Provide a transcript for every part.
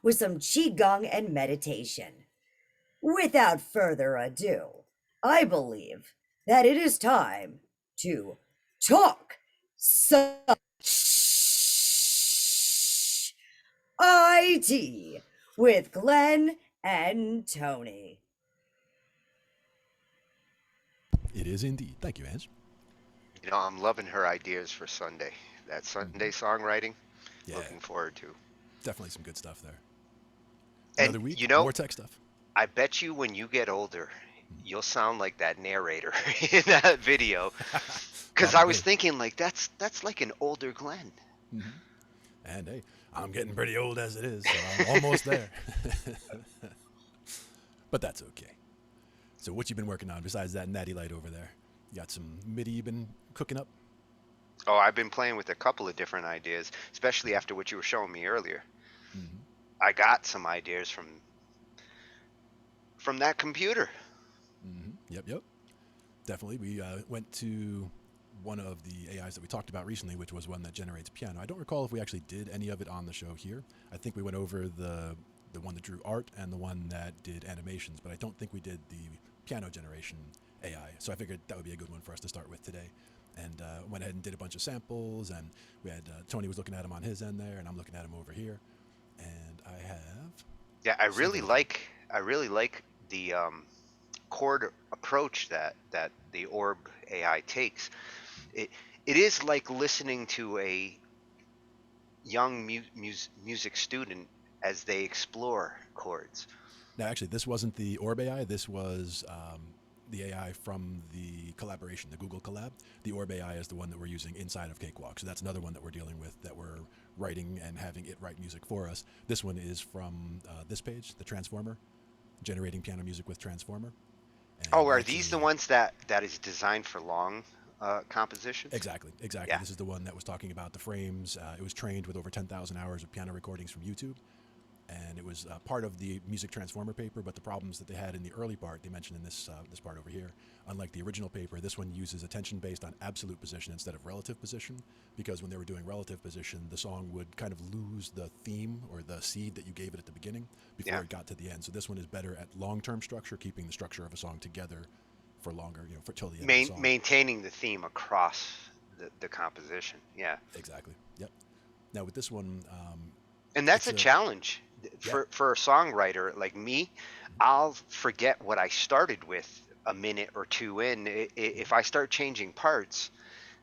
with some qigong and meditation. Without further ado, I believe that it is time to talk some IT with Glenn and Tony. It is indeed. Thank you, Ange. I'm loving her ideas for Sunday. That Hmm. Sunday songwriting, Yeah, looking forward to. definitely some good stuff there. And Another week, you know, more tech stuff. I bet you when you get older, Mhm. you'll sound like that narrator in that video. Because I was Probably. thinking like that's like an older Glenn. Hmm. And hey, I'm getting pretty old as it is, so I'm almost there. But that's okay. So, what you been working on besides that natty light over there? You got some MIDI you been cooking up? Oh, I've been playing with a couple of different ideas, especially after what you were showing me earlier. Hmm. I got some ideas from that computer. Hmm. Yep, yep. Definitely. We went to one of the AIs that we talked about recently, which was one that generates piano. I don't recall if we actually did any of it on the show here. I think we went over the one that drew art and the one that did animations, but I don't think we did the piano generation AI. So I figured that would be a good one for us to start with today. And went ahead and did a bunch of samples, and we had Tony was looking at them on his end there, and I'm looking at them over here. And I have Yeah, I really several of them. like I really like the chord approach that the Orb AI takes. It it is like listening to a young music student as they explore chords. Now, actually, this wasn't the Orb AI. This was the AI from the collaboration, the Google collab. The Orb AI is the one that we're using inside of Cakewalk. So that's another one that we're dealing with that we're writing and having it write music for us. This one is from this page, the Transformer, generating piano music with Transformer. Oh, And I are these the actually, ones that is designed for long compositions? exactly, exactly. Yeah, This is the one that was talking about the frames. It was trained with over 10,000 hours of piano recordings from YouTube. And it was part of the music transformer paper. But the problems that they had in the early part, they mentioned in this part over here. Unlike the original paper, this one uses attention based on absolute position instead of relative position, because when they were doing relative position, the song would kind of lose the theme or the seed that you gave it at the beginning before yeah. it got to the end. So this one is better at long-term structure, keeping the structure of a song together for longer, for till the end of the song. Maintaining the theme across the composition. Yeah, Exactly. Yep. Now with this one, and that's it's a a challenge yeah. for a songwriter like me. I'll forget what I started with a minute or two in. If I start changing parts,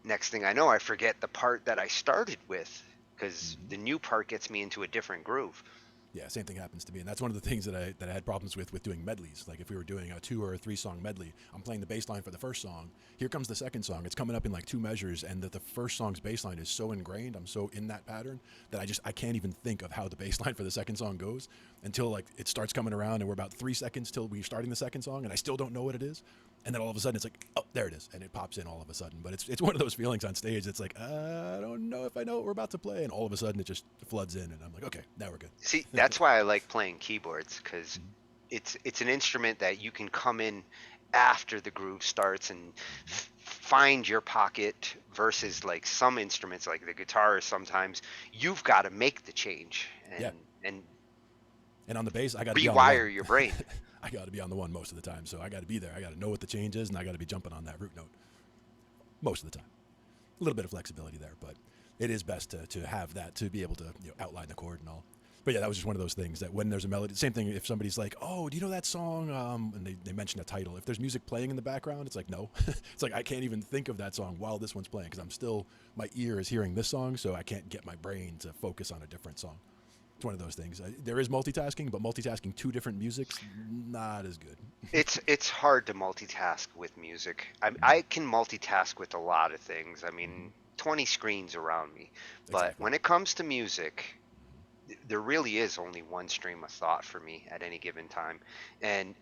next thing I know, I forget the part that I started with because Mm-hmm. the new part gets me into a different groove. Yeah, same thing happens to me, and that's one of the things that I had problems with doing medleys. Like if we were doing a 2 or 3 song medley, I'm playing the bass line for the first song. Here comes the second song. It's coming up in like 2 measures, and the first song's bass line is so ingrained. I'm so in that pattern that I can't even think of how the bass line for the second song goes until like it starts coming around, and we're about 3 seconds till we're starting the second song, and I still don't know what it is. And then all of a sudden it's like, oh, there it is, and it pops in all of a sudden. But it's one of those feelings on stage. It's like I don't know if I know what we're about to play, and all of a sudden it just floods in, and I'm like, okay, now we're good. See, that's why I like playing keyboards because it's an instrument that you can come in after the groove starts and Mm-hmm. find your pocket versus like some instruments like the guitar sometimes you've got to make the change Yeah, and and on the bass, I got to be on the one. rewire your brain. I got to be on the one most of the time, so I got to be there. I got to know what the change is, and I got to be jumping on that root note most of the time. A little bit of flexibility there, but it is best to have that to be able to outline the chord and all. But yeah, that was just one of those things that when there's a melody, same thing if somebody's like, oh, do you know that song? And they mention a title. If there's music playing in the background, it's like, no. It's like I can't even think of that song while this one's playing because my ear is hearing this song, so I can't get my brain to focus on a different song. It's one of those things. There is multitasking, but multitasking 2 different musics, not as good. It's hard to multitask with music. Mm-hmm. I can multitask with a lot of things. I Mm-hmm. mean, 20 screens around me, but Exactly. when it comes to music, Mm-hmm. there really is only one stream of thought for me at any given time. And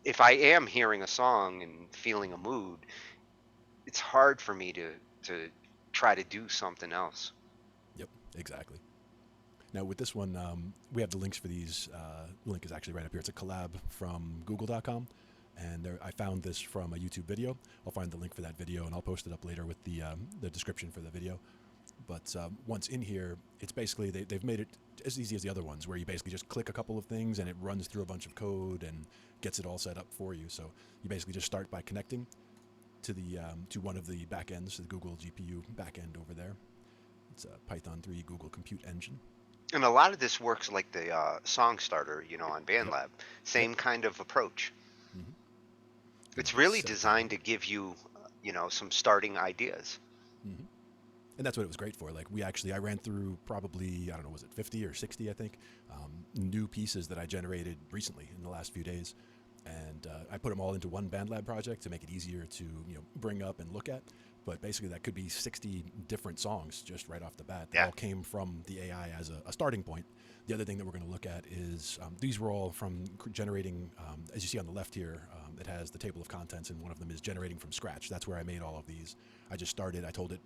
if I am hearing a song and feeling a mood, it's hard for me to try to do something else. Yep, exactly. Now with this one, we have the links for these. Link is actually right up here. It's a collab from Google.com, and I found this from a YouTube video. I'll find the link for that video, and I'll post it up later with the description for the video. But once in here, it's basically they've made it as easy as the other ones, where you basically just click a couple of things and it runs through a bunch of code and gets it all set up for you. So you basically just start by connecting to the to one of the backends, the Google GPU backend over there. It's a Python 3 Google Compute Engine. And a lot of this works like the song starter, on Yep. BandLab. Yep. Same kind of approach. Mm-hmm. And It's then really set up the designed to give you, some starting ideas. Mm-hmm. And that's what it was great for. Like I ran through probably, I don't know, was it 50 or 60, I think, new pieces that I generated recently in the last few days. And I put them all into one BandLab project to make it easier to bring up and look at. But basically, that could be 60 different songs just right off the bat. That Yeah. all came from the AI as a starting point. The other thing that we're going to look at is these were all from generating, as you see on the left here, it has the table of contents, and one of them is generating from scratch. That's where I made all of these. I just started, I told it,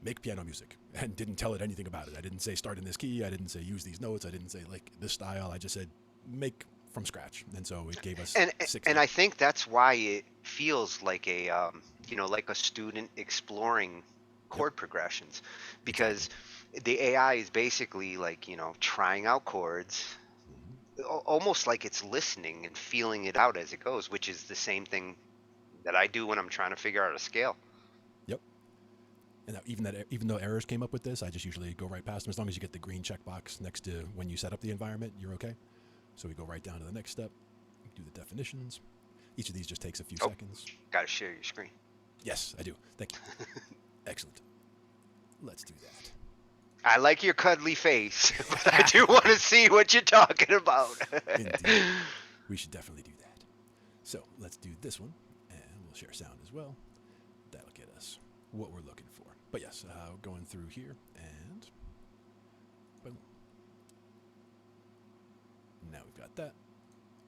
make piano music, and didn't tell it anything about it. I didn't say start in this key. I didn't say use these notes. I didn't say like this style. I just said make from scratch. And so it gave us and 60. and I think that's why it feels like like a student exploring Yep, chord progressions, exactly. because the AI is basically like trying out chords, Hmm. almost like it's listening and feeling it out as it goes, which is the same thing that I do when I'm trying to figure out a scale. Yep. And even though errors came up with this, I just usually go right past them. As long as you get the green checkbox next to when you set up the environment, you're okay. So we go right down to the next step, do the definitions. Each of these just takes a few Oh, seconds. got to share your screen. Yes, I do. Thank you. Excellent. Let's do that. I like your cuddly face, but I do want to see what you're talking about. Indeed. We should definitely do that. So let's do this one, and we'll share sound as well. That'll get us what we're looking for. But yes, going through here, and boom. Now we've got that,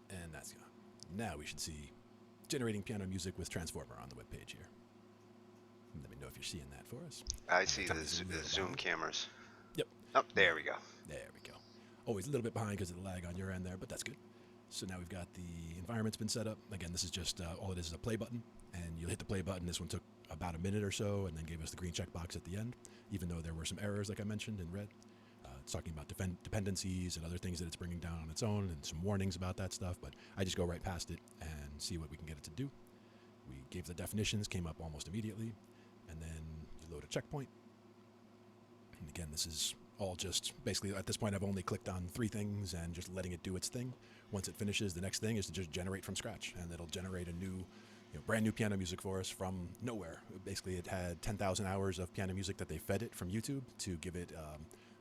and that's gone. Now we should see generating piano music with Transformer on the webpage here. Let me know if you're seeing that for us. I see Time the is a little zoom behind. cameras. Yep. Oh, there we go. There we go. Always a little bit behind because of the lag on your end there, but that's good. So now we've got the environment's been set up. Again, this is just all it is a play button, and you'll hit the play button. This one took about a minute or so, and then gave us the green checkbox at the end, even though there were some errors, like I mentioned in red. It's talking about dependencies and other things that it's bringing down on its own, and some warnings about that stuff, but I just go right past it and see what we can get it to do. We gave the definitions, came up almost immediately, and then you load a checkpoint. And again, this is all just basically at this point I've only clicked on 3 things and just letting it do its thing. Once it finishes, the next thing is to just generate from scratch, and it'll generate a new, brand new piano music for us from nowhere. Basically, it had 10,000 hours of piano music that they fed it from YouTube to give it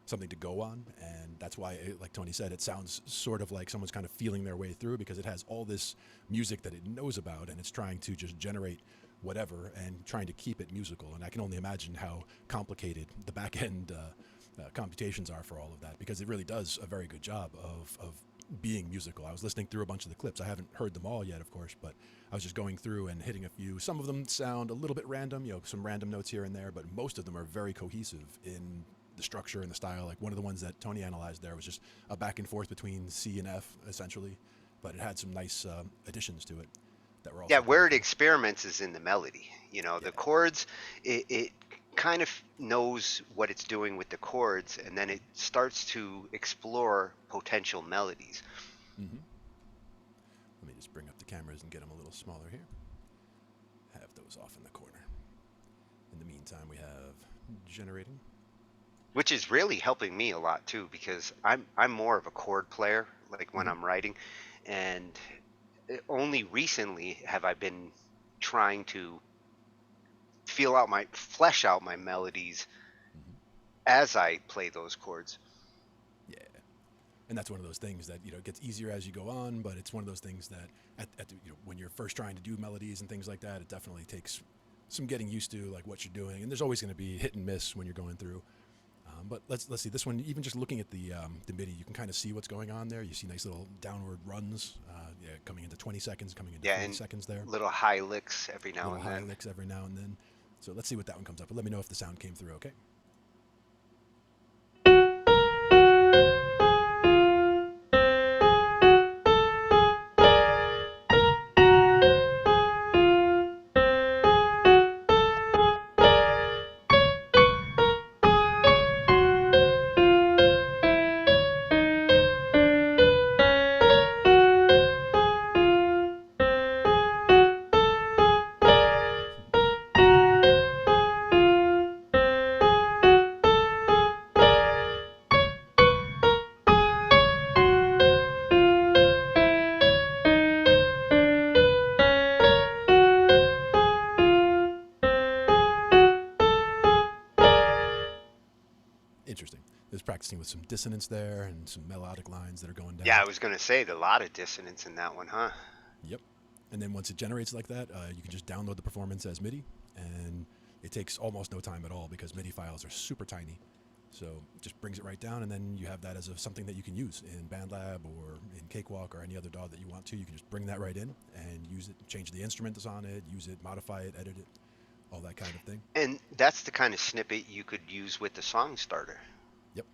something to go on, and that's why, like Tony said, it sounds sort of like someone's kind of feeling their way through, because it has all this music that it knows about, and it's trying to just generate whatever and trying to keep it musical. And I can only imagine how complicated the back end computations are for all of that, because it really does a very good job of being musical. I was listening through a bunch of the clips. I haven't heard them all yet, of course, but I was just going through and hitting a few. Some of them sound a little bit random, some random notes here and there, but most of them are very cohesive in the structure and the style. Like one of the ones that Tony analyzed there was just a back and forth between C and F, essentially, but it had some nice additions to it that were Yeah, also where pretty it cool. experiments is in the melody. Yeah. The chords, it kind of knows what it's doing with the chords, and then it starts to explore potential melodies. Mm-hmm. Let me just bring up the cameras and get them a little smaller here. Have those off in the corner. In the meantime, we have generating. Which is really helping me a lot too, because I'm more of a chord player, like when Mm-hmm. I'm writing, and only recently have I been trying to flesh out my melodies Mm-hmm. as I play those chords. Yeah. And that's one of those things that it gets easier as you go on, but it's one of those things that when you're first trying to do melodies and things like that, it definitely takes some getting used to, like what you're doing, and there's always going to be hit and miss when you're going through. But let's see this one. Even just looking at the MIDI, you can kind of see what's going on there. You see nice little downward runs, coming into 20 seconds, coming into Yeah, 40 and seconds there. little high licks every now Little and high then. licks every now and then. So let's see what that one comes up. But let me know if the sound came through. Okay. practicing with some dissonance there and some melodic lines that are going Yeah, down. I was gonna say a lot of dissonance in that one, huh? Yep. And then once it generates like that, you can just download the performance as MIDI, and it takes almost no time at all because MIDI files are super tiny. So it just brings it right down, and then you have that as something that you can use in BandLab or in Cakewalk or any other DAW that you want to. You can just bring that right in and use it, change the instrument that's on it, use it, modify it, edit it, all that kind of thing. And that's the kind of snippet you could use with the song starter. Yep.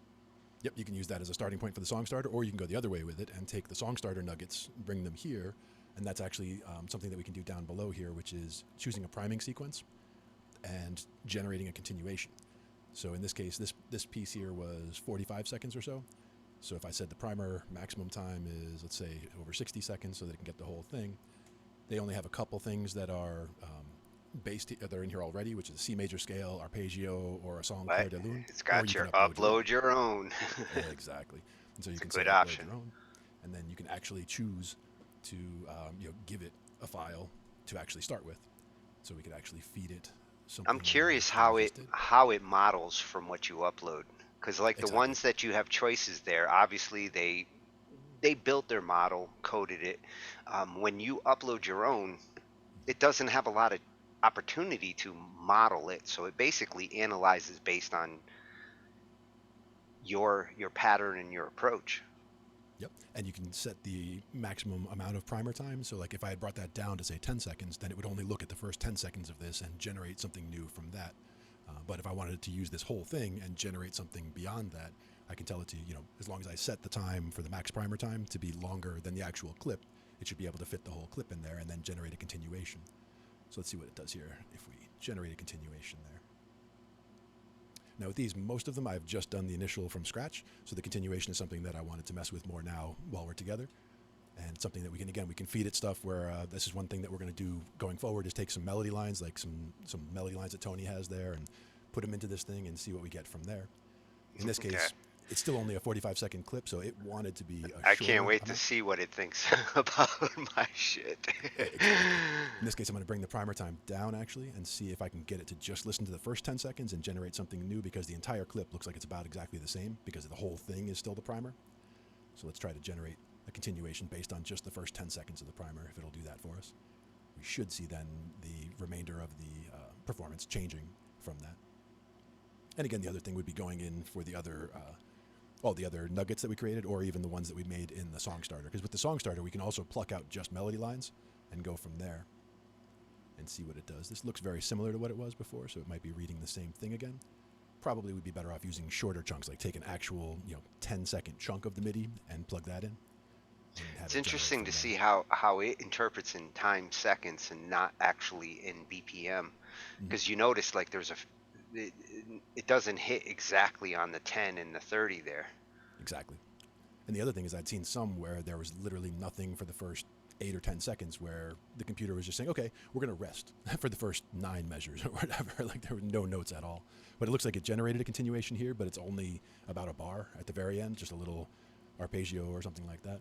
Yep, you can use that as a starting point for the song starter, or you can go the other way with it and take the song starter nuggets, bring them here, and that's actually something that we can do down below here, which is choosing a priming sequence and generating a continuation. So in this case, this piece here was 45 seconds or so. So if I said the primer maximum time is, let's say, over 60 seconds so that it can get the whole thing, they only have a couple things that are they're in here already, which is a C major scale, arpeggio, or a song But clair de lune, it's or got you can your upload your upload your own. own. Exactly. And so you It's a can say good upload option. your own, and then you can actually choose to give it a file to actually start with. So we could actually feed it I'm something curious that we how it just did. how it models from what you upload. Because like the Exactly. ones that you have choices there, obviously they built their model, coded it. When you upload your own, it doesn't have a lot of opportunity to model it, so it basically analyzes based on your pattern and your approach. Yep. And you can set the maximum amount of primer time. So, like if I had brought that down to say 10 seconds, then it would only look at the first 10 seconds of this and generate something new from that. But if I wanted to use this whole thing and generate something beyond that, I can tell it to, as long as I set the time for the max primer time to be longer than the actual clip, it should be able to fit the whole clip in there and then generate a continuation. So let's see what it does here if we generate a continuation there. Now with these, most of them I've just done the initial from scratch, so the continuation is something that I wanted to mess with more now while we're together, and something that we can feed it stuff where this is one thing that we're going to do going forward is take some melody lines, like some melody lines that Tony has there, and put them into this thing and see what we get from there. In this Okay. case, it's still only a 45-second clip, so it wanted to be a I can't shorter wait to amount. see what it thinks about my shit. Exactly. In this case, I'm going to bring the primer time down actually and see if I can get it to just listen to the first 10 seconds and generate something new, because the entire clip looks like it's about exactly the same because the whole thing is still the primer. So let's try to generate a continuation based on just the first 10 seconds of the primer, if it'll do that for us. We should see then the remainder of the performance changing from that. And again, the other thing would be going in for the other all the other nuggets that we created, or even the ones that we made in the song starter. Because with the song starter, we can also pluck out just melody lines and go from there and see what it does. This looks very similar to what it was before, so it might be reading the same thing again. Probably would be better off using shorter chunks, like take an actual 10-second chunk of the MIDI and plug that in. And have It's it generate interesting from to there. see how it interprets in time seconds and not actually in BPM, Mhm. because you notice like it, it doesn't hit exactly on the 10 and the 30 there. Exactly. And the other thing is I'd seen some where there was literally nothing for the first 8 or 10 seconds, where the computer was just saying, okay, we're going to rest for the first 9 measures or whatever. Like there were no notes at all. But it looks like it generated a continuation here, but it's only about a bar at the very end, just a little arpeggio or something like that.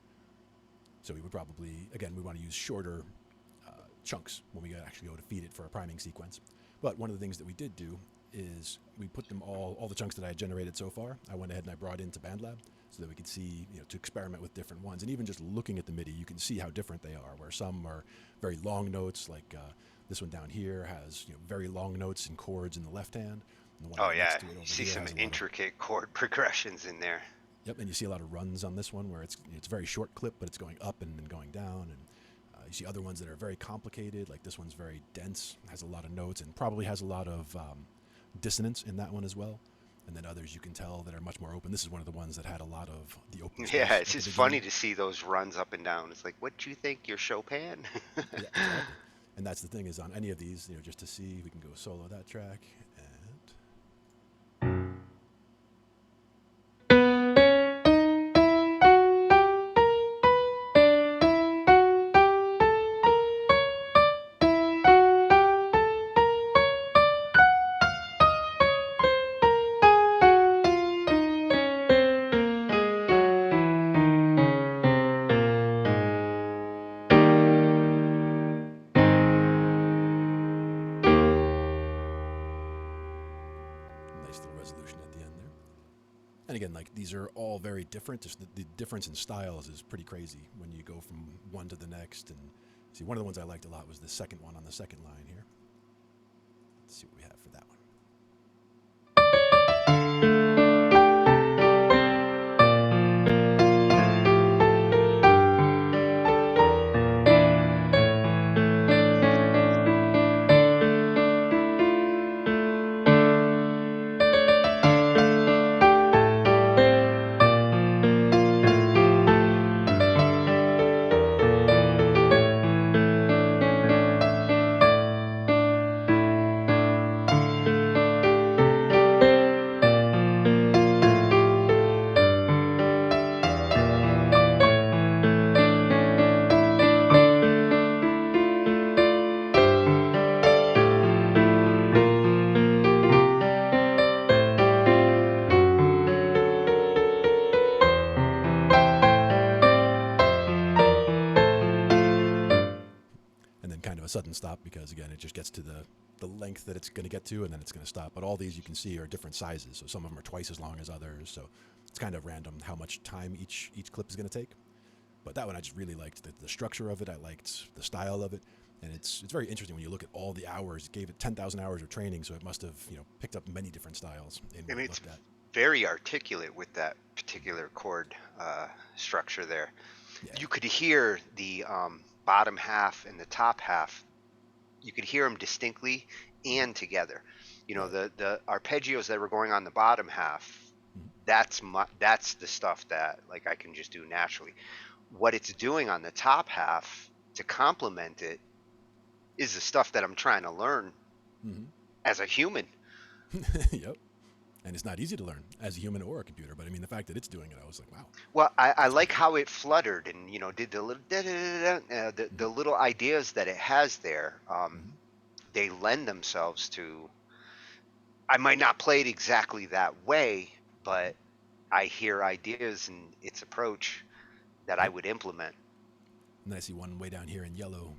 So we would probably, again, we want to use shorter chunks when we actually go to feed it for a priming sequence. But one of the things that we did do is we put them all the chunks that I had generated so far, I went ahead and I brought into BandLab so that we could see, to experiment with different ones. And even just looking at the MIDI, you can see how different they are, where some are very long notes, like this one down here has very long notes and chords in the left hand, and the one Oh right yeah, next to it you over see here some has a lot of, intricate chord progressions in there. yep, and you see a lot of runs on this one where it's a very short clip, but it's going up and then going down, and you see other ones that are very complicated, like this one's very dense, has a lot of notes, and probably has a lot of dissonance in that one as well. And then others you can tell that are much more open. This is one of the ones that had a lot of the open Yeah, space it's at the just funny beginning. to see those runs up and down. It's like, what do you think, you're Chopin? Yeah, exactly. And that's the thing, is on any of these, just to see, we can go solo that track, and And again, like these are all very different. Just the difference in styles is pretty crazy when you go from one to the next. And see, one of the ones I liked a lot was the second one on the second line here. Let's see what we have for that one. And then kind of a sudden stop because again it just gets to the length that it's going to get to and then it's going to stop. But all these you can see are different sizes, so some of them are twice as long as others. So it's kind of random how much time each clip is going to take. But that one I just really liked the structure of it. I liked the style of it, and it's very interesting when you look at all the hours. It gave it 10,000 hours of training, so it must have picked up many different styles in I what mean, it it's looked at. very articulate with that particular chord structure there. Yeah, You could hear the bottom half and the top half. You could hear them distinctly and together. right. The arpeggios that were going on the bottom half. Mhm. That's the stuff that like I can just do naturally. What it's doing on the top half to complement it is the stuff that I'm trying to learn Mm-hmm. as a human. Yep. And it's not easy to learn as a human or a computer, but I mean the fact that it's doing it, I was like, wow, Well, I that's like pretty cool. how it fluttered and did the little the Mm-hmm. little ideas that it has there. Mm-hmm. They lend themselves to. I might not play it exactly that way, Mm-hmm. but I hear ideas in its approach that I Yep. would implement. And then I see one way down here in yellow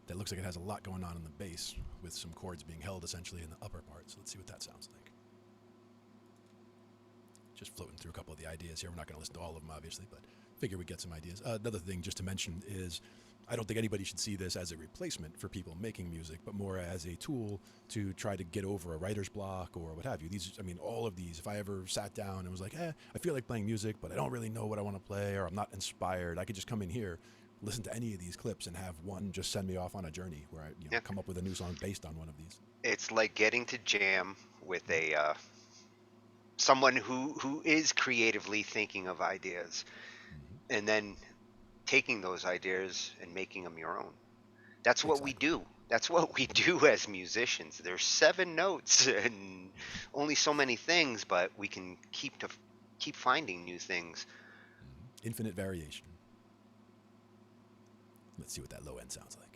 that looks like it has a lot going on in the bass with some chords being held essentially in the upper part. So let's see what that sounds like. Just floating through a couple of the ideas here. We're not going to listen to all of them, obviously, but figure we get some ideas. Another thing just to mention is I don't think anybody should see this as a replacement for people making music, but more as a tool to try to get over a writer's block or what have you. These, I mean, all of these, if I ever sat down and was like, I feel like playing music, but I don't really know what I want to play or I'm not inspired, I could just come in here, listen to any of these clips and have one just send me off on a journey where I Yeah, come up with a new song based on one of these. it's like getting to jam with a someone who is creatively thinking of ideas Mm-hmm. and then taking those ideas and making them your own. That's what we Exactly. do. That's what we do as musicians. There's seven notes and only so many things, but we can keep finding new things. Mm-hmm. Infinite variation. Let's see what that low end sounds like.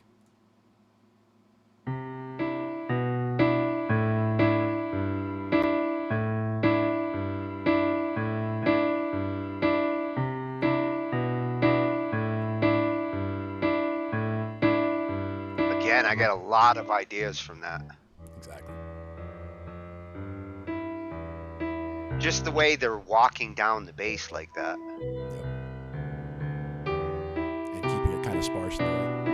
Again, I got a lot of ideas from that. Exactly. Just the way they're walking down the bass like that. Yep. And keeping it kind of sparse throughout.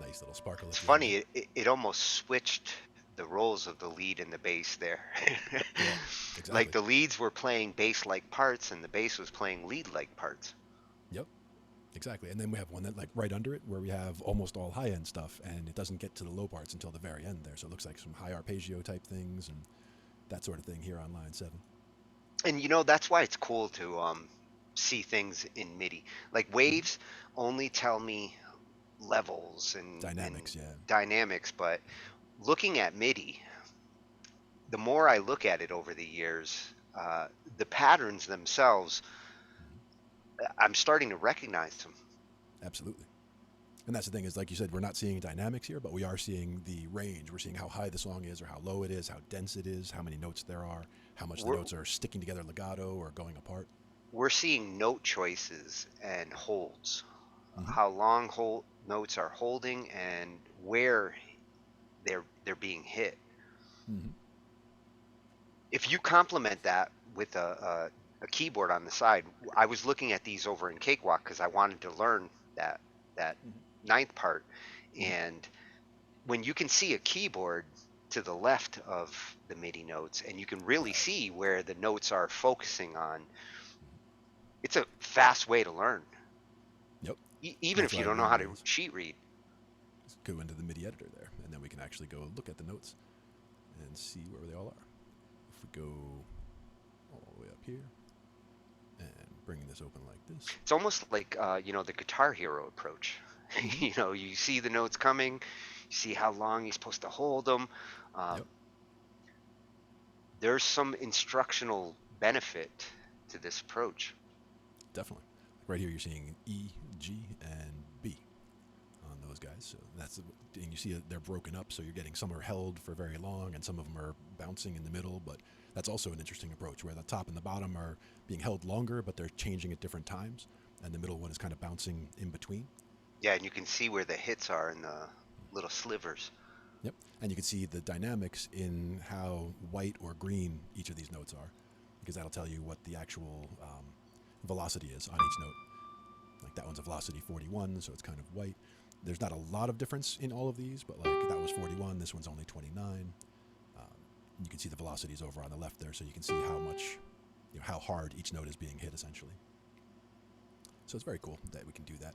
Nice little sparkle It's at the end funny, there. it almost switched the roles of the lead and the bass there. Yeah, Like exactly. the leads were playing bass like parts and the bass was playing lead like parts. Yep, exactly. And then we have one that like right under it where we have almost all high end stuff and it doesn't get to the low parts until the very end there. So it looks like some high arpeggio type things and that sort of thing here on line 7. And that's why it's cool to see things in MIDI. Like Mm-hmm. waves only tell me levels and Dynamics, yeah. dynamics, but looking at MIDI, the more I look at it over the years, the patterns themselves, Mm-hmm. I'm starting to recognize them. Absolutely. And that's the thing is, like you said, we're not seeing dynamics here, but we are seeing the range. We're seeing how high the song is or how low it is, how dense it is, how many notes there are, how much the We're notes are sticking together legato or going apart. we're seeing note choices and holds, Mm-hmm. how long notes are holding and where they're being hit. Mm-hmm. If you complement that with a keyboard on the side, I was looking at these over in Cakewalk because I wanted to learn that ninth part, Mm-hmm. and when you can see a keyboard to the left of the MIDI notes and you can really Right. see where the notes are focusing on, it's a fast way to learn, Yep. even That's if why you it don't know really how to is. sheet read. Just go into the MIDI editor there, and then we can actually go look at the notes and see where they all are. If we go all the way up here and bring this open like this. It's almost like the Guitar Hero approach. Mm-hmm. You see the notes coming, you see how long you're supposed to hold them. Um, Yep. there's some instructional benefit to this approach. Definitely. Right here, you're seeing E, G, and B on those guys. So and you see they're broken up. So you're getting some are held for very long, and some of them are bouncing in the middle. But that's also an interesting approach where the top and the bottom are being held longer, but they're changing at different times, and the middle one is kind of bouncing in between. Yeah, and you can see where the hits are in the little slivers. Yep. And you can see the dynamics in how white or green each of these notes are, because that'll tell you what the actual velocity is on each note. Like that one's a velocity 41, so it's kind of white. There's not a lot of difference in all of these, but like that was 41, this one's only 29. You can see the velocities over on the left there, so you can see how much, how hard each note is being hit essentially. So it's very cool that we can do that.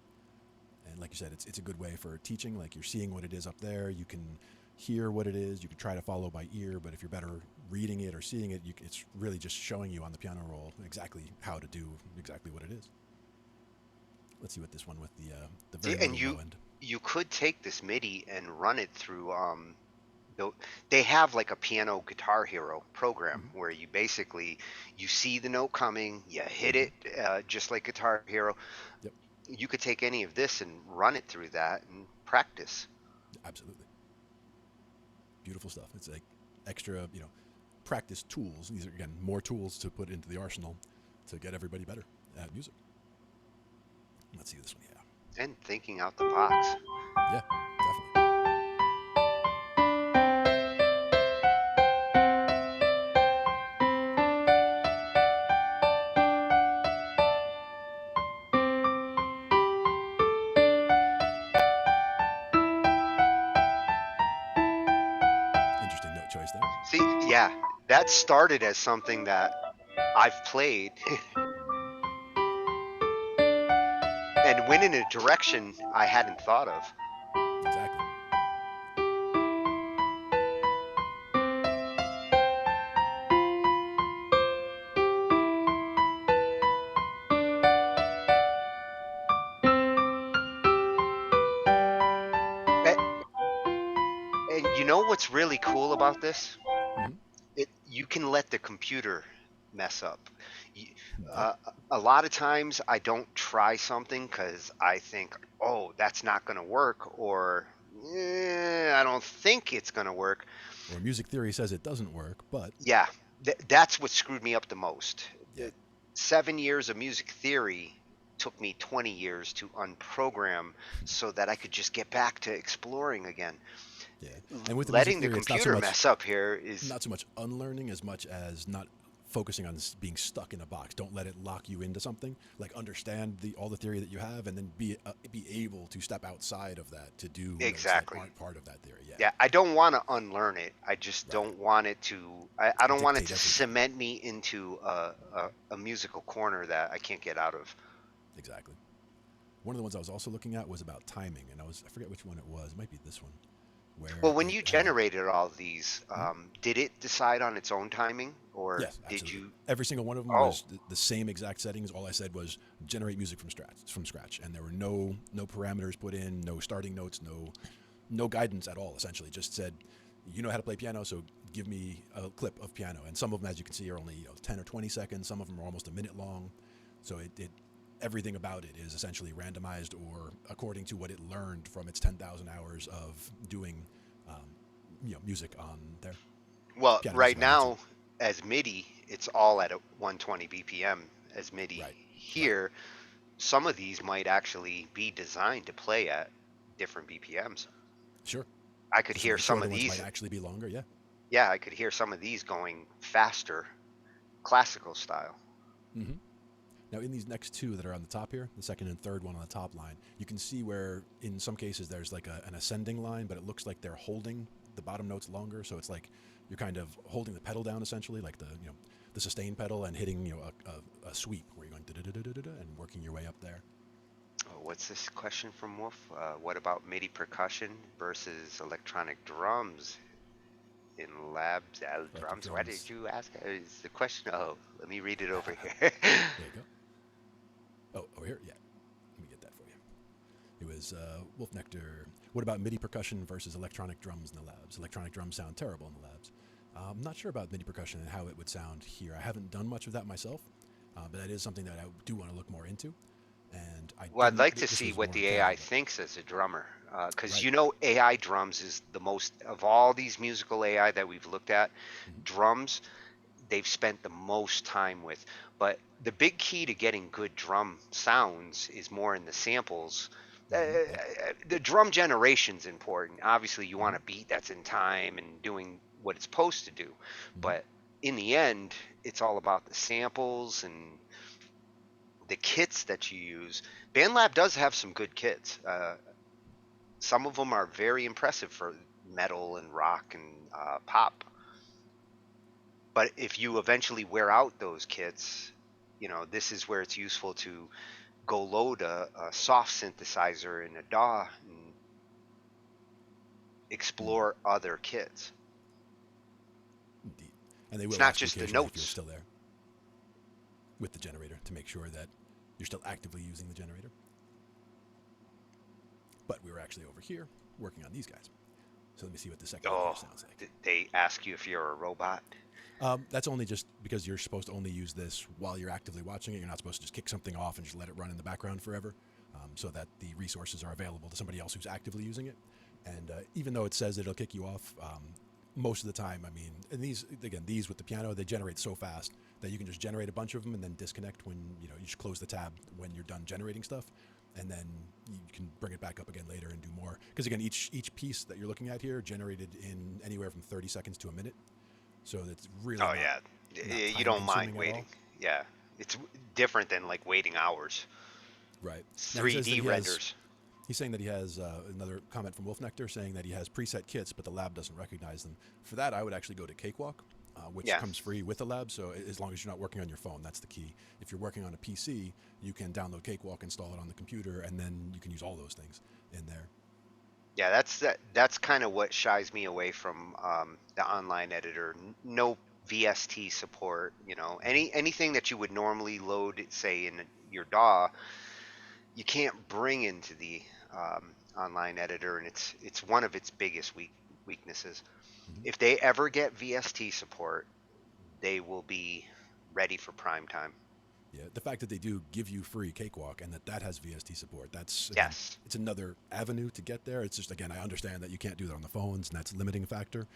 And like you said, it's a good way for teaching. Like you're seeing what it is up there, you can hear what it is. You can try to follow by ear, but if you're better reading it or seeing it, it's really just showing you on the piano roll exactly how to do exactly what it is. Let's see what this one with the very And little low end. you could take this MIDI and run it through. They have like a piano Guitar Hero program Mm-hmm. where you see the note coming, you hit Mm-hmm. it just like Guitar Hero. Yep, You could take any of this and run it through that and practice. absolutely. Beautiful stuff. It's like extra, practice tools. These are again more tools to put into the arsenal to get everybody better at music. Let's see this one. And thinking out the box. Yeah, definitely. Interesting note choice there. See, yeah, that started as something that I've played and went in a direction I hadn't thought of. Exactly. A- And you know what's really cool about this? Mm-hmm. You can let the computer mess up. You- Yep. Uh, a lot of times I don't try something because I think, oh, that's not going to work, or I don't think it's going to work. Or music theory says it doesn't work, but Yeah, that's what screwed me up the most. yeah, 7 years of music theory took me 20 years to unprogram so that I could just get back to exploring again. yeah. And with the music Letting the theory, it's not so computer much mess up here is not so much unlearning as much as not focusing on being stuck in a box. Don't let it lock you into something. Like understand all the theory that you have, and then be able to step outside of that to do notes that exactly. aren't part of that theory. Yeah, Yeah, I don't want to unlearn it. I just right. don't want it to. I don't want it Dictate to everything. cement me into a musical corner that I can't get out of. Exactly. One of the ones I was also looking at was about timing, and I forget which one it was. It might be this one, Well, where when it you has. generated all these, Hmm? did it decide on its own timing, or Yes, did absolutely. you? Every single one of them Oh, was the same exact settings. All I said was generate music from scratch, and there were no parameters put in, no starting notes, no guidance at all. Essentially, just said, you know how to play piano, so give me a clip of piano. And some of them, as you can see, are only 10 or 20 seconds. Some of them are almost a minute long. So it everything about it is essentially randomized or according to what it learned from its 10,000 hours of doing, um, music on their Well, piano right music on YouTube. now, as MIDI, it's all at a 120 BPM as MIDI. Right, right, Here, some of these might actually be designed to play at different BPMs. sure. I could So some hear of the some shorter of ones might these, actually be longer. Yeah. yeah, I could hear some of these going faster, classical style. Mm-hmm. Now, in these next two that are on the top here, the second and third one on the top line, you can see where in some cases there's like an ascending line, but it looks like they're holding the bottom notes longer. So it's like you're kind of holding the pedal down essentially, like the sustain pedal, and hitting a sweep where you're going da-da-da-da-da-da and working your way up there. Oh, what's this question from Wolf? What about MIDI percussion versus electronic drums in labs? Electric Drums? Why drums. did you ask? Is the question? Oh, let me read it over here. There you go. Oh, over here? Yeah. Let me get that for you. It was Wolf Nectar. What about MIDI percussion versus electronic drums in the labs? Electronic drums sound terrible in the labs. I'm not sure about MIDI percussion and how it would sound here. I haven't done much of that myself, but that is something that I do want to look more into. And I Well, I'd didn't. like to This see was what more on the piano, AI but thinks as a drummer, because right. you know AI drums is the most of all these musical AI that we've looked at. Mm-hmm. Drums, they've spent the most time with. But the big key to getting good drum sounds is more in the samples. Mm-hmm. Yep. The drum generation's important. Obviously, you want Mm-hmm. a beat that's in time and doing what it's supposed to do. Mm-hmm. But in the end, it's all about the samples and the kits that you use. BandLab does have some good kits. Some of them are very impressive for metal and rock and pop. But if you eventually wear out those kits, this is where it's useful to go load a soft synthesizer in a DAW and Mm. explore other kits. Indeed. And they It's will not ask you just the occasionally if you're notes. still there with the generator to make sure that you're still actively using the generator. But we were actually over here working on these guys. So let me see what the second one here Oh, sounds like. they ask you if you're a robot. That's only just because you're supposed to only use this while you're actively watching it. You're not supposed to just kick something off and just let it run in the background forever, so that the resources are available to somebody else who's actively using it. And even though it says it'll kick you off, most of the time, I mean, and these with the piano, they generate so fast that you can just generate a bunch of them and then disconnect when you just close the tab when you're done generating stuff, and then you can bring it back up again later and do more. Because again, each piece that you're looking at here generated in anywhere from 30 seconds to a minute. So that's really Oh not yeah, not you time don't mind consuming at all. waiting. Yeah, it's different than like waiting hours. Right. It's Now he says that 3D he has. renders. He's saying that he has another comment from Wolf Nectar saying that he has preset kits, but the lab doesn't recognize them. For that, I would actually go to Cakewalk, which Yeah, comes free with the lab. So as long as you're not working on your phone, that's the key. If you're working on a PC, you can download Cakewalk, install it on the computer, and then you can use all those things in there. yeah. That's kind of what shies me away from the online editor. No VST support. Mm-hmm. Anything that you would normally load, say in your DAW, you can't bring into the online editor, and it's one of its biggest weaknesses. Mm-hmm. If they ever get VST support, they will be ready for prime time. Yeah, the fact that they do give you free Cakewalk and that has VST support, that's again, Yes. it's another avenue to get there. It's just again, I understand that you can't do that on the phones, and that's a limiting factor.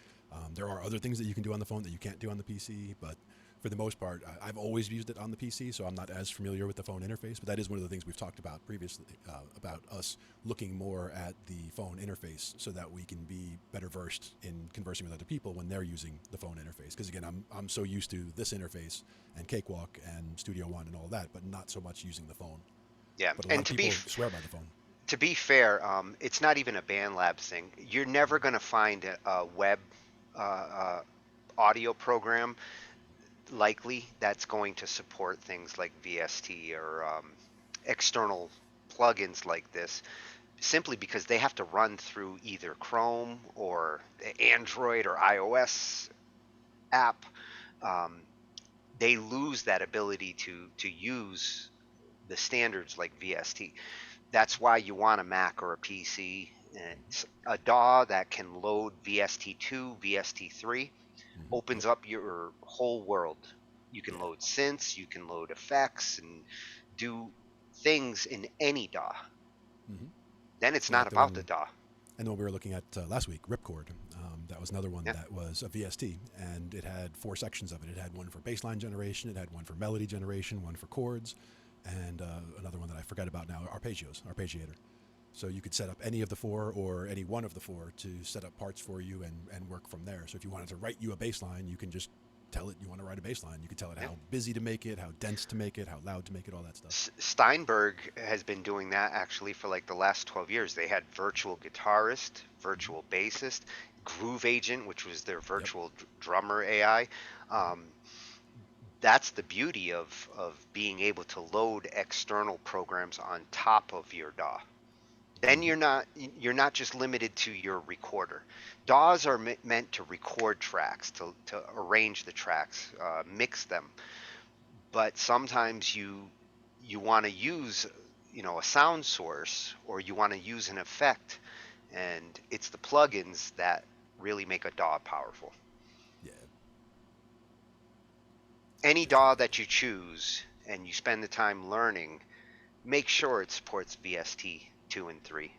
There are other things that you can do on the phone that you can't do on the PC, but for the most part, I've always used it on the PC, so I'm not as familiar with the phone interface. But that is one of the things we've talked about previously about us looking more at the phone interface so that we can be better versed in conversing with other people when they're using the phone interface. Because again, I'm so used to this interface and Cakewalk and Studio One and all that, but not so much using the phone. Yeah, But a lot and of people swear by the phone. to be fair, it's not even a BandLab thing. You're never going to find a web uh, uh, audio program likely that's going to support things like VST or external plugins like this, simply because they have to run through either Chrome or the Android or iOS app. Um, they lose that ability to use the standards like VST. That's why you want a Mac or a PC. It's a DAW that can load VST2, VST3 Mm-hmm. Yep. opens up your whole world. You can Yeah. load synths, you can load effects, and do things in any DAW. Hmm. Then it's not Like the about the one, DAW. and the one we were looking at last week, Ripcord. That was another one Yeah. that was a VST, and it had four sections of it. It had one for bassline generation, it had one for melody generation, one for chords, and another one that I forget about now, arpeggiator. So you could set up any of the four or any one of the four to set up parts for you and work from there. So if you wanted to write you a bass line, you can just tell it you want to write a bass line. You can tell it Yeah. how busy to make it, how dense to make it, how loud to make it, all that stuff. Steinberg has been doing that actually for like the last 12 years. They had virtual guitarist, Hmm. virtual bassist, Groove Agent, which was their Yep. virtual drummer AI. Um, that's the beauty of being able to load external programs on top of your DAW. Then Hmm. you're not just limited to your recorder. DAWs are meant to record tracks, to arrange the tracks, mix them. But sometimes you want to use a sound source, or you want to use an effect, and it's the plugins that really make a DAW powerful. Yeah, Any it's DAW really that cool. you choose and you spend the time learning, make sure it supports VST 2 and 3.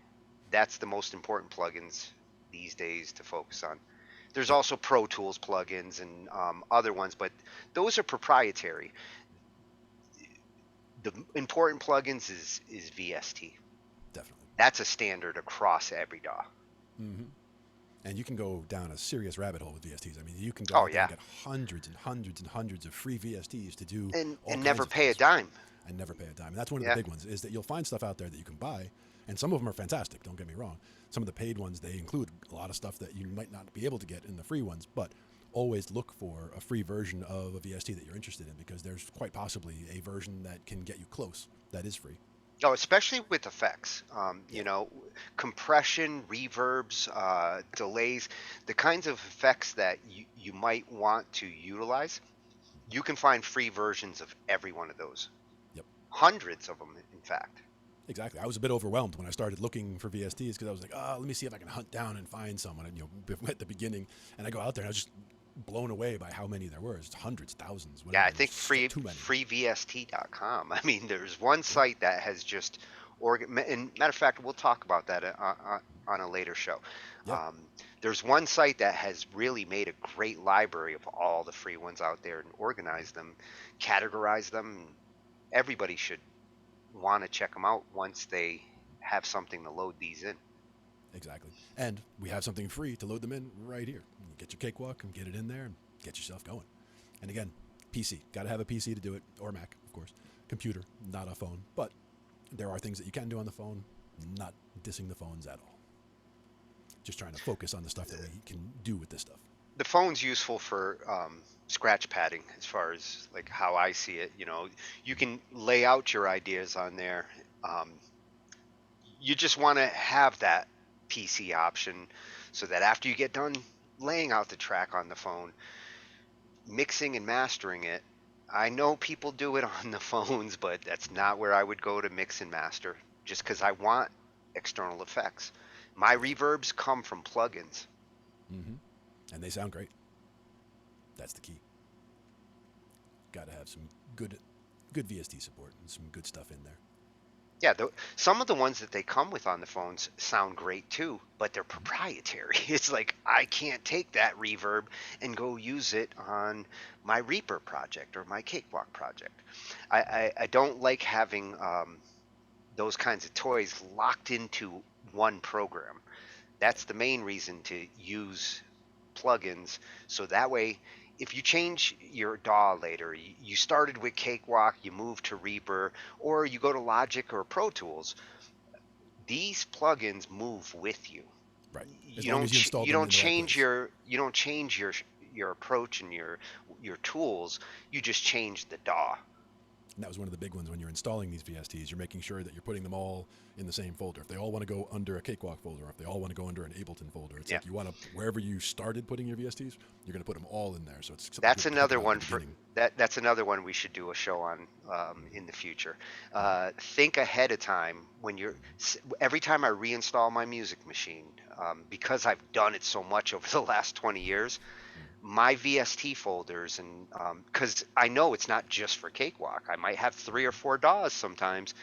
That's the most important plugins these days to focus on. There's Yep, also Pro Tools plugins and other ones, but those are proprietary. The important plugins is VST. definitely. That's a standard across every DAW. Hmm. And you can go down a serious rabbit hole with VSTs. I mean, you can go Oh out there and yeah, get hundreds and hundreds and hundreds of free VSTs to do all and kinds never of pay a things dime. and never pay a dime. And that's one of the Yeah. big ones is that you'll find stuff out there that you can buy, and some of them are fantastic. Don't get me wrong. Some of the paid ones they include a lot of stuff that you might not be able to get in the free ones, but always look for a free version of a VST that you're interested in because there's quite possibly a version that can get you close that is free. Oh, especially with effects. Yeah. Compression, reverbs, delays, the kinds of effects that you might want to utilize. You can find free versions of every one of those. Yep. Hundreds of them, in fact. Exactly. I was a bit overwhelmed when I started looking for VSTs because I was like, let me see if I can hunt down and find someone. And at the beginning, and I go out there and I was just blown away by how many there were. It's hundreds, thousands, Yeah, whatever. I It was think too many. freevst.com. I mean, there's one Yeah. site that has just and matter of fact, we'll talk about that on a later show. Yeah. Um, there's one site that has really made a great library of all the free ones out there and organized them, categorized them. Everybody should want to check them out once they have something to load these in. Exactly. And we have something free to load them in right here. You get your cakewalk and get it in there and get yourself going. And again, PC. Got to have a PC to do it, or Mac, of course. Computer, not a phone. But there are things that you can do on the phone, not dissing the phones at all. Just trying to focus on the stuff that we can do with this stuff. The phone's useful for scratch padding, as far as like how I see it. You can lay out your ideas on there. Um, you just want to have that PC option so that after you get done laying out the track on the phone, mixing and mastering it. I know people do it on the phones, but that's not where I would go to mix and master just because I want external effects. My Yeah. reverbs come from plugins. Mm-hmm. And they sound great. That's the key. Got to have some good VST support and some good stuff in there. Yeah, some of the ones that they come with on the phones sound great too, but they're Mm-hmm. proprietary. It's like I can't take that reverb and go use it on my Reaper project or my Cakewalk project. I don't like having those kinds of toys locked into one program. Yeah. That's the main reason to use plugins. So that way, if you change your DAW later, you started with Cakewalk, you move to Reaper, or you go to Logic or Pro Tools, these plugins move with you. Right. As You long don't as you install you them don't in the right change place. your approach and your tools. You just change the DAW. And that was one of the big ones when you're installing these VSTs. You're making sure that you're putting them all in the same folder. If they all want to go under a Cakewalk folder, or if they all want to go under an Ableton folder, it's Yeah. like you want to, wherever you started putting your VSTs, you're going to put them all in there. So it's something That's good to think another about at the one for beginning. that's another one we should do a show on in the future. Think ahead of time when every time I reinstall my music machine, because I've done it so much over the last 20 years. my VST folders, and because I know it's not just for Cakewalk. I might have 3 or 4 DAWs sometimes.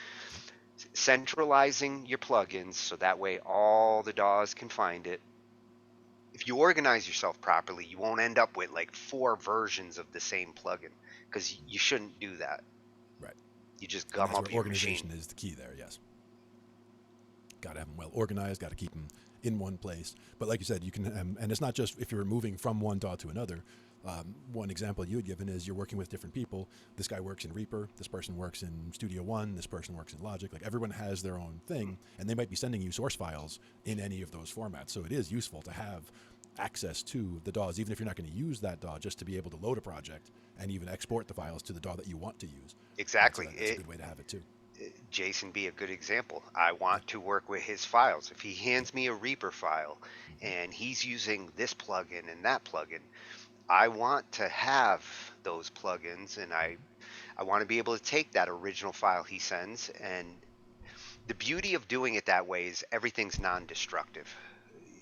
Centralizing your plugins so that way all the DAWs can find it. If you organize yourself properly, you won't end up with like 4 versions of the same plugin, because you shouldn't do that. Right. You just And gum that's where up your machine. organization is the key there. Yes. Got to have them well organized. Got to keep them in one place. But like you said, you can, and it's not just if you're moving from one DAW to another. One example you had given is you're working with different people. This guy works in Reaper. This person works in Studio One. This person works in Logic. Like everyone has their own thing, and they might be sending you source files in any of those formats. So it is useful to have access to the DAWs, even if you're not going to use that DAW, just to be able to load a project and even export the files to the DAW that you want to use. Exactly. That's a good way to have it too. Jason be a good example. I want to work with his files. If he hands me a Reaper file and he's using this plugin and that plugin, I want to have those plugins, and I want to be able to take that original file he sends. And the beauty of doing it that way is everything's non-destructive.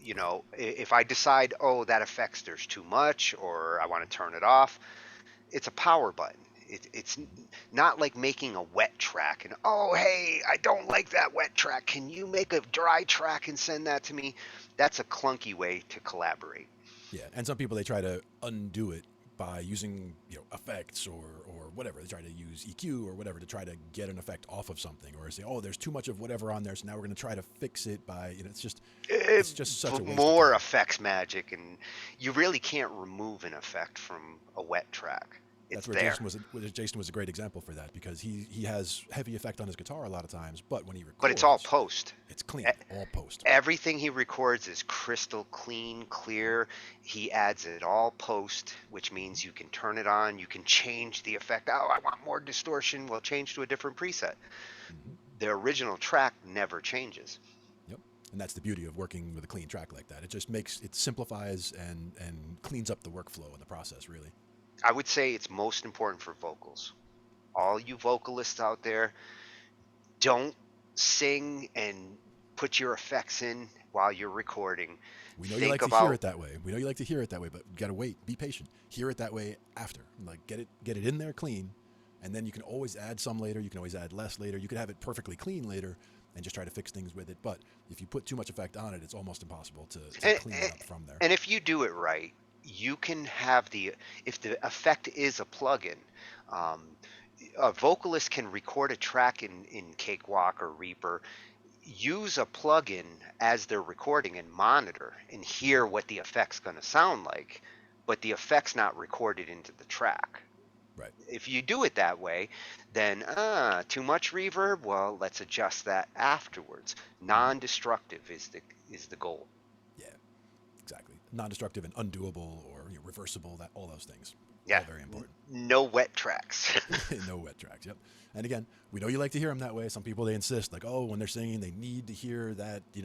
You know, if I decide, oh, that effects there's too much, or I want to turn it off, it's a power button. It's not like making a wet track and, oh, hey, I don't like that wet track. Can you make a dry track and send that to me? That's a clunky way to collaborate. Yeah, and some people they try to undo it by using effects or whatever. They try to use EQ or whatever to try to get an effect off of something, or say, oh, there's too much of whatever on there, so now we're going to try to fix it by it's just such a waste More of time. effects magic, and you really can't remove an effect from a wet track. It's That's where there. Jason was a great example for that because he has heavy effect on his guitar a lot of times, but when he But it's all records, post. it's clean, all post. Everything he records is crystal clean, clear. He adds it all post, which means you can turn it on, you can change the effect. Oh, I want more distortion. Well, change to a different preset. Mm-hmm. The original track never changes. Yep, and that's the beauty of working with a clean track like that. It just simplifies and cleans up the workflow and the process really. I would say it's most important for vocals. All you vocalists out there, don't sing and put your effects in while you're recording. We know you Think like to hear about it that way. We know you like to hear it that way, but you gotta wait. Be patient. Hear it that way after. Like get it in there clean, and then you can always add some later. You can always add less later. You could have it perfectly clean later, and just try to fix things with it. But if you put too much effect on it, it's almost impossible to and, clean it up from there. and if you do it right, you can have if the effect is a plugin, um, a vocalist can record a track in Cakewalk or Reaper, use a plugin as they're recording and monitor and hear what the effect's going to sound like, but the effect's not recorded into the track. Right. If you do it that way, then too much reverb. Well, let's adjust that afterwards. Non-destructive is the goal. Yeah. Exactly. Non-destructive and undoable or reversible. That all those things. Yeah. All very important. No wet tracks. No wet tracks. Yep. And again, we know you like to hear them that way. Some people they insist, like, oh, when they're singing, they need to hear that, in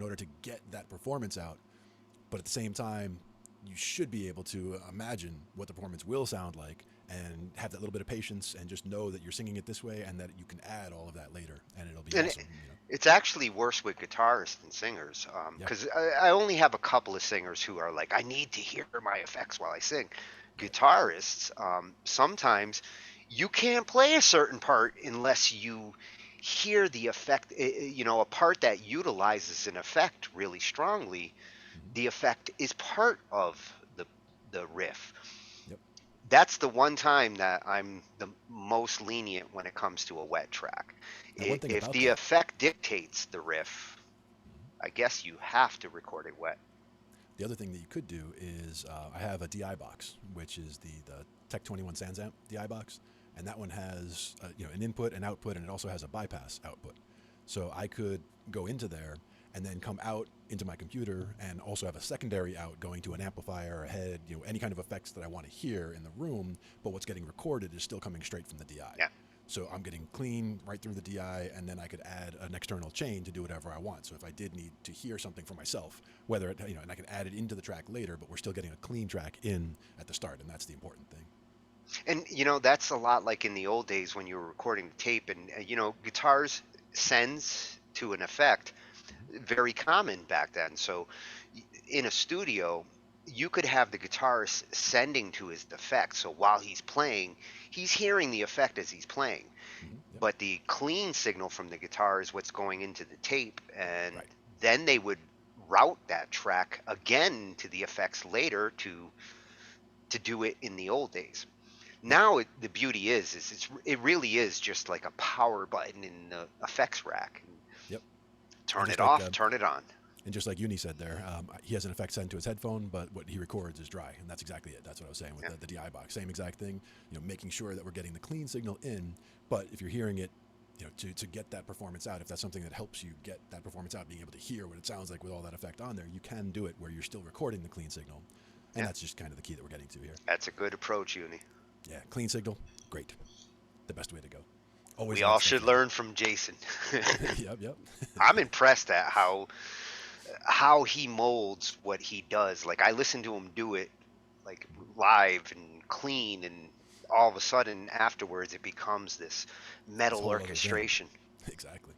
order to get that performance out. But at the same time, you should be able to imagine what the performance will sound like, and have that little bit of patience, and just know that you're singing it this way, and that you can add all of that later, and it'll be And awesome. it's actually worse with guitarists than singers, because I only have a couple of singers who are like, I need to hear my effects while I sing. Guitarists, sometimes you can't play a certain part unless you hear the effect. A part that utilizes an effect really strongly, the effect is part of the riff. Yep. That's the one time that I'm the most lenient when it comes to a wet track. Now, one thing If about the that, effect dictates the riff, I guess you have to record it wet. the other thing that you could do is I have a DI box, which is the Tech 21 SansAmp DI box, and that one has an input and output, and it also has a bypass output. So I could go into there and then come out into my computer and also have a secondary out going to an amplifier, a head, any kind of effects that I want to hear in the room, but what's getting recorded is still coming straight from the DI. Yeah. So I'm getting clean right through the DI, and then I could add an external chain to do whatever I want. So if I did need to hear something for myself, whether it, and I can add it into the track later, but we're still getting a clean track in at the start, and that's the important thing. And that's a lot like in the old days when you were recording the tape, and guitars sends to an effect, very common back then. So in a studio, you could have the guitarist sending to his effect. So while he's playing, he's hearing the effect as he's playing. Yep. But the clean signal from the guitar is what's going into the tape, and Right. then they would route that track again to the effects later to do it in the old days. Yep. Now the beauty is it really is just like a power button in the effects rack. Yep. And Turn just it like off, turn it on. Uni said there, he has an effect sent to his headphone, but what he records is dry, and that's exactly it. That's what I was saying with Yeah. the DI box. Same exact thing. Making sure that we're getting the clean signal in, but if you're hearing it, to get that performance out, if that's something that helps you get that performance out, being able to hear what it sounds like with all that effect on there, you can do it where you're still recording the clean signal, and Yeah. that's just kind of the key that we're getting to here. That's a good approach, Uni. Yeah, clean signal, great, the best way to go. Always We like all stuff should like learn from Jason. that. Yep, yep. I'm impressed at how he molds what he does. Like, I listen to him do it like live and clean, and all of a sudden afterwards it becomes this This metal whole other thing. orchestration. Exactly.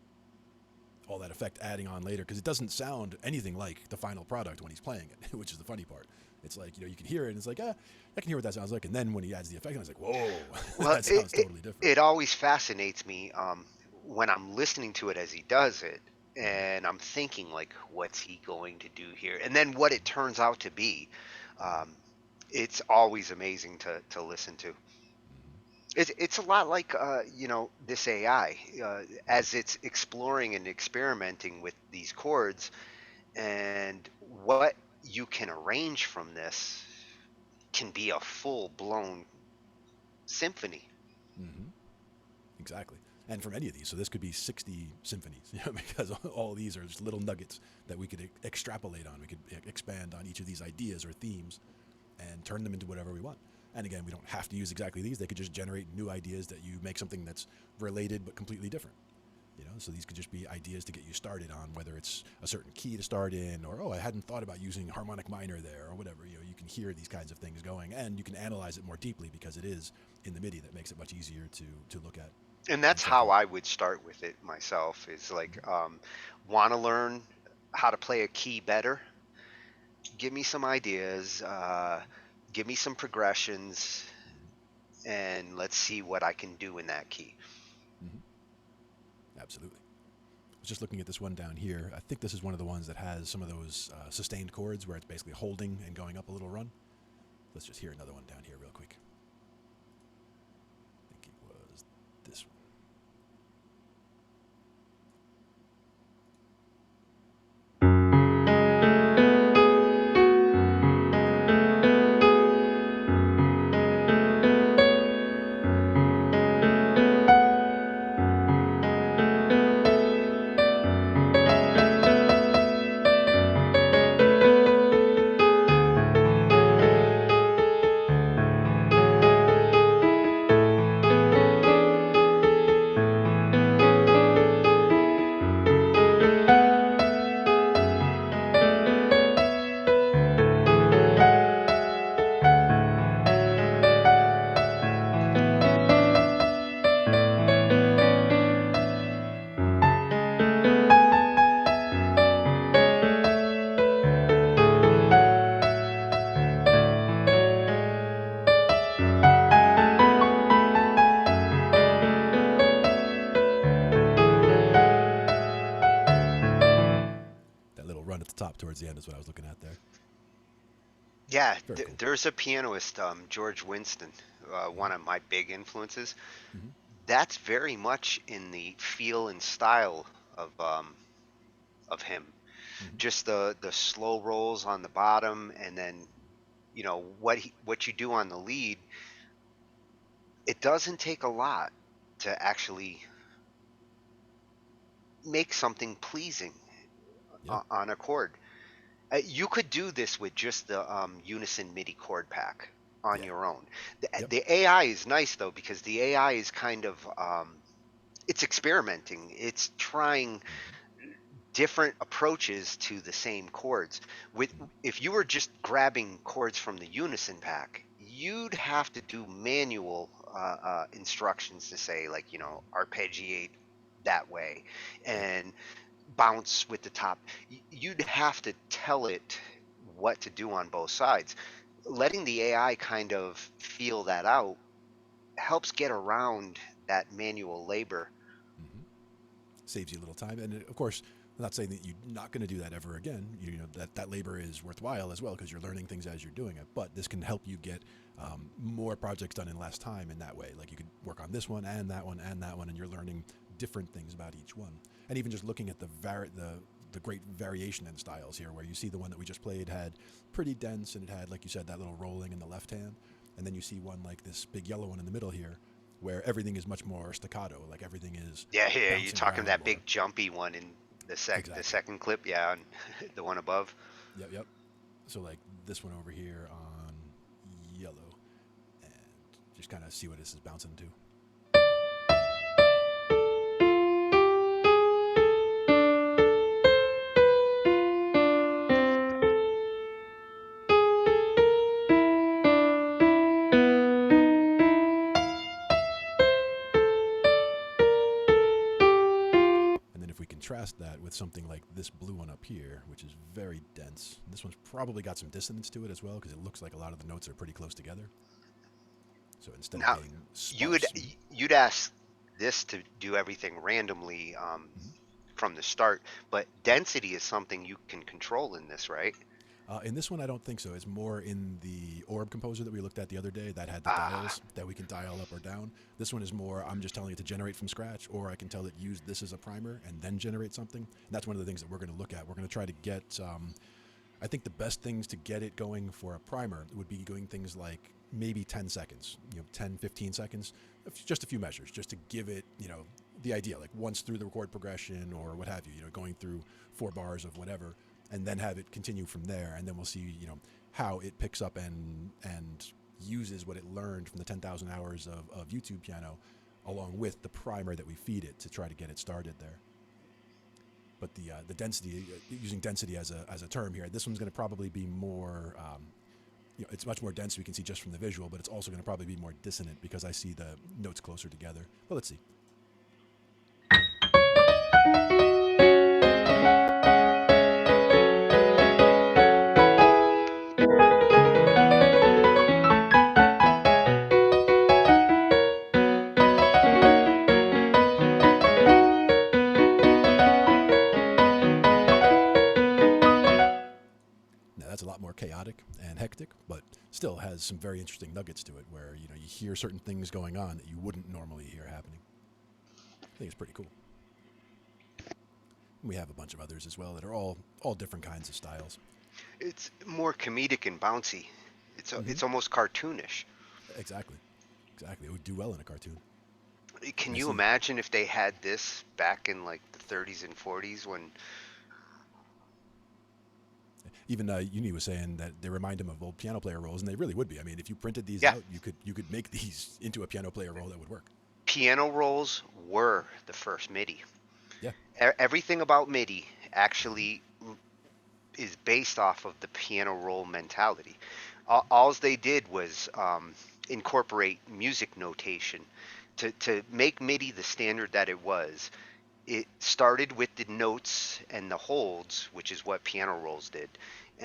All that effect adding on later, because it doesn't sound anything like the final product when he's playing it, which is the funny part. It's like, you can hear it, and it's like, I can hear what that sounds like. And then when he adds the effect, I was like, whoa, Well, that sounds totally different. it always fascinates me when I'm listening to it as he does it, and I'm thinking like, what's he going to do here? And then what it turns out to be, um, it's always amazing to listen to. It's a lot like this AI as it's exploring and experimenting with these chords, and what you can arrange from this can be a full blown symphony. Mm-hmm. Exactly. And from any of these, so this could be 60 symphonies, because all these are just little nuggets that we could extrapolate on. We could expand on each of these ideas or themes and turn them into whatever we want. And again, we don't have to use exactly these. They could just generate new ideas that you make something that's related but completely different. So these could just be ideas to get you started on, whether it's a certain key to start in, or I hadn't thought about using harmonic minor there, or whatever. You can hear these kinds of things going, and you can analyze it more deeply because it is in the MIDI that makes it much easier to look at. And that's And how something. I would start with it myself, is like, want to learn how to play a key better? Give me some ideas, give me some progressions, and let's see what I can do in that key. Mm-hmm. Absolutely. I was just looking at this one down here. I think this is one of the ones that has some of those sustained chords where it's basically holding and going up a little run. Let's just hear another one down here real quick. I think it was this one. That little run at the top towards the end is what I was looking at there. Yeah, Very cool. there's a pianist, George Winston, one of my big influences. Mm-hmm. That's very much in the feel and style of him. Mm-hmm. Just the slow rolls on the bottom, and then what you do on the lead. It doesn't take a lot to actually make something pleasing Yeah. on a chord. You could do this with just the Unison MIDI chord pack on Yeah. your own. Yep. The AI is nice though, because the AI is kind of it's experimenting. It's trying different approaches to the same chords. With If you were just grabbing chords from the Unison pack, you'd have to do manual instructions to say, like, arpeggiate that way Yep. and bounce with the top. You'd have to tell it what to do on both sides. Letting the AI kind of feel that out helps get around that manual labor. Hmm. Saves you a little time, and of course, I'm not saying that you're not going to do that ever again. You know that labor is worthwhile as well because you're learning things as you're doing it. But this can help you get more projects done in less time in that way. Like you could work on this one and that one and that one, and you're learning different things about each one. And even just looking at the great variation in styles here, where you see the one that we just played had pretty dense, and it had, like you said, that little rolling in the left hand, and then you see one like this big yellow one in the middle here, where everything is much more staccato, like everything is Yeah, here you're bouncing talking around that more. big jumpy one in the Exactly. second clip, yeah, and the one above. Yep, yep. So like this one over here on yellow, and just kind of see what this is bouncing to. And then if we contrast that with something like this blue one up here, which is very dense, this one's probably got some dissonance to it as well because it looks like a lot of the notes are pretty close together. So instead of Now, being you would sparse, you'd ask this to do everything randomly mhm. from the start, but density is something you can control in this, right? In this one, I don't think so. It's more in the orb composer that we looked at the other day that had the Ah, dials that we can dial up or down. This one is more, I'm just telling it to generate from scratch, or I can tell it use this as a primer and then generate something. And that's one of the things that we're going to look at. We're going to try to get, I think the best things to get it going for a primer would be doing things like maybe 10 seconds, 10, 15 seconds, just a few measures, just to give it, the idea, like once through the record progression or what have you, going through 4 bars of whatever, and then have it continue from there. And then we'll see, how it picks up and uses what it learned from the 10,000 hours of YouTube piano along with the primer that we feed it to try to get it started there. But the density, using density as a term here, this one's going to probably be more. It's much more dense. We can see just from the visual, but it's also going to probably be more dissonant because I see the notes closer together. But let's see. Now that's a lot more chaotic and hectic, but still has some very interesting nuggets to it, where you hear certain things going on that you wouldn't normally hear happening. I think it's pretty cool. We have a bunch of others as well that are all different kinds of styles. it's more comedic and bouncy. Hmm. It's almost cartoonish. Exactly, exactly. It would do well in a cartoon. Can And I you see imagine if they had this back in like the 30s and 40s when even Uni was saying that they remind him of old piano player rolls, and they really would be. I mean, if you printed these yeah, out, you could make these into a piano player roll that would work. piano rolls were the first MIDI. Yeah. Everything about MIDI actually is based off of the piano roll mentality. All they did was incorporate music notation to make MIDI the standard that it was. It started with the notes and the holds, which is what piano rolls did,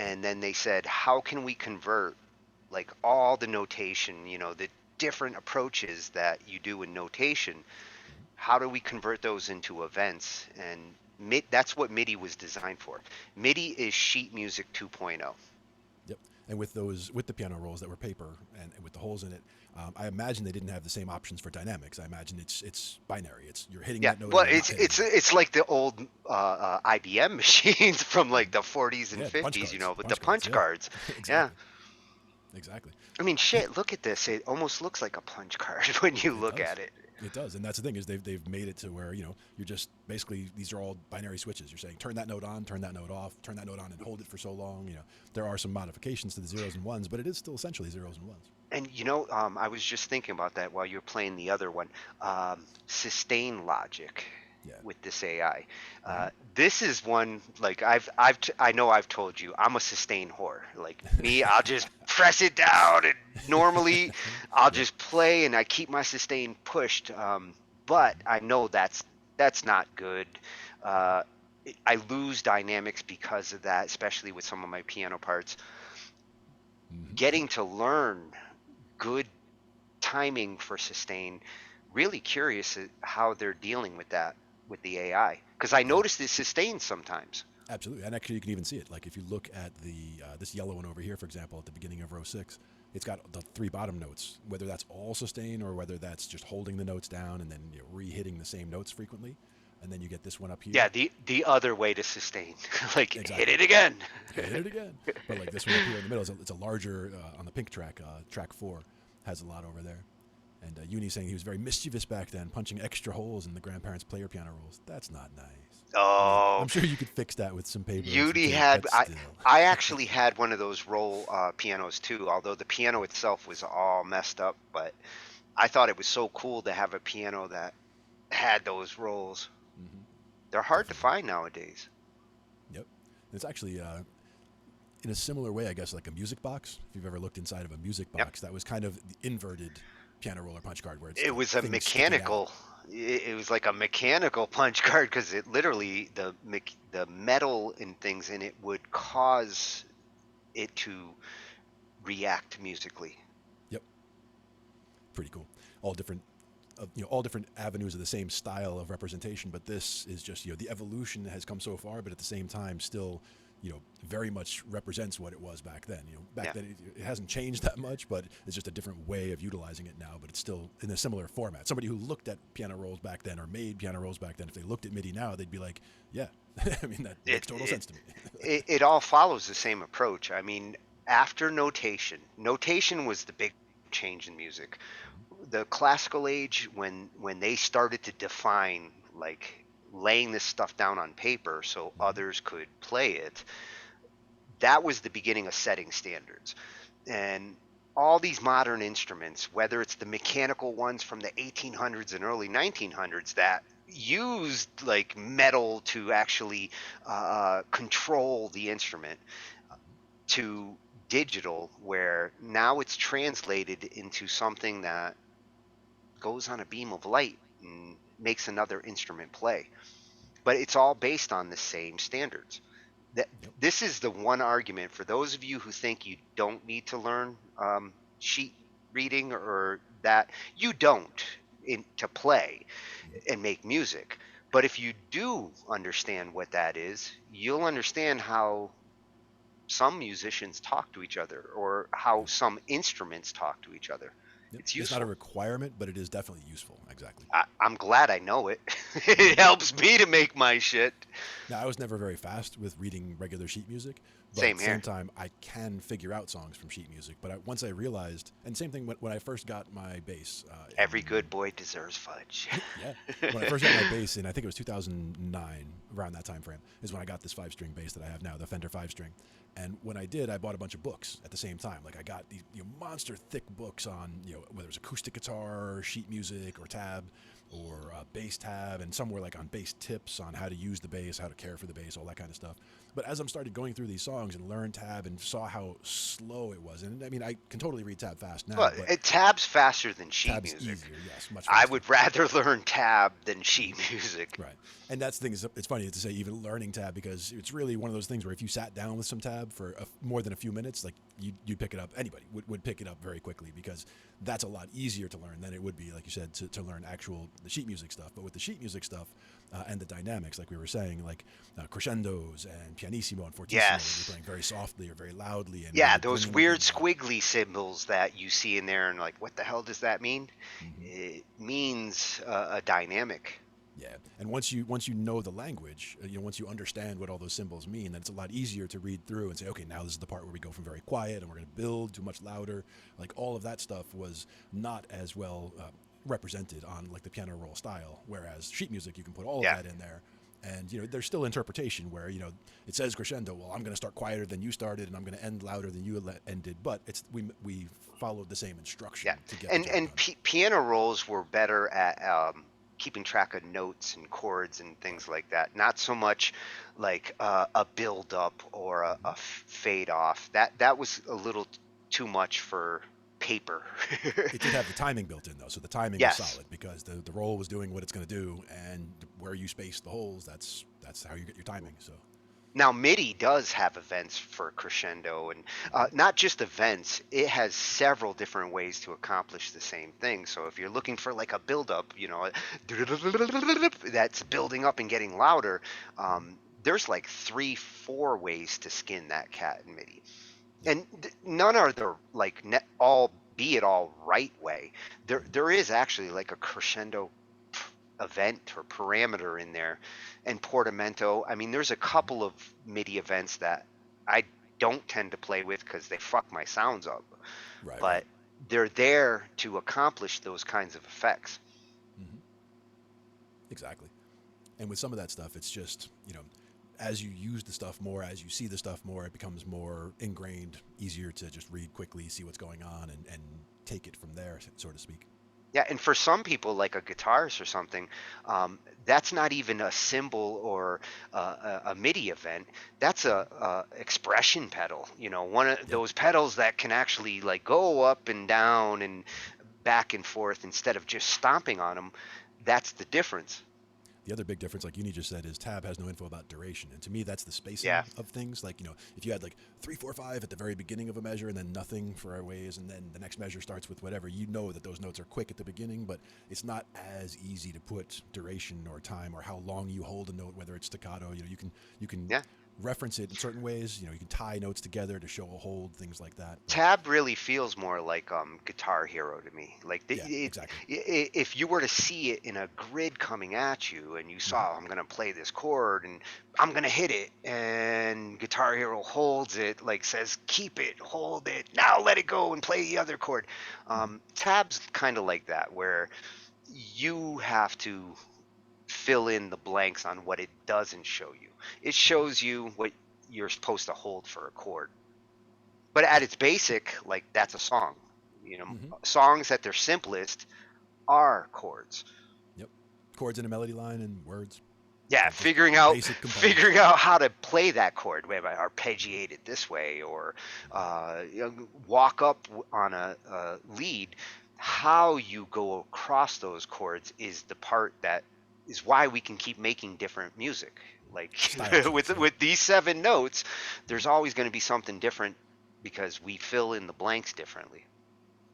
Yep. and then they said, how can we convert like all the notation, the different approaches that you do in notation, Hmm. how do we convert those into events? And that's what MIDI was designed for. MIDI is sheet music 2.0. Yep. And with the piano rolls that were paper and with the holes in it, I imagine they didn't have the same options for dynamics. I imagine it's binary. It's you're hitting Yeah, that note or well, you're not it's hitting it's that. it's like the old IBM machines from like the 40s and Yeah, punch 50s, cards, with the punch cards. punch Yeah, cards. Yeah, exactly, exactly. I mean, The, shit. Look at this. It almost looks like a punch card when you it look does. at it. It does, and that's the thing is they've made it to where you're just basically these are all binary switches. You're saying turn that note on, turn that note off, turn that note on and hold it for so long. There are some modifications to the zeros and ones, but it is still essentially zeros and ones. And I was just thinking about that while you're playing the other one. Sustain logic Yeah. with this AI. Hmm. This is one like I know I've told you I'm a sustain whore. Like me, I'll just press it down, and normally I'll Yep. just play and I keep my sustain pushed. But I know that's not good. Uh, I lose dynamics because of that, especially with some of my piano parts. Yep. Getting to learn good timing for sustain, really curious at how they're dealing with that with the AI. Because I Yeah. noticed it sustains sometimes. Absolutely, and actually, you can even see it. Like if you look at the this yellow one over here, for example, at the beginning of row 6, it's got the 3 bottom notes. Whether that's all sustain or whether that's just holding the notes down and then re-hitting the same notes frequently, and then you get this one up Yeah, here. the other way to sustain, like hit Exactly, it again. hit it again. But like this one up here in the middle, it's a larger on the pink track. Track 4 has a lot over there. And Uni saying he was very mischievous back then, punching extra holes in the grandparents' player piano rolls. That's not nice. I mean, Oh, I'm sure you could fix that with some paper and some Uni tape, had but still. I actually had one of those roll pianos too. Although the piano itself was all messed up, but I thought it was so cool to have a piano that had those rolls. Hmm. They're hard to Definitely. find nowadays. Yep. It's actually in a similar way, I guess, like a music box. If you've ever looked inside of a music Yep. box, that was kind of the inverted piano roller punch card, where it's It the was a thing sticking out. mechanical. It was like a mechanical punch card because it literally the metal and things in it would cause it to react musically. Yep. Pretty cool. All different, all different avenues of the same style of representation. But this is just, the evolution has come so far, but at the same time, still, very much represents what it was back then. Back Yeah. then it hasn't changed that much, but it's just a different way of utilizing it now. But it's still in a similar format. Somebody who looked at piano rolls back then or made piano rolls back then, if they looked at MIDI now, they'd be like, yeah, I mean that It makes total it sense to me. it all follows the same approach. I mean, after notation was the big change in music. The classical age, when they started to define, like, laying this stuff down on paper so Hmm. others could play it, that was the beginning of setting standards. And all these modern instruments, whether it's the mechanical ones from the 1800s and early 1900s that used like metal to actually control the instrument, to digital, where now it's translated into something that goes on a beam of light and makes another instrument play. But it's all based on the same standards. That Yep. This is the one argument for those of you who think you don't need to learn sheet reading, or that you don't, to play and make music. But if you do understand what that is, you'll understand how some musicians talk to each other or how Yeah. some instruments talk to each other. Yep. It's It's not a useful. requirement, but it is definitely useful. Exactly. I'm glad I know it. Hmm. It helps me to make my shit. Now, I was never very fast with reading regular sheet music, but at Same the here. same time, I can figure out songs from sheet music. But once I realized, and same thing when I first got my bass Every good boy deserves fudge. yeah, when I first got my bass in, I think it was 2009, around that time frame, is when I got this 5-string bass that I have now, the Fender 5-string. And when I did, I bought a bunch of books at the same time. Like I got these monster thick books on whether it was acoustic guitar, or sheet music, or tab, or bass tab, and some were like on bass tips on how to use the bass, how to care for the bass, all that kind of stuff. But as I'm started going through these songs and learned tab and saw how slow it was, and I mean I can totally read tab fast now, Well, but it tabs faster than sheet tab's music. easier, yes, much I faster. would rather learn tab than sheet music. Right. And that's the thing is, it's funny to say even learning tab, because it's really one of those things where if you sat down with some tab for more than a few minutes, like you'd pick it up. Anybody would pick it up very quickly, because that's a lot easier to learn than it would be, like you said, to learn the sheet music stuff. But with the sheet music stuff and the dynamics, like we were saying, like crescendos and pianissimo and fortissimo, when you're Yes. playing very softly or very loudly, and when Yeah, you're those bringing weird things up. squiggly symbols that you see in there, and like, what the hell does that mean? Hmm. It means a dynamic. Yeah, and once you know the language, once you understand what all those symbols mean, then it's a lot easier to read through and say, okay, now this is the part where we go from very quiet and we're going to build to much louder. Like all of that stuff was not as well represented on like the piano roll style, whereas sheet music you can put all of Yeah. that in there. And there's still interpretation where it says crescendo. Well, I'm going to start quieter than you started, and I'm going to end louder than you ended. But we followed the same instruction Yeah, to get the and job done. piano rolls were better at keeping track of notes and chords and Right. things like that. Not so much like a build up or a Hmm. fade off. That was a little too much for paper. It did have the timing built in though, so the timing was Yes. solid because the roll was doing what it's going to do, and where you space the holes, that's how you get your timing. So Now, MIDI does have events for crescendo, and not just events, it has several different ways to accomplish the same thing. So if you're looking for like a build-up, that's building up and getting louder, there's like three, four ways to skin that cat in MIDI. yep, And none are the like all be it all right way. There is actually like a crescendo event or parameter in there, and portamento. I mean, there's a couple of MIDI events that I don't tend to play with because they fuck my sounds up, right. but they're there to accomplish those kinds of effects. Hmm. Exactly. And with some of that stuff, it's just as you use the stuff more, as you see the stuff more, it becomes more ingrained, easier to just read quickly, see what's going on, and take it from there, so to speak. Yeah, and for some people, like a guitarist or something, that's not even a cymbal or a MIDI event. That's a expression pedal. One of Yep. those pedals that can actually like go up and down and back and forth instead of just stomping on them. That's the difference. The other big difference, like Uni just said, is tab has no info about duration, and to me, that's the spacing Yeah. of things. Like if you had like 3 4 5 at the very beginning of a measure, and then nothing for our ways, and then the next measure starts with whatever, that those notes are quick at the beginning, but it's not as easy to put duration or time or how long you hold a note, whether it's staccato. You can Yeah. reference it in certain ways. You can tie notes together to show a hold, things like that. But Tab really feels more like Guitar Hero to me. Like yeah, exactly. if you were to see it in a grid coming at you, and you Hmm. saw I'm gonna play this chord and I'm gonna hit it, and Guitar Hero holds it, like says keep it, hold it, now let it go and play the other chord. Hmm. Tab's kind of like that, where you have to fill in the blanks on what it doesn't show you. It Hmm. shows you what you're supposed to hold for a chord, but at Yeah. its basic, like that's a song. Hmm. Songs at their simplest are chords. Yep. Chords in a melody line and words. Yeah, They're just figuring out basic components. figuring out how to play that chord. Maybe arpeggiate it this way, or walk up on a lead. How you go across those chords is the part that is why we can keep making different music. Like Style choice. Yep. with these seven notes, Mhm. there's always going to be something different because we fill in the blanks differently.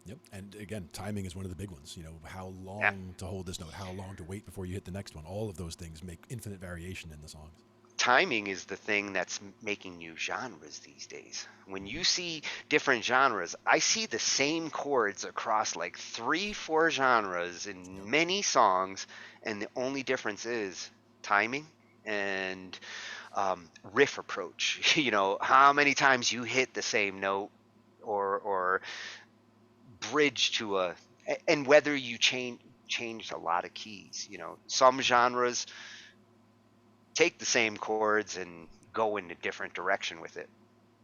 Yep. And again, timing is one of the big ones. How Yeah. long to hold this note, how long to wait before you hit the next one. All of those things make infinite variation in the songs. Timing is the thing that's making new genres these days. When Hmm. you see different genres, I see the same chords across like three, four genres Yep. in many songs, and the only difference is timing and riff approach. How many times you hit the same note, or bridge to and whether you changed a lot of keys. Some genres take the same chords and go in a different direction with it.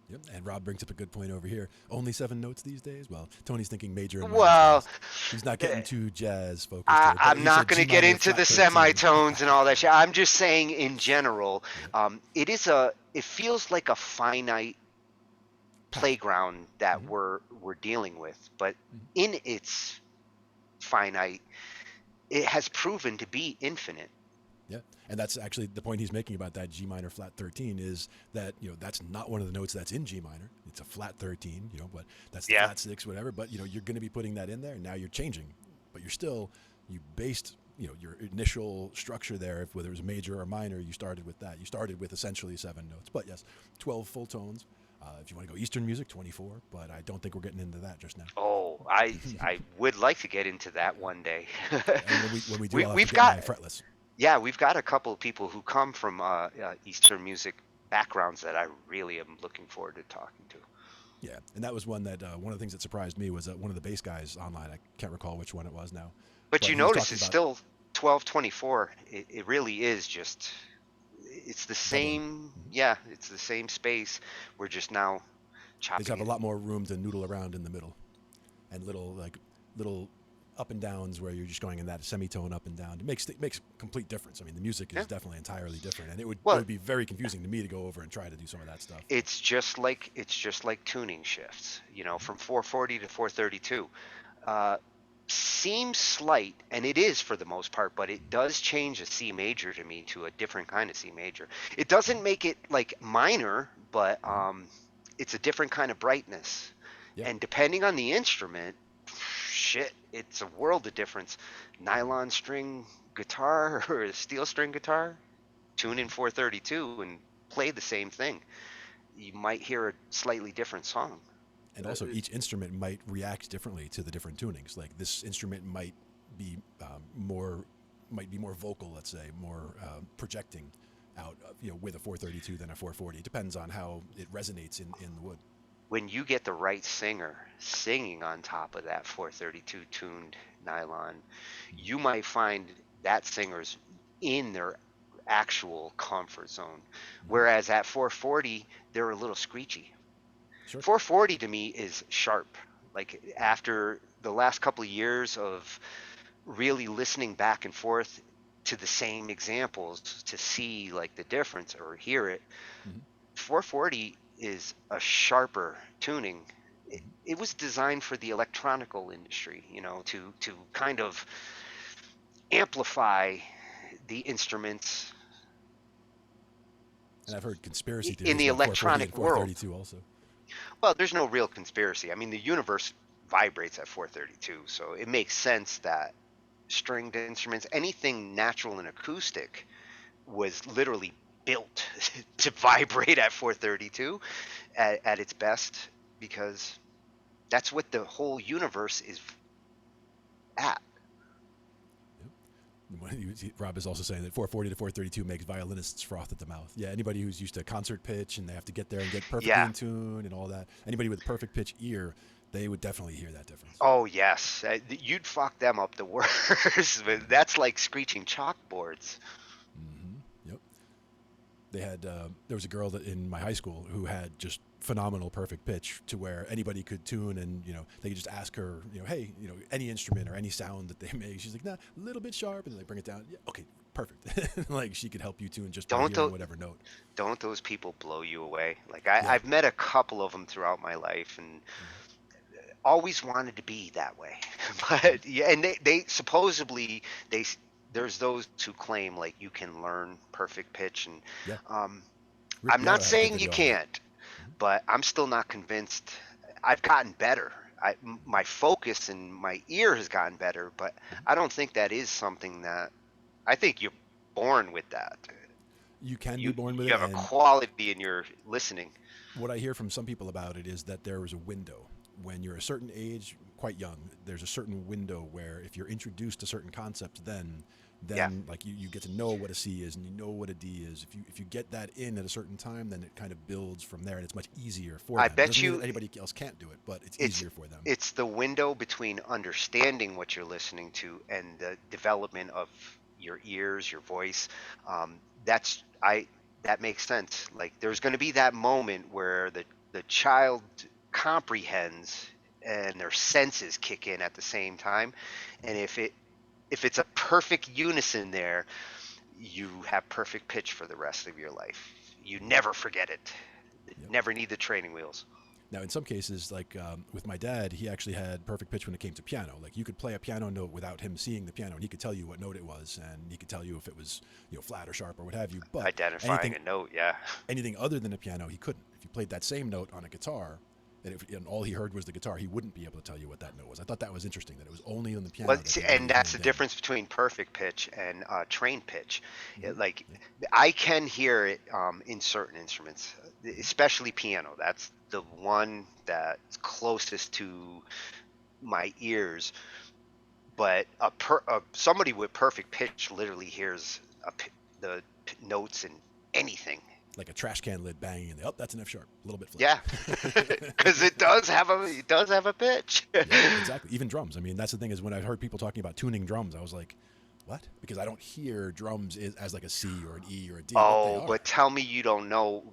Yep. And Rob brings up a good point over here. Only 7 notes these days? Well, Tony's thinking major and minor Well, scales. He's not getting too jazz focused here, but I'm he not said going to G get minor into flat the 13. semitones and all that shit. I'm just saying in general, Yep. it feels like a finite Path. playground that Hmm. we're dealing with, but Hmm. in its finite, it has proven to be infinite. Yeah, and that's actually the point he's making about that G minor flat 13 is that that's not one of the notes that's in G minor. It's a flat 13, but that's the Yeah. flat six, whatever. But you're going to be putting that in there. And now you're changing, but you're still you based your initial structure there. If whether it was major or minor, you started with that. You started with essentially 7 notes. But yes, 12 full tones. If you want to go Eastern music, 24. But I don't think we're getting into that just now. Oh, I would like to get into that one day. And when we do, we I'll have to we've get my got fretless. Yeah, we've got a couple of people who come from Eastern music backgrounds that I really am looking forward to talking to. Yeah, and that was one of the things that surprised me was one of the bass guys online. I can't recall which one it was now, But but you he was notice talking it's about still 1224. It really is just, it's the doubling. same, Mhm. yeah, it's the same space. We're just now They just chopping have a it. lot more room to noodle around in the middle, and little up and downs where you're just going in that semitone up and down. It makes a complete difference. I mean, the music Yeah. is definitely entirely different, and it Well, would be very confusing to me to go over and try to do some of that stuff. But it's just like tuning shifts, from 440 to 432. Uh, Seems slight, and it is for the most part, but it does change a C major to me to a different kind of C major. It doesn't make it like minor, but mm-hmm. it's a different kind of brightness. Yeah, And depending on the instrument, shit, it's a world of difference. Nylon string guitar or a steel string guitar, tune in 432 and play the same thing. You might hear a slightly different song. and Uh, also each instrument might react differently to the different tunings. Like this instrument be more might be more vocal, let's say, more projecting out, with a 432 than a 440. It depends on how it resonates in the wood. when you get the right singer singing on top of that 432 tuned nylon, you might find that singer's in their actual comfort zone. Mm-hmm. Whereas at 440, they're a little screechy. Sure. 440 to me is sharp. Like after the last couple of years of really listening back and forth to the same examples to see like the difference or hear it, Mm-hmm. 440 is a sharper tuning. It, Mm-hmm. it was designed for the electronical industry, to kind of amplify the instruments And I've heard conspiracy in theories the about 440 and electronic world. 432 also. Well, there's no real conspiracy. I mean, the universe vibrates at 432, so it makes sense that stringed instruments, anything natural and acoustic, was literally built to vibrate at 432 at its best, because that's what the whole universe is at. Rob is also saying that 440 to 432 makes violinists froth at the mouth. Yeah, anybody who's used to concert pitch and they have to get there and get perfectly Yeah. in tune and all that, anybody with a perfect pitch ear, they would definitely hear that difference. Oh yes, you'd fuck them up the worst. That's like screeching chalkboards. Mm-hmm. Yep. They had there was a girl that in my high school who had just phenomenal perfect pitch to where anybody could tune, and they could just ask her, hey, any instrument or any sound that they make. She's like, nah, a little bit sharp, and then they bring it down. Yeah, okay, perfect. Like she could help you tune just by Don't hearing tho- whatever note. don't those people blow you away? Like Yeah. I've met a couple of them throughout my life, and Mm-hmm. always wanted to be that way. But yeah, and they supposedly they there's those who claim like you can learn perfect pitch, and Yeah. um, Rick I'm not Beato had a good saying you video on that. can't, but I'm still not convinced. I've gotten better. My focus and my ear has gotten better, but Mm-hmm. I don't think that is something that I think you're born with that. You can be You born with you it, have a and quality in your listening. what I hear from some people about it is that there is a window. When you're a certain age, quite young, there's a certain window where if you're introduced to certain concepts, then Yeah. like you get to know what a C is and you know what a D is. If you get that in at a certain time, then it kind of builds from there, and it's much easier for I them. It bet doesn't mean you that anybody else can't do it, but it's it's easier for them. it's the window between understanding what you're listening to and the development of your ears, your voice. That's I that makes sense. Like there's going to be that moment where the child comprehends and their senses kick in at the same time, and if it's a perfect unison there, you have perfect pitch for the rest of your life. You never forget it. Yep. Never need the training wheels. Now, in some cases, like with my dad, he actually had perfect pitch when it came to piano. Like you could play a piano note without him seeing the piano, and he could tell you what note it was, and he could tell you if it was flat or sharp or what have you. But Identifying a note, yeah. anything other than a piano, he couldn't. If you played that same note on a guitar, and all he heard was the guitar, he wouldn't be able to tell you what that note was. I thought that was interesting, that it was only on the piano. Well, That see, he and really that's the honed in. difference between perfect pitch and trained pitch. Mm-hmm. Like, Yeah. I can hear it in certain instruments, especially piano. That's the one that's closest to my ears. But somebody with perfect pitch literally hears the notes in anything. Like a trash can lid banging, and that's an F sharp, a little bit flat. Yeah, because it does have a pitch. Yeah, exactly. Even drums. I mean, that's the thing is when I heard people talking about tuning drums, I was like, what? Because I don't hear drums as like a C or an E or a D, but they Oh, are. but tell me you don't know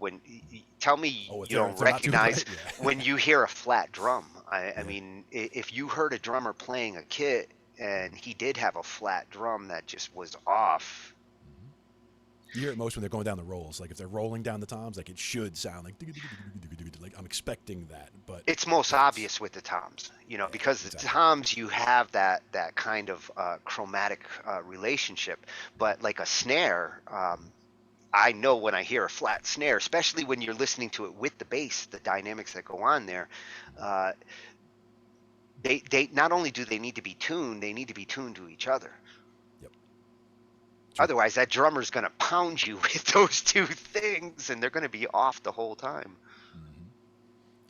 tell me Oh, if you they're, if don't they're not tuned recognize right, yeah. when you hear a flat drum. I Yeah. mean, if you heard a drummer playing a kit and he did have a flat drum that just was off. You hear it most when they're going down the rolls. Like if they're rolling down the toms, like it should sound like I'm expecting that. But It's most if it's obvious with the toms, yeah, because the exactly. toms you have that kind of chromatic relationship, but like a snare, I know when I hear a flat snare, especially when you're listening to it with the bass, the dynamics that go on there. Uh, they not only do they need to be tuned, they need to be tuned to each other. Yep. True. Otherwise, that drummer's going to pound you with those two things, and they're going to be off the whole time.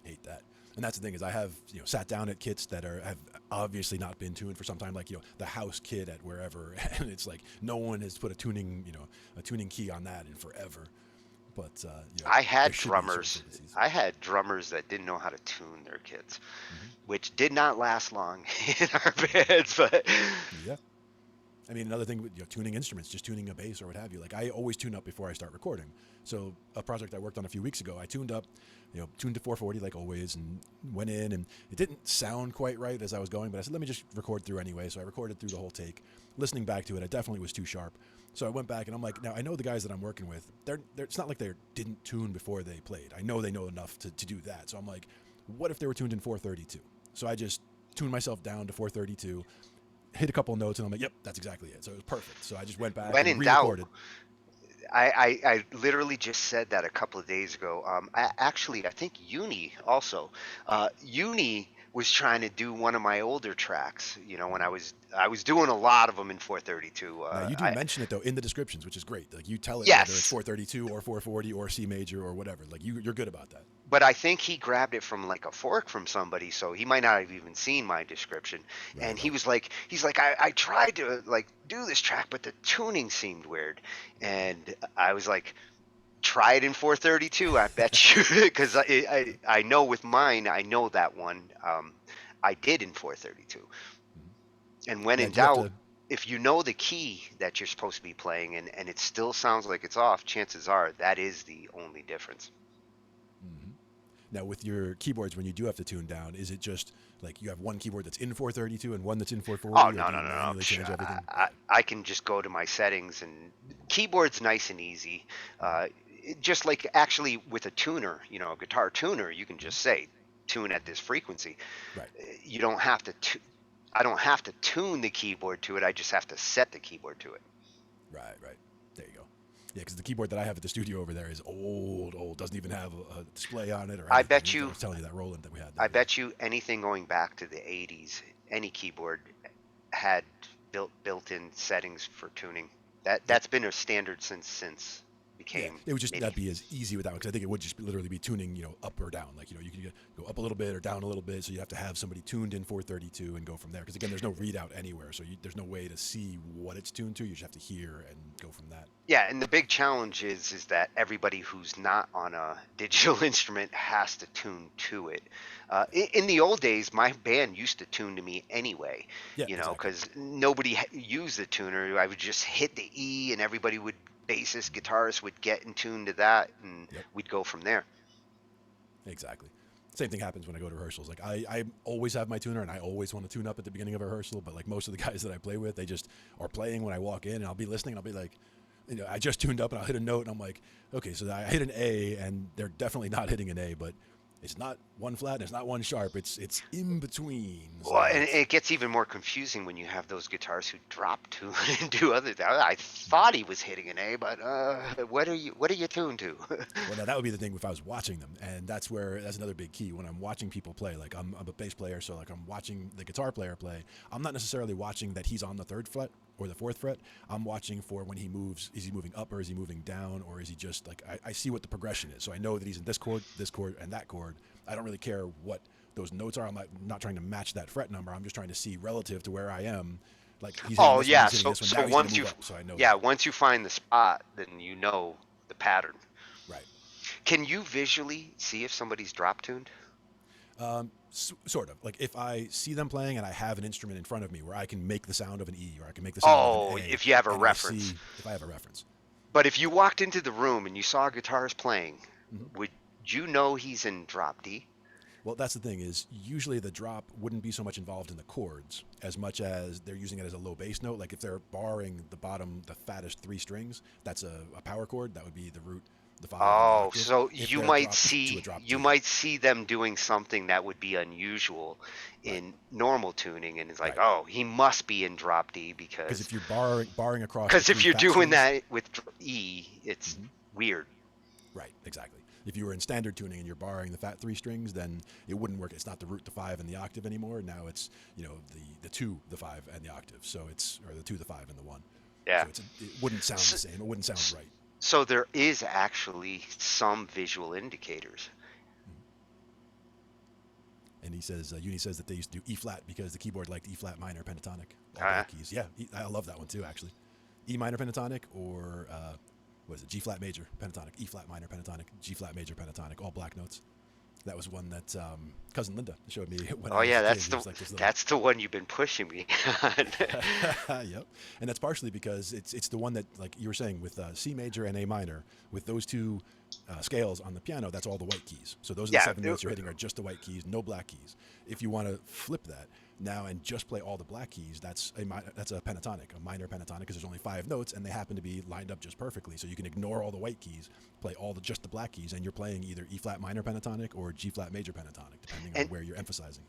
Hate that. And that's the thing is I have sat down at kits that have obviously not been tuned for some time, like the house kit at wherever, and it's like no one has put a tuning key on that in forever. But I there had should be certain drummers. frequencies. I had drummers that didn't know how to tune their kits, Hmm. which did not last long in our bands. But Yeah. I mean, another thing with tuning instruments, just tuning a bass or what have you. Like I always tune up before I start recording. So a project I worked on a few weeks ago, I tuned up, tuned to 440 like always, and went in, and it didn't sound quite right as I was going, but I said let me just record through anyway. So I recorded through the whole take. Listening back to it, I definitely was too sharp. So I went back and I'm like, now I know the guys that I'm working with, it's not like they didn't tune before they played. I know they know enough to do that. So I'm like, what if they were tuned in 432? So I just tuned myself down to 432, hit a couple of notes, and I'm like, yep, that's exactly it. So it was perfect. So I just went back when and in doubt, re-recorded. I literally just said that a couple of days ago. I think Uni also. Uni was trying to do one of my older tracks. When I was doing a lot of them in 432. Now you do mention it though in the descriptions, which is great. Like you tell it whether it's Yes, 432 or 440 or C major or whatever. Like you're good about that. but I think he grabbed it from like a fork from somebody, so he might not have even seen my description. Right, And he right. was like, I tried to like do this track, but the tuning seemed weird. And I was like, try it in 432. I bet you, because I know with mine, I know that one. I did in 432. Mhm. And when Now in do you have doubt, to? if you know the key that you're supposed to be playing and it still sounds like it's off, chances are that is the only difference. Mhm. Now with your keyboards, when you do have to tune down, is it just like you have one keyboard that's in 432 and one that's in Oh 440, or no do no you no no! manually change everything? I can just go to my settings and keyboard's nice and easy. Mhm. Just like actually with a tuner, a guitar tuner, you can Mhm. just say tune at this frequency. Right, You don't have to. I don't have to tune the keyboard to it. I just have to set the keyboard to it. right. There you go. Yeah, because the keyboard that I have at the studio over there is old. Doesn't even have a display on it or I anything. bet I you. was telling you that Roland that we had I there. Yeah. bet you anything going back to the 80s, any keyboard had built-in settings for tuning. Yep. That's been a standard since Yeah, became it would just MIDI. not be as easy without because I think it would just literally be tuning, up or down. Like you can go up a little bit or down a little bit, so you have to have somebody tuned in 432 and go from there. Because again, there's no readout anywhere, so there's no way to see what it's tuned to. You just have to hear and go from that. Yeah, and the big challenge is that everybody who's not on a digital instrument has to tune to it. Yeah, In the old days, my band used to tune to me anyway, yeah, exactly. because nobody used the tuner. I would just hit the E, and everybody would, bassist, guitarist would get in tune to that, and Yep, we'd go from there. exactly. Same thing happens when I go to rehearsals. Like I always have my tuner, and I always want to tune up at the beginning of a rehearsal. But like most of the guys that I play with, they just are playing when I walk in, and I'll be listening, and I'll be like, I just tuned up, and I'll hit a note, and I'm like, okay, so I hit an A, and they're definitely not hitting an A, but it's not one flat, and it's not one sharp. It's in between. Well, So and it's it gets even more confusing when you have those guitarists who drop to and do other things. I thought he was hitting an A, but what are you tuned to? well, now that would be the thing if I was watching them, and that's another big key when I'm watching people play. Like I'm a bass player, so like I'm watching the guitar player play. I'm not necessarily watching that he's on the third fret or the fourth fret. I'm watching for when he moves. Is he moving up or is he moving down, or is he just like I see what the progression is, so I know that he's in this chord, and that chord. I don't really care what those notes are. I'm not trying to match that fret number. I'm just trying to see relative to where I am. Like he's hitting Oh this one, yeah, he's hitting so this one. so Now he's going to once you move up, so I know yeah, that. once you find the spot, then you know the pattern. Right. Can you visually see if somebody's drop tuned? Sort of. Like if I see them playing and I have an instrument in front of me where I can make the sound of an E or I can make the sound of an Oh, A, if you have a and I reference. see if I have a reference. But if you walked into the room and you saw a guitarist playing, Hmm. would you know he's in drop D? Well, that's the thing is usually the drop wouldn't be so much involved in the chords as much as they're using it as a low bass note. Like if they're barring the bottom, the fattest three strings, that's a power chord. That would be the root, the five, and the Oh, octave. so If they're dropped to a drop you D, might see them doing something that would be unusual right, in normal tuning, and it's like, right. oh, he must be in drop D Because if because you're barring across the if three you're fat doing strings, that with E, it's hmm weird. right, exactly. If you were in standard tuning and you're barring the fat three strings, then it wouldn't work. It's not the root, the five, and the octave anymore. Now it's the two, the five, and the octave. So it's or the two, the five, and the one. Yeah. So it wouldn't sound So, the same. It wouldn't sound right. so there is actually some visual indicators. Mhm. And he says, Uni says that they used to do E flat because the keyboard liked E flat minor pentatonic, all Uh, black keys. Yeah, I love that one too, actually. E minor pentatonic or what is it? G flat major pentatonic, E flat minor pentatonic, G flat major pentatonic, all black notes. That was one that cousin Linda showed me when oh I was yeah, a kid. It was like this little. that's the one you've been pushing me on. Yep, and that's partially because it's the one that, like you were saying, with C major and A minor, with those two scales on the piano, that's all the white keys. So those are the Yeah, seven notes you're hitting are just the white keys, no black keys. If you want to flip that now and just play all the black keys, that's a pentatonic, a minor pentatonic, because there's only five notes and they happen to be lined up just perfectly. So you can ignore all the white keys, play just the black keys, and you're playing either E flat minor pentatonic or G flat major pentatonic, depending on and where you're emphasizing.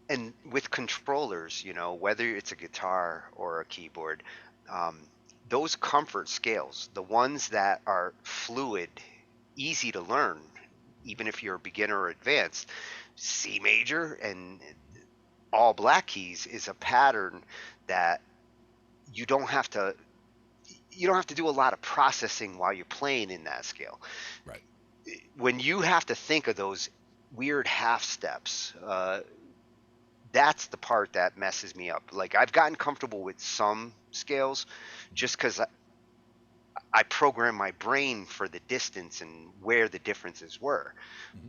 and with controllers, whether it's a guitar or a keyboard, um, those comfort scales, the ones that are fluid, easy to learn, even if you're a beginner or advanced, C major and all black keys is a pattern that you don't have to you don't have to do a lot of processing while you're playing in that scale. Right. When you have to think of those weird half steps, that's the part that messes me up. Like I've gotten comfortable with some scales just because I program my brain for the distance and where the differences were. Mm-hmm.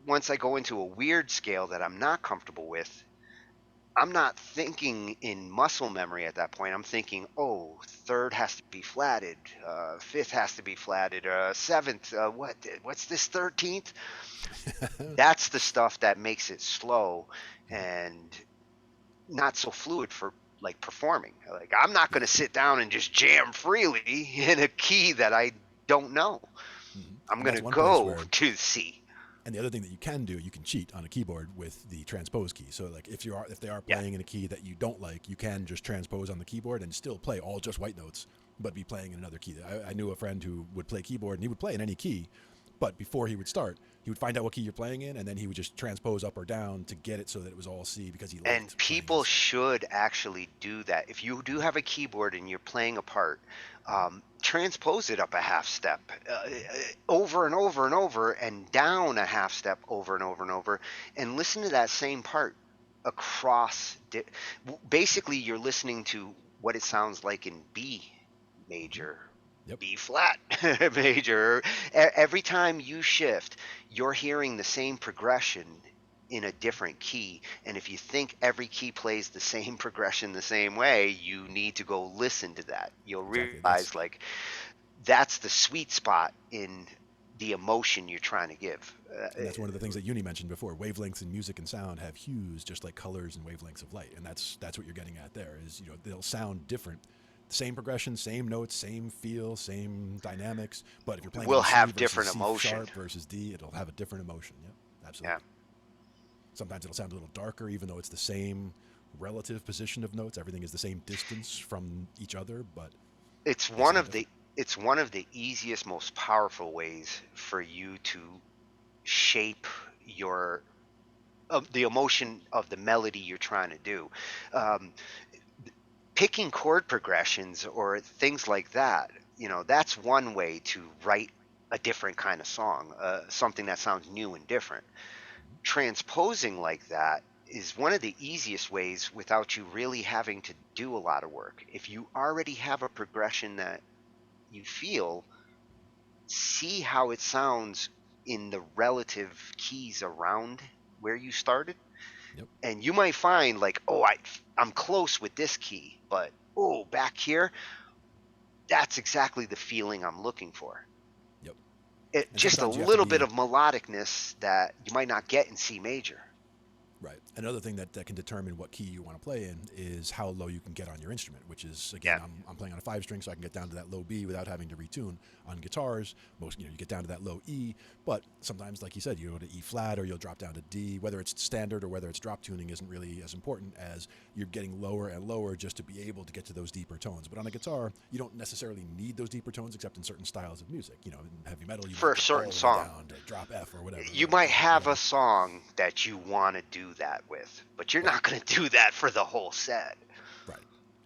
Once I go into a weird scale that I'm not comfortable with, I'm not thinking in muscle memory at that point. I'm thinking, oh, third has to be flatted, fifth has to be flatted, seventh, what's this 13th? That's the stuff that makes it slow and not so fluid for like performing. Like I'm not going to sit down and just jam freely in a key that I don't know. Mm-hmm. I'm And going that's to one place go where, to C. and the other thing that you can do, you can cheat on a keyboard with the transpose key. So like if they are Yeah. playing in a key that you don't like, you can just transpose on the keyboard and still play all just white notes, but be playing in another key. I knew a friend who would play keyboard and he would play in any key, but before he would start, he would find out what key you're playing in, and then he would just transpose up or down to get it so that it was all C because he And liked playing in people C. should actually do that. If you do have a keyboard and you're playing a part, transpose it up a half step, over and over and over, and down a half step over and over and over, and listen to that same part across. Basically, you're listening to what it sounds like in B Mm-hmm. major, Yep. B flat major. Every time you shift, you're hearing the same progression in a different key. And if you think every key plays the same progression the same way, you need to go listen to that. You'll Exactly. That's realize like that's the sweet spot in the emotion you're trying to give. and that's one of the things that Uni mentioned before. Wavelengths in music and sound have hues, just like colors and wavelengths of light, and that's what you're getting at there. Is they'll sound different, same progression, same notes, same feel, same dynamics. But if you're playing it Will in C have versus different C emotion. sharp versus D, it'll have a different emotion. Yep, Yeah. absolutely. Sometimes it'll sound a little darker, even though it's the same relative position of notes. Everything is the same distance from each other, but It's they one sound of the different. it's one of the easiest, most powerful ways for you to shape your the emotion of the melody you're trying to do. Um, Picking chord progressions or things like that, that's one way to write a different kind of song, something that sounds new and different. Mhm. Transposing like that is one of the easiest ways without you really having to do a lot of work. If you already have a progression that you feel, see how it sounds in the relative keys around where you started, Yep, and you might find like, oh, I'm close with this key, but oh, back here, that's exactly the feeling I'm looking for. yep. it And just a sometimes you have to little bit be of melodicness that you might not get in C major. right. Another thing that can determine what key you want to play in is how low you can get on your instrument, which is, again, Yeah. I'm playing on a 5 string, so I can get down to that low B without having to retune. On guitars, you get down to that low E, but sometimes, like you said, you go to E flat or you'll drop down to D. Whether it's standard or whether it's drop tuning isn't really as important as you're getting lower and lower just to be able to get to those deeper tones. But on a guitar, you don't necessarily need those deeper tones except in certain styles of music. In heavy metal, you For might a get all certain the way song. down to drop F or whatever, You right? might have a Whatever. song that you want to do that with, but you're Right. not going to do that for the whole set. Right.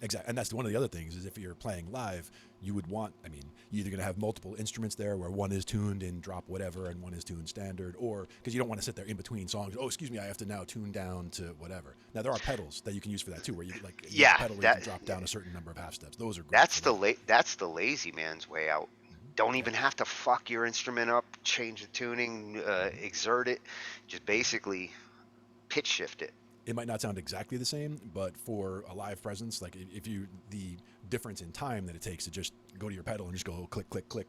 Exactly. And that's one of the other things is if you're playing live, you would want, I mean, you're either going to have multiple instruments there where one is tuned in drop whatever and one is tuned standard, or because you don't want to sit there in between songs. Oh, excuse me, I have to now tune down to whatever. Now, there are pedals that you can use for that too, where you have a Yeah, pedal where you can drop down a certain number of half steps. Those are great that's for that. that's the lazy man's way out. Don't Yep. even have to fuck your instrument up, change the tuning, exert it. Just basically pitch shift it. It might not sound exactly the same, but for a live presence, like if you the difference in time that it takes to just go to your pedal and just go click, click, click,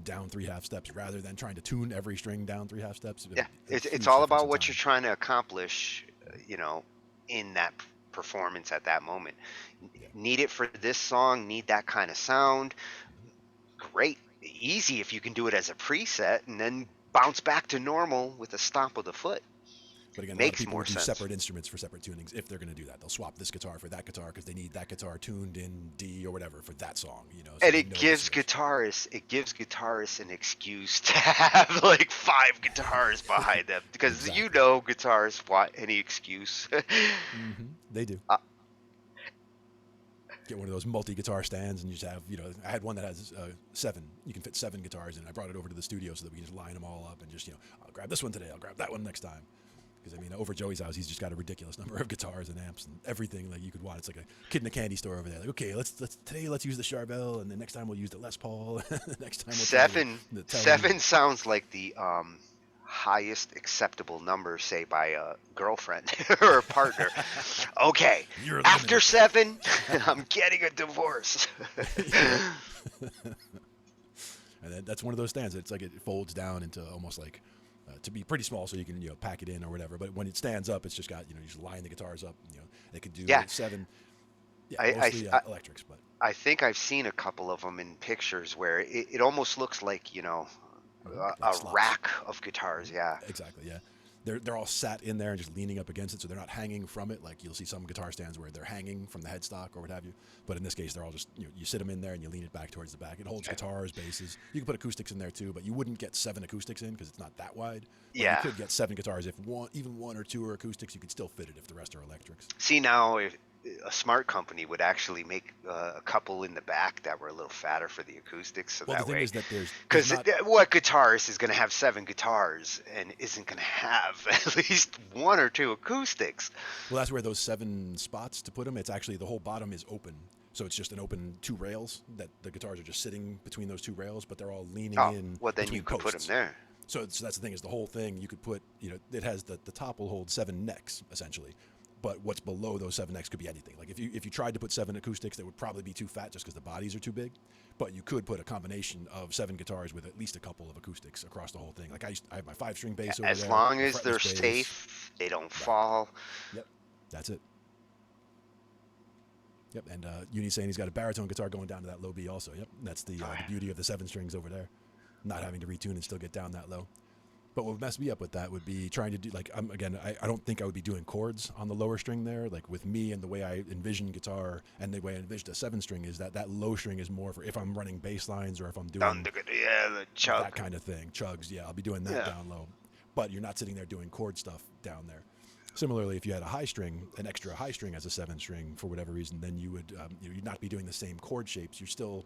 down 3 half steps rather than trying to tune every string down 3 half steps. Yeah, A it's huge all difference about in what you're time. trying to accomplish, in that performance at that moment. Yeah. Need it for this song, need that kind of sound. Great. Easy if you can do it as a preset and then bounce back to normal with a stomp of the foot. But again, a lot of Makes people more will do sense. separate instruments for separate tunings if they're going to do that. They'll swap this guitar for that guitar because they need that guitar tuned in D or whatever for that song. So And they know to switch. it gives guitarists an excuse to have like 5 guitars behind them because Exactly. guitarists want any excuse. They do. uh, Get one of those multi-guitar stands and you just have, I had one that has 7. You can fit 7 guitars in. I brought it over to the studio so that we can just line them all up and just, I'll grab this one today. I'll grab that one next time. Because, over Joey's house, he's just got a ridiculous number of guitars and amps and everything like you could want. It's like a kid in a candy store over there. Like, okay, today let's use the Charvel, and then next time we'll use the Les Paul. Next time we'll try the Tele. 7 sounds like the highest acceptable number, say by a girlfriend or a partner. Okay, You're after limited. 7, I'm getting a divorce. And then that's one of those stands. It's like it folds down into almost like to be pretty small, so you can pack it in or whatever. But when it stands up, it's just got you just line the guitars up. They could do Yeah. 7. Yeah, I, mostly I, electrics, but I think I've seen a couple of them in pictures where it almost looks like, like a slots. rack of guitars. Yeah. Exactly. Yeah. They're all sat in there and just leaning up against it, so they're not hanging from it. Like you'll see some guitar stands where they're hanging from the headstock or what have you. But in this case, they're all just you sit them in there and you lean it back towards the back. It holds guitars, basses. You can put acoustics in there too, but you wouldn't get 7 acoustics in because it's not that wide. But Yeah. you could get 7 guitars if even one or two are acoustics. You could still fit it if the rest are electrics. See, now if a smart company would actually make a couple in the back that were a little fatter for the acoustics, so Well, that the thing way. is that there's Because not. what guitarist is going to have 7 guitars and isn't going to have at least 1 or 2 acoustics? Well, that's where those 7 spots to put them. It's actually the whole bottom is open, so it's just an open 2 rails that the guitars are just sitting between those 2 rails, but they're all leaning Oh, in. well, then between you could put posts. them there. So that's the thing is the whole thing you could put, it has the top will hold 7 necks essentially, but what's below those 7 necks could be anything. Like if you tried to put 7 acoustics, that would probably be too fat just because the bodies are too big. But you could put a combination of 7 guitars with at least a couple of acoustics across the whole thing. Like I have my 5-string bass over As there. long a as they're fretless bass. safe, they don't fall. Yep, that's it. Yep, and Uni's saying he's got a baritone guitar going down to that low B also. Yep, that's the beauty of the 7 strings over there. Not having to retune and still get down that low. But what would mess me up with that would be trying to do, like, I don't think I would be doing chords on the lower string there. Like, with me and the way I envision guitar and the way I envision a 7 string is that low string is more for if I'm running bass lines or if I'm doing The chug. that kind of thing. Chugs, yeah, I'll be doing that Yeah. down low. But you're not sitting there doing chord stuff down there. Similarly, if you had a high string, an extra high string as a 7 string for whatever reason, then you would you'd not be doing the same chord shapes. You're still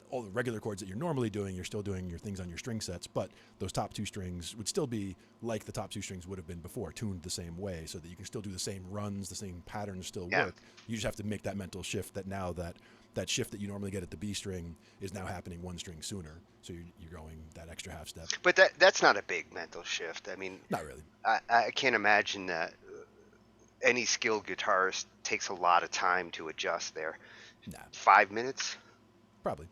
all the regular chords that you're normally doing, you're still doing your things on your string sets, but those top 2 strings would still be like the top 2 strings would have been before, tuned the same way, so that you can still do the same runs, the same patterns still work. You just have to make that mental shift that now that shift that you normally get at the B string is now happening 1 string sooner, so you're going that extra half step. But that's not a big mental shift. I mean, Not really. I can't imagine that any skilled guitarist takes a lot of time to adjust there. Nah. 5 minutes? Probably.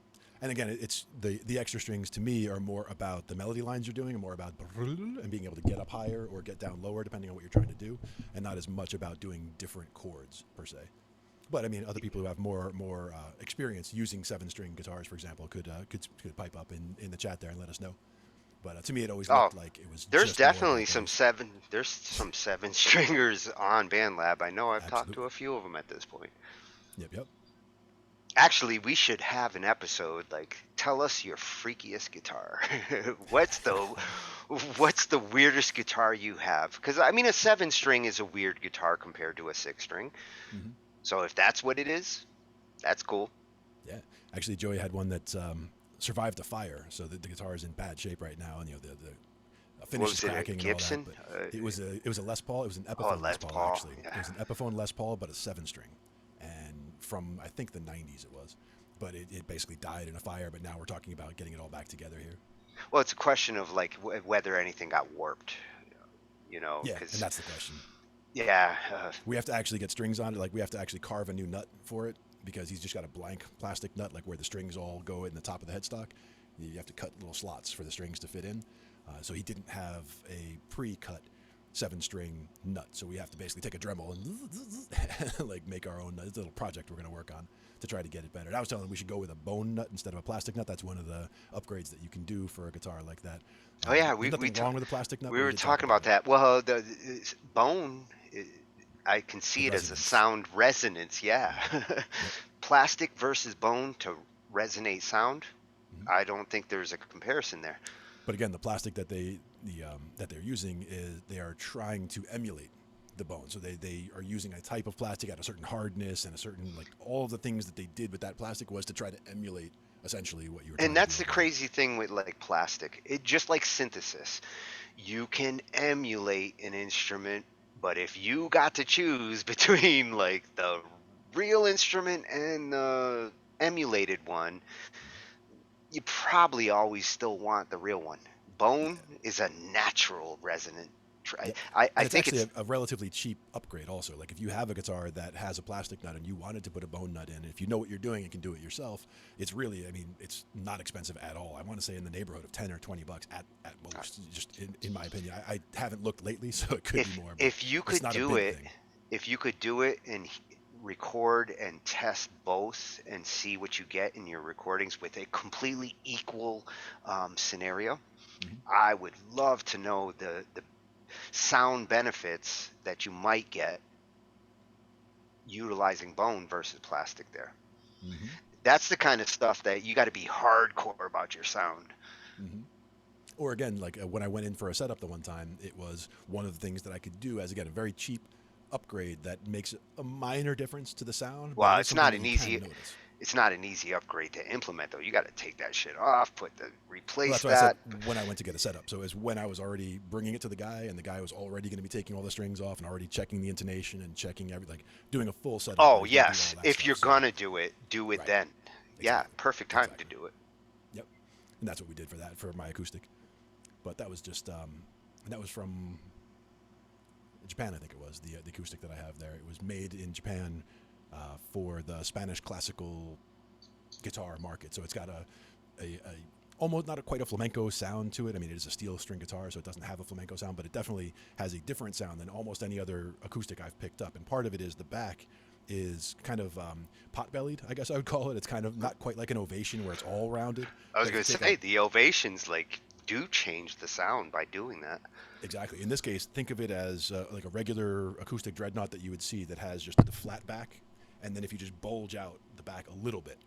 And again, it's the extra strings to me are more about the melody lines you're doing, and more about and being able to get up higher or get down lower depending on what you're trying to do, and not as much about doing different chords per se. But I mean, other people who have more experience using 7-string guitars, for example, could pipe up in the chat there and let us know. But to me, it always Oh, looked like it was there's just more definitely about some those. seven. There's some seven stringers on BandLab. I know I've talked to Absolutely. a few of them at this point. Yep. Yep. Actually, we should have an episode like tell us your freakiest guitar. what's the what's the weirdest guitar you have? Because I mean, a 7-string is a weird guitar compared to a 6-string. Hmm. So if that's what it is, that's cool. Yeah. Actually, Joey had one that survived a fire, so the guitar is in bad shape right now, and the What finish is was it? A cracking and all that. Gibson? But it was a Les Paul. It was an Oh, a Epiphone Les Les Paul Paul. actually. It Yeah. was an Epiphone Les Paul, but a 7-string, and from I think the '90s it was. But it basically died in a fire. But now we're talking about getting it all back together here. Well, it's a question of like whether anything got warped. Yeah, and Because that's the question. yeah, We have to actually get strings on it. Like we have to actually carve a new nut for it because he's just got a blank plastic nut, like where the strings all go in the top of the headstock. You have to cut little slots for the strings to fit in. So he didn't have a pre-cut 7-string nut. So we have to basically take a Dremel and like make our own. It's a little project we're going to work on to try to get it better. And I was telling him we should go with a bone nut instead of a plastic nut. That's one of the upgrades that you can do for a guitar like that. oh yeah, There's nothing wrong with a plastic nut, we but we were did talk talking about about it. that. Well, the bone, I can The see it as a resonance. sound resonance. Yeah, Yep. plastic versus bone to resonate sound. Mhm. I don't think there's a comparison there. But again, the plastic that that they're using is they are trying to emulate the bone. So they are using a type of plastic at a certain hardness and a certain like all of the things that they did with that plastic was to try to emulate essentially what you were trying And to do that's the with bone. crazy thing with like plastic. It just like synthesis. You can emulate an instrument, but if you got to choose between like the real instrument and the emulated one, you probably always still want the real one. Bone is a natural resonant. Yep. I And it's think actually it's a relatively cheap upgrade also. Like if you have a guitar that has a plastic nut and you wanted to put a bone nut in, if you know what you're doing and can do it yourself, it's really, I mean, it's not expensive at all. I want to say in the neighborhood of 10 or 20 bucks at most, just in my opinion. I haven't looked lately, so it could be more, but if you it's could not a do big it, thing. if you could do it and record and test both and see what you get in your recordings with a completely equal scenario, Hmm. I would love to know the sound benefits that you might get utilizing bone versus plastic there. Hmm. That's the kind of stuff that you got to be hardcore about your sound. Hmm. Or again, like when I went in for a setup the one time, it was one of the things that I could do as again a very cheap upgrade that makes a minor difference to the sound, but it Well, is something that you can notice. it's not an easy upgrade to implement though. You got to take that shit off, Well, replace that's what I said that. when I went to get a setup. So it was when I was already bringing it to the guy, and the guy was already going to be taking all the strings off and already checking the intonation and checking like doing a full setup where Oh, he's going to do all yes. that If stuff. you're So gonna do it right, then. Yeah, exactly, perfect time to exactly. do it. Yep, and that's what we did for that for my acoustic. But that was just and that was from Japan, I think it was the acoustic that I have there. It was made in Japan for the Spanish classical guitar market. So it's got a almost not quite a flamenco sound to it. I mean, it is a steel string guitar, so it doesn't have a flamenco sound, but it definitely has a different sound than almost any other acoustic I've picked up. And part of it is the back is kind of pot-bellied, I guess I would call it. It's kind of not quite like an ovation where it's all rounded. I was But if gonna you take say the ovations like do change the sound by doing that. exactly. In this case, think of it as like a regular acoustic dreadnought that you would see that has just the flat back, and then if you just bulge out the back a little bit,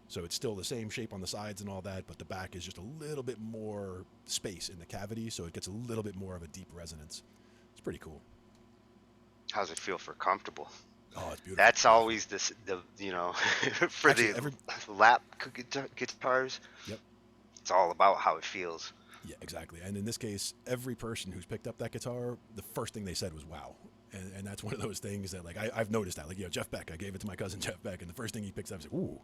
so it's still the same shape on the sides and all that, but the back is just a little bit more space in the cavity, so it gets a little bit more of a deep resonance. It's pretty cool. How's it feel for comfortable? Oh, it's beautiful. That's Beautiful. always the for Actually, the lap guitars. yep. It's all about how it feels. Yeah, exactly. And in this case, every person who's picked up that guitar, the first thing they said was "wow," and that's one of those things that like I've noticed that. Like Jeff Beck, I gave it to my cousin Jeff Beck, and the first thing he picks up is "ooh,"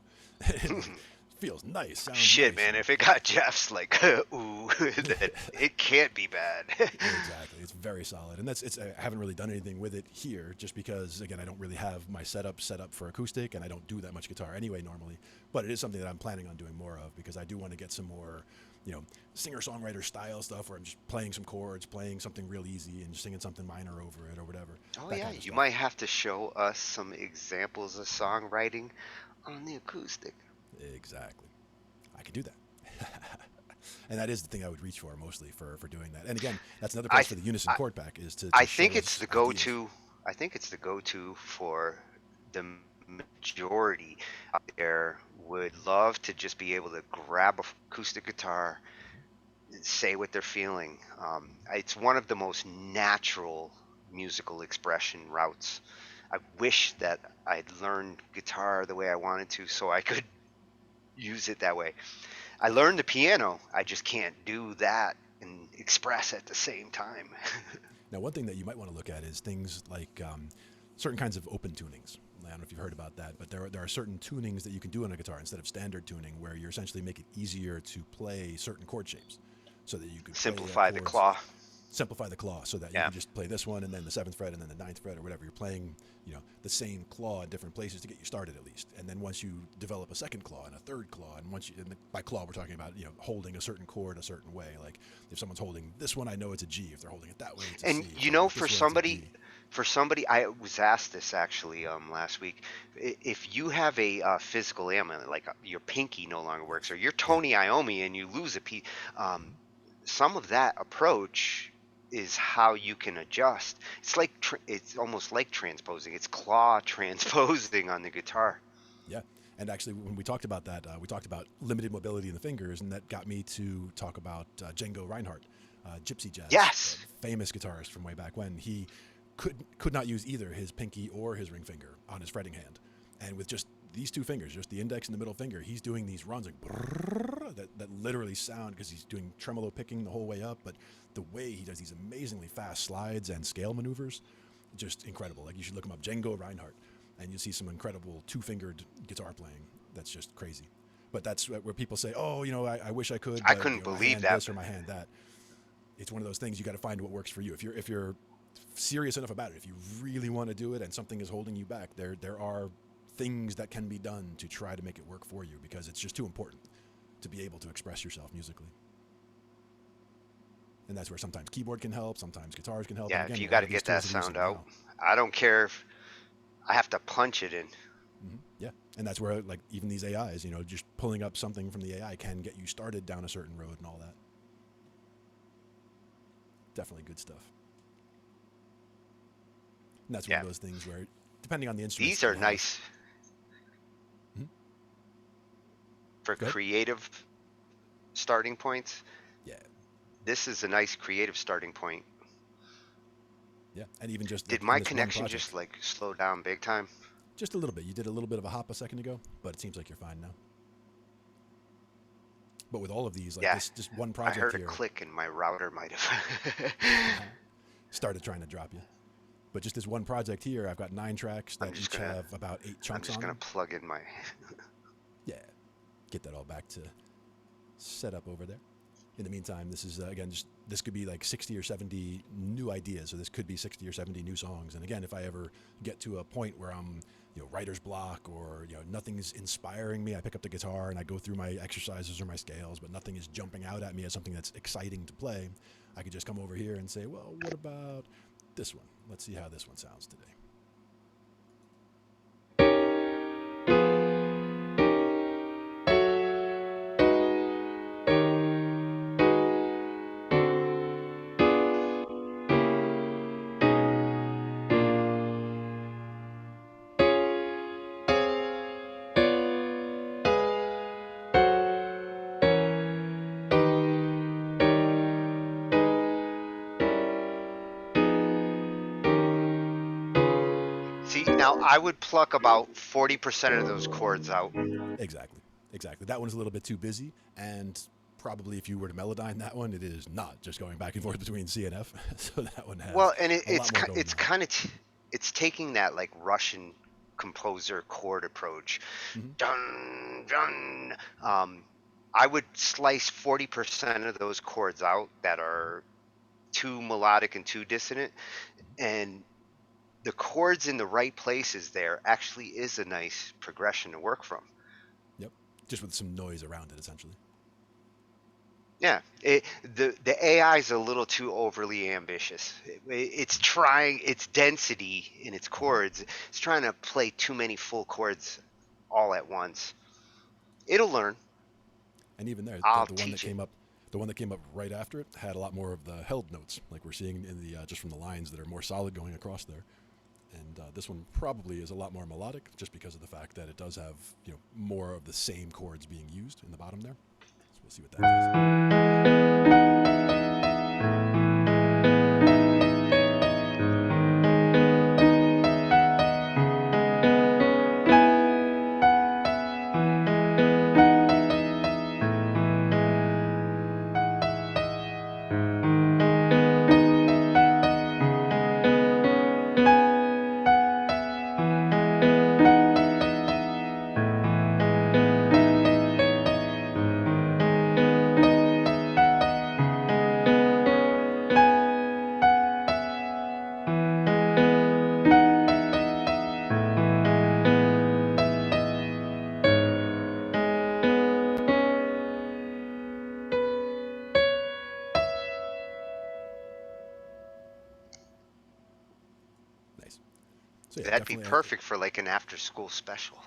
feels nice, sounds Shit, nice, man, and if it got Jeff's like, ooh, then it can't be bad. exactly, it's very solid. And that's it's. I haven't really done anything with it here, just because again I don't really have my setup set up for acoustic, and I don't do that much guitar anyway normally. But it is something that I'm planning on doing more of because I do want to get some more, you know, singer-songwriter style stuff where I'm just playing some chords, playing something real easy, and just singing something minor over it or whatever. Oh That yeah, kind of you stuff. might have to show us some examples of songwriting on the acoustic. Exactly. I could do that. And that is the thing I would reach for mostly for doing that. And again, that's another I plus th- for the Unison I, chord pack is to I show think it's us the ideas. go-to. I think it's the go-to for the majority out there would love to just be able to grab a acoustic guitar, say what they're feeling. It's one of the most natural musical expression routes. I wish that I'd learned guitar the way I wanted to so I could use it that way. I learned the piano. I just can't do that and express at the same time. Now, one thing that you might want to look at is things like certain kinds of open tunings. I don't know if you've heard about that, but there are certain tunings that you can do on a guitar instead of standard tuning, where you essentially make it easier to play certain chord shapes, so that you could play Simplify the chords, claw. simplify the claw, so that you Yeah. can just play this one and then the seventh fret and then the ninth fret or whatever. You're playing, you know, the same claw in different places to get you started at least. And then once you develop a second claw and a third claw, and once you, and by claw we're talking about, you know, holding a certain chord a certain way. Like if someone's holding this one, I know it's a G. If they're holding it that way, it's a C. And If you they're know, holding it this way, it's a D. for somebody, I was asked this actually last week. If you have a physical ailment, like your pinky no longer works, or you're Yeah, Tony Iommi and you lose a piece, some of that approach is how you can adjust. It's like it's almost like transposing. It's claw transposing on the guitar. yeah. And actually, when we talked about that, we talked about limited mobility in the fingers, and that got me to talk about Django Reinhardt, Gypsy Jazz, Yes. famous guitarist from way back when. He could not use either his pinky or his ring finger on his fretting hand, and with just these two fingers, just the index and the middle finger, he's doing these runs like brrrr, that literally sound because he's doing tremolo picking the whole way up, but the way he does these amazingly fast slides and scale maneuvers, just incredible. Like you should look him up, Django Reinhardt, and you see some incredible two-fingered guitar playing. That's just crazy. But that's where people say, "Oh, you know, I wish I could, I but couldn't you know, my believe hand that. this or my hand that." It's one of those things you got to find what works for you. If you're serious enough about it, if you really want to do it, and something is holding you back, there are things that can be done to try to make it work for you because it's just too important to be able to express yourself musically. And that's where sometimes keyboard can help, sometimes guitars can help. And Yeah, again, if you a got lot to of these get that tools are sound using out, now. I don't care if I have to punch it in. Yeah, and that's where like even these AIs, you know, just pulling up something from the AI can get you started down a certain road and all that. Definitely good stuff. And that's one Yeah, of those things where, depending on the instruments these that are you have, nice hmm for go ahead. creative starting points. Yeah, This is a nice creative starting point. yeah, and even just Did like in my this one connection just project, like slow down big time? just a little bit. You did a little bit of a hop a second ago, but it seems like you're fine now. But with all of these, like Yeah, this, just one I project heard a here click and my router might have. started trying to drop you. But just this one project here, I've got 9 tracks I'm that just each gonna have about 8 I'm chunks just on gonna them. plug in my. Yeah, get that all back to set up over there. In the meantime, this is again, just this could be like 60 or 70 new ideas. So this could be 60 or 70 new songs. And again, if I ever get to a point where I'm, you know, writer's block or, you know, nothing's inspiring me, I pick up the guitar and I go through my exercises or my scales, but nothing is jumping out at me as something that's exciting to play. I could just come over here and say, well, what about this one? Let's see how this one sounds today. See, now I would pluck about 40% of those chords out. Exactly. Exactly. That one's a little bit too busy, and probably if you were to melodyne that one, it is not just going back and forth between C and F. So that one has Well, and a lot more going it's on. kind of it's taking that like Russian composer chord approach. Hmm. Dun, dun. I would slice 40% of those chords out that are too melodic and too dissonant, and the chords in the right places there actually is a nice progression to work from. Yep. Just with some noise around it, essentially. Yeah, the AI is a little too overly ambitious. It's trying its density in its Hmm. chords. It's trying to play too many full chords all at once. It'll learn. And even there, I'll the one that teach it. came up, the one that came up right after it had a lot more of the held notes, like we're seeing in the just from the lines that are more solid going across there. And this one probably is a lot more melodic, just because of the fact that it does have more of the same chords being used in the bottom there. So we'll see what that does. Nice. So yeah, That'd be definitely, perfect for like an after-school special.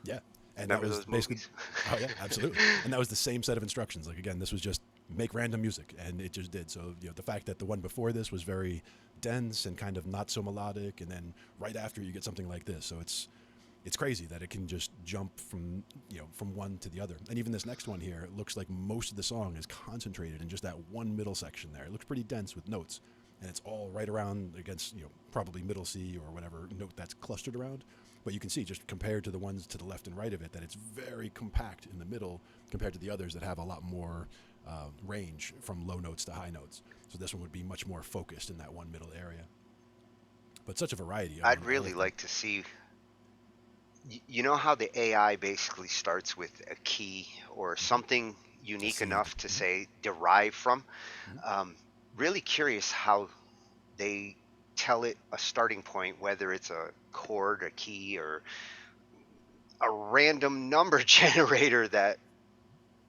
yeah. And that Remember was those basically, movies? oh yeah, absolutely. And that was the same set of instructions. Like again, this was just make random music, and it just did. So the fact that the one before this was very dense and kind of not so melodic, and then right after you get something like this. So it's crazy that it can just jump from from one to the other. And even this next one here, it looks like most of the song is concentrated in just that one middle section there. It looks pretty dense with notes, and it's all right around against probably middle C or whatever note that's clustered around. But you can see just compared to the ones to the left and right of it that it's very compact in the middle compared to the others that have a lot more range from low notes to high notes. So this one would be much more focused in that one middle area. But such a variety. I I'd mean, all really of them. like to see. You know how the AI basically starts with a key or Hmm. something A unique seed. enough to Hmm. say derive from? Hmm. Um, really curious how they tell it a starting point, whether it's a chord, a key, or a random number generator that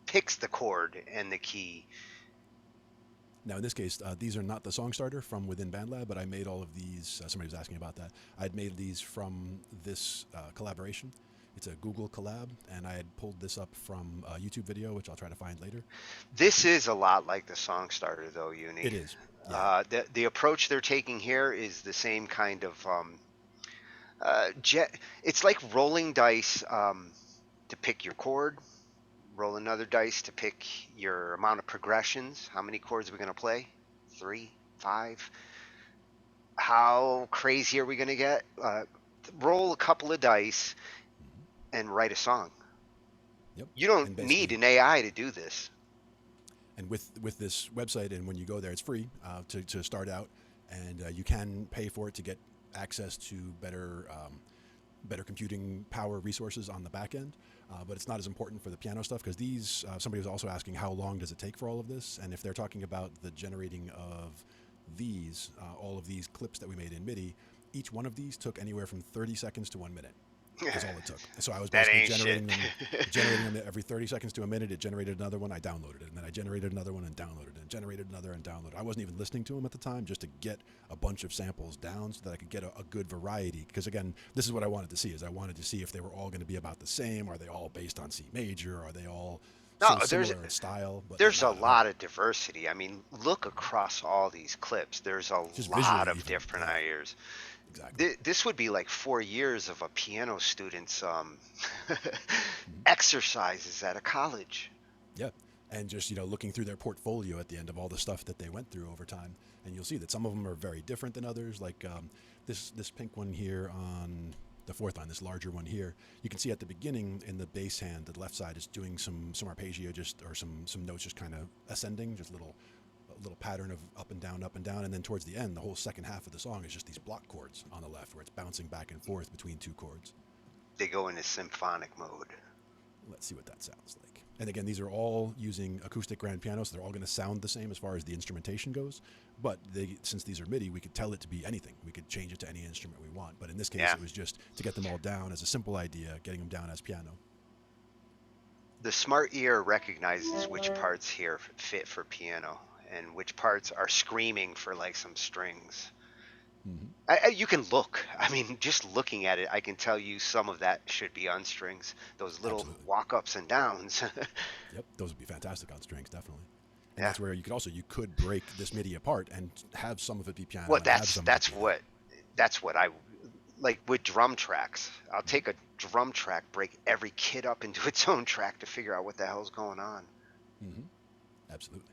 picks the chord and the key. Now, in this case, these are not the song starter from within BandLab, but I made all of these. Somebody was asking about that. I'd made these from this collaboration. It's a Google collab, and I had pulled this up from a YouTube video, which I'll try to find later. This is a lot like the song starter, though, Uni. It is, yeah. The approach they're taking here is the same kind of it's like rolling dice to pick your chord, roll another dice to pick your amount of progressions. How many chords are we going to play? Three, five. How crazy are we going to get? Roll a couple of dice Hmm. and write a song. Yep. You don't And need basically, an AI to do this. and with this website, and when you go there, it's free to start out, and you can pay for it to get access to better computing power resources on the back end. But it's not as important for the piano stuff because these. Somebody was also asking how long does it take for all of this, and if they're talking about the generating of these, all of these clips that we made in MIDI, each one of these took anywhere from 30 seconds to 1 minute. Is all it took. So I was That basically ain't shit. generating them every 30 seconds to a minute. It generated another one. I downloaded it, and then I generated another one and downloaded it, and generated another and downloaded. I wasn't even listening to them at the time, just to get a bunch of samples down so that I could get a good variety. Because again, this is what I wanted to see: is I wanted to see if they were all going to be about the same. Are they all based on C major? Are they all No, so similar in style? But they're there's a not at all. lot of diversity. I mean, look across all these clips. There's a Just lot visually, of even, different yeah, ideas. exactly. This would be like 4 years of a piano student's Mhm. exercises at a college. Yeah, and just looking through their portfolio at the end of all the stuff that they went through over time, and you'll see that some of them are very different than others. Like this pink one here on the fourth line, this larger one here. You can see at the beginning in the bass hand, the left side is doing some arpeggio, just or some notes just kind of ascending, just little pattern of up and down, and then towards the end, the whole second half of the song is just these block chords on the left, where it's bouncing back and forth between two chords. They go into symphonic mode. Let's see what that sounds like. And again, these are all using acoustic grand piano, so they're all going to sound the same as far as the instrumentation goes. But since these are MIDI, we could tell it to be anything. We could change it to any instrument we want. But in this case, Yeah. it was just to get them all down as a simple idea, getting them down as piano. The smart ear recognizes which parts here fit for piano and which parts are screaming for like some strings. Mm-hmm. You can look. I mean, just looking at it, I can tell you some of that should be on strings. Those little Absolutely. walk-ups and downs. Yep, those would be fantastic on strings, definitely. And Yeah. that's where you could break this MIDI apart and have some of it be piano. Well, and have that's some of it that's be what I like with drum tracks. I'll take a drum track, break every kit up into its own track to figure out what the hell's going on. Mm-hmm. Absolutely.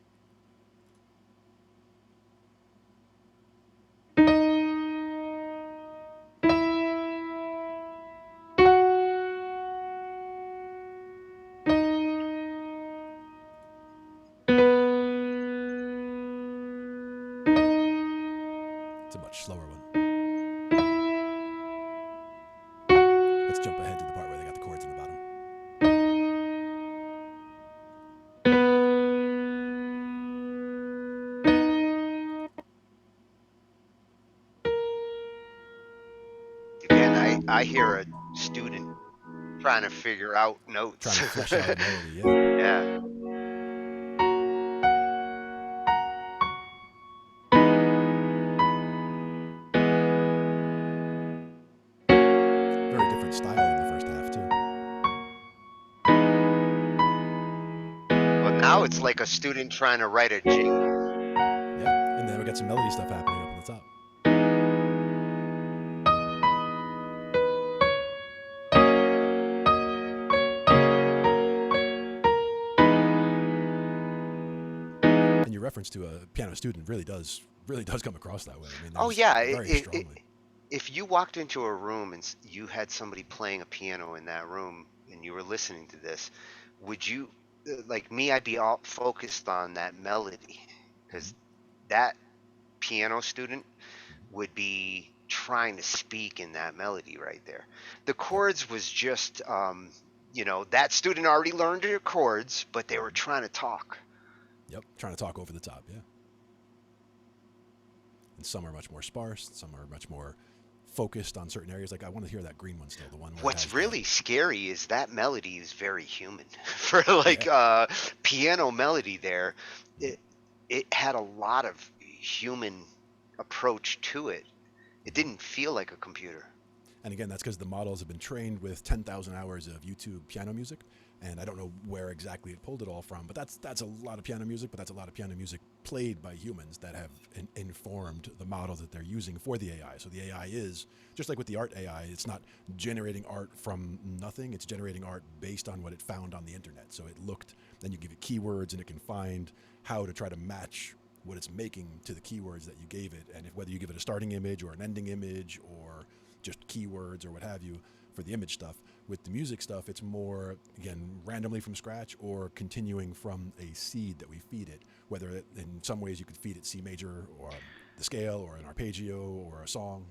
It's a much slower one. Let's jump ahead to the part where they got the chords in the bottom. Again, I hear a student trying to figure out notes. Trying to flesh out a melody, yeah. Yeah. Very different style in the first half, too. Well, now it's like a student trying to write a jingle. Yeah, and then we got some melody stuff happening up on the top. And your reference to a piano student really does come across that way. I mean, Oh there's yeah, very strongly. if you walked into a room and you had somebody playing a piano in that room and you were listening to this, would you, like me, I'd be all focused on that melody because that piano student would be trying to speak in that melody right there. The Yep. chords was just, that student already learned their chords, but they were trying to talk. Yep, trying to talk over the top, yeah. And some are much more sparse, some are much more focused on certain areas. Like I want to hear that green one still, the one where What's it has really scary is that melody is very human for like piano melody there. It had a lot of human approach to it. It didn't feel like a computer. And again, that's because the models have been trained with 10,000 hours of YouTube piano music. And I don't know where exactly it pulled it all from, but that's a lot of piano music, but that's a lot of piano music played by humans that have informed the model that they're using for the AI. So the AI is, just like with the art AI, it's not generating art from nothing, it's generating art based on what it found on the internet. So it looked, then you give it keywords and it can find how to try to match what it's making to the keywords that you gave it. And whether you give it a starting image or an ending image or just keywords or what have you for the image stuff. With the music stuff, it's more, again, randomly from scratch or continuing from a seed that we feed it, whether in some ways you could feed it C major or the scale or an arpeggio or a song.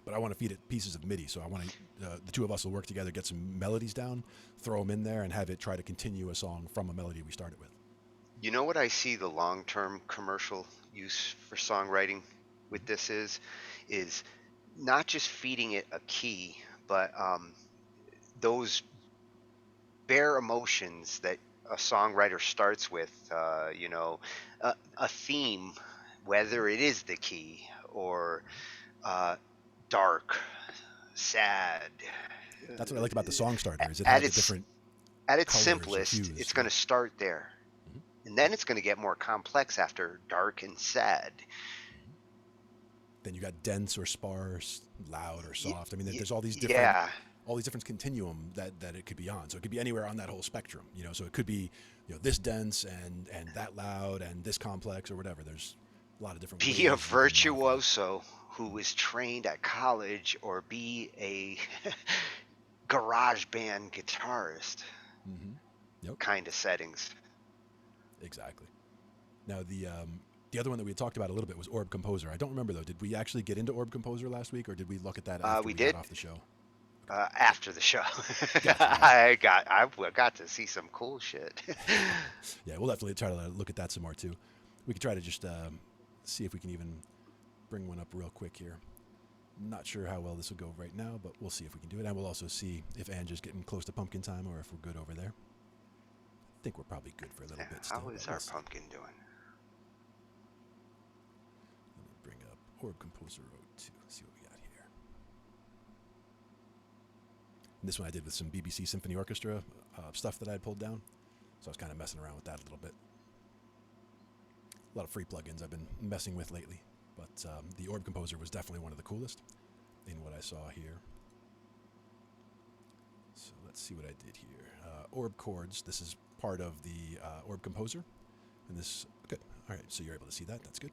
But I want to feed it pieces of MIDI, so I want to, the two of us will work together, get some melodies down, throw them in there, and have it try to continue a song from a melody we started with. You know what I see the long-term commercial use for songwriting with this is not just feeding it a key, but those bare emotions that a songwriter starts with, a theme, whether it is the key or dark, sad. That's what I liked about the song starter, is it At had the its different at its colors or simplest, hues. it's going to start there, and then it's going to get more complex after dark and sad. Then you got dense or sparse, loud or soft. I mean, there's all these Yeah. different continuum that it could be on. So it could be anywhere on that whole spectrum. So it could be this dense and that loud and this complex or whatever. There's a lot of different ways Be a you can modify it. virtuoso who was trained at college, or be a garage band guitarist Yep, kind of settings. exactly. Now the other one that we had talked about a little bit was Orb Composer. I don't remember though. Did we actually get into Orb Composer last week, or did we look at that after We we got did off the show? after the show. Gotcha. Yeah. I got to see some cool shit. Yeah, we'll definitely try to look at that some more too. We could try to just see if we can even bring one up real quick here. Not sure how well this will go right now, but we'll see if we can do it. And we'll also see if Ange getting close to pumpkin time or if we're good over there. I think we're probably good for a little bit still. How is our pumpkin doing? Let me bring up Orb Composer 02. See what we got here. And this one I did with some BBC Symphony Orchestra stuff that I had pulled down. So I was kind of messing around with that a little bit. A lot of free plugins I've been messing with lately. But the Orb Composer was definitely one of the coolest in what I saw here. So let's see what I did here. Orb Chords, this is part of the Orb Composer. And this, good. All right, so you're able to see that. That's good.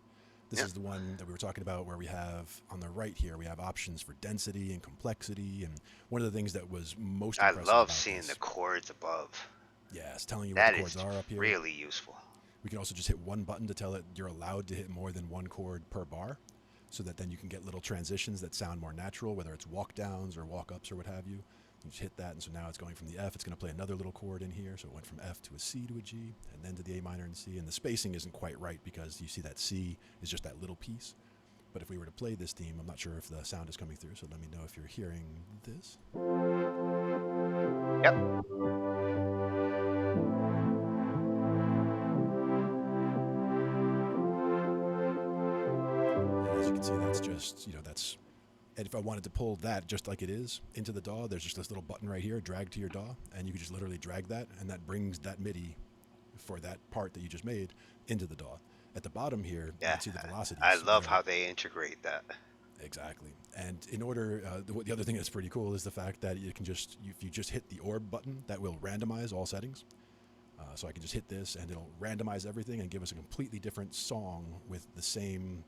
This is the one that we were talking about where we have, on the right here, we have options for density and complexity. And one of the things that was most impressive I love about seeing this, the chords above. yeah, it's telling you what That the chords is are up here. really useful. We can also just hit one button to tell it you're allowed to hit more than one chord per bar, so that then you can get little transitions that sound more natural, whether it's walk downs or walk ups or what have you. You just hit that, and so now it's going from the F. It's going to play another little chord in here, so it went from F to a C to a G, and then to the A minor and C. And the spacing isn't quite right because you see that C is just that little piece. But if we were to play this theme, I'm not sure if the sound is coming through, so let me know if you're hearing this. Yep. As you can see, that's just, that's, and if I wanted to pull that just like it is into the DAW, there's just this little button right here, drag to your DAW, and you can just literally drag that, and that brings that MIDI for that part that you just made into the DAW. At the bottom here, you can see the velocities. I love how they integrate that. Exactly. And in order, the other thing that's pretty cool is the fact that you can just, if you just hit the orb button, that will randomize all settings. So I can just hit this, and it'll randomize everything and give us a completely different song with the same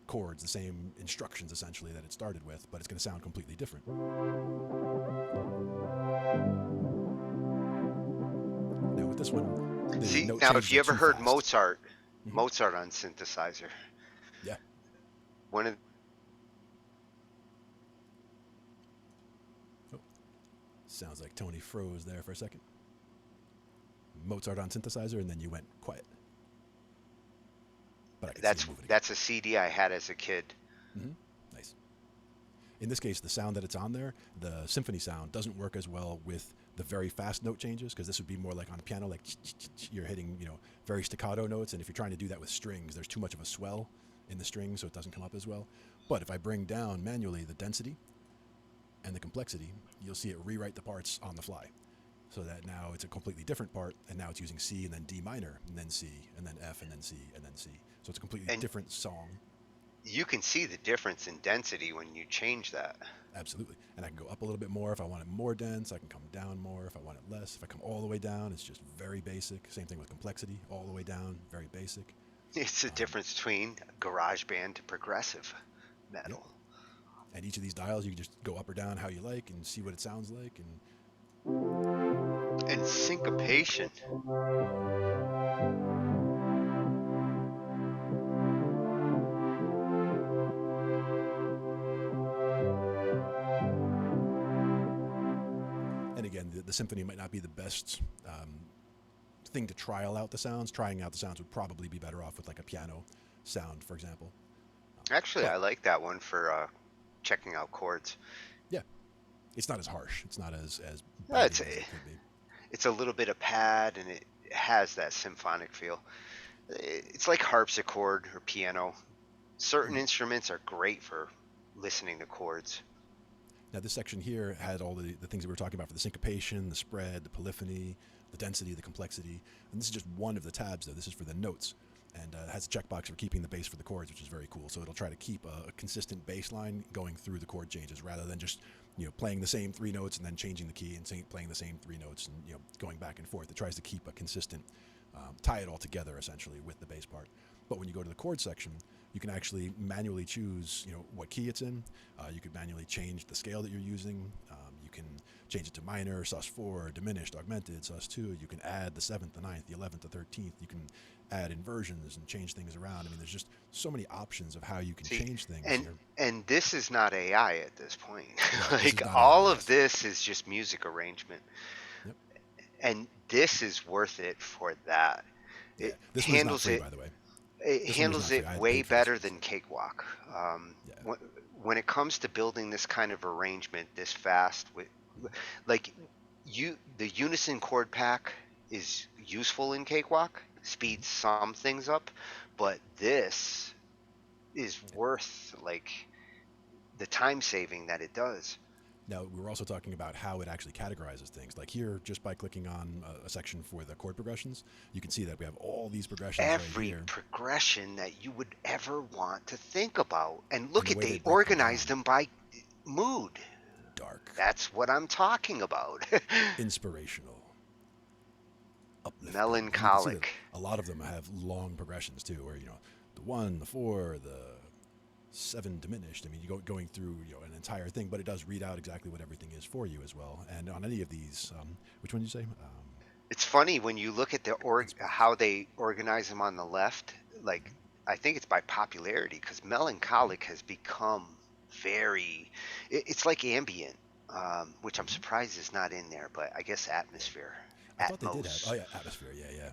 chords, the same instructions essentially that it started with, but it's going to sound completely different. Now with this one, see, now if you ever heard Mozart on synthesizer, yeah, one of sounds like Tony froze there for a second. Mozart on synthesizer, and then you went quiet. But I can see you moving again. That's a CD I had as a kid. Mm-hmm. Nice. In this case, the sound that it's on there, the symphony sound, doesn't work as well with the very fast note changes, because this would be more like on a piano, like you're hitting, very staccato notes, and if you're trying to do that with strings, there's too much of a swell in the strings, so it doesn't come up as well. But if I bring down manually the density and the complexity, you'll see it rewrite the parts on the fly. So that now it's a completely different part, and now it's using C and then D minor, and then C, and then F, and then C, and then C. So it's a completely different song. You can see the difference in density when you change that. Absolutely. And I can go up a little bit more if I want it more dense. I can come down more if I want it less. If I come all the way down, it's just very basic. Same thing with complexity. All the way down, very basic. It's the difference between garage band to progressive metal. Yep. And each of these dials, you can just go up or down how you like and see what it sounds like. And syncopation. And again, the symphony might not be the best thing to trial out the sounds. Trying out the sounds would probably be better off with like a piano sound, for example. Actually, I like that one for checking out chords. Yeah. It's not as harsh. It's not as It's as it could be. It's a little bit of pad, and it has that symphonic feel. It's like harpsichord or piano. Certain instruments are great for listening to chords. Now this section here had all the things that we were talking about for the syncopation, the spread, the polyphony, the density, the complexity. And this is just one of the tabs though. This is for the notes. And it has a checkbox for keeping the bass for the chords, which is very cool. So it'll try to keep a consistent bass line going through the chord changes rather than just playing the same three notes and then changing the key and playing the same three notes and going back and forth. It tries to keep a consistent, tie it all together essentially with the bass part. But when you go to the chord section, you can actually manually choose what key it's in. You could manually change the scale that you're using. You can change it to minor, sus4, diminished, augmented, sus2. You can add the 7th, the 9th, the 11th, the 13th. You can add inversions and change things around. I mean, there's just so many options of how you can See, change things and here. and this is not AI at this point. Right, this is Like not AI, all of yes. this is just music arrangement, Yep. and this is worth it for that. Yeah, It this one is not handles free, it. by the way. It This one was handles not free. it I had way paid for this better one. than Cakewalk. Yeah. When it comes to building this kind of arrangement this fast, with like the unison chord pack is useful in Cakewalk, Mhm. speeds some things up, but this is worth like the time saving that it does. Now, we were also talking about how it actually categorizes things. Like here, just by clicking on a section for the chord progressions, you can see that we have all these progressions right Every here. progression that you would ever want to think about. And And look the at way they they break them organize down, them by mood. dark, That's what I'm talking about. inspirational, uplifting. And you can see that Melancholic. a lot of them have long progressions too, where, the 1, the 4, the 7 diminished. I mean, you go going through, an entire thing, but it does read out exactly what everything is for you as well. And on any of these, which one did you say? It's funny when you look at Inspiration. how they organize them on the left. Like I think it's by popularity because melancholic has become very. It's like ambient, which I'm Hmm. surprised is not in there. But I guess Yeah. atmosphere, I thought they did have. Oh Atmos. yeah, atmosphere. Yeah, yeah.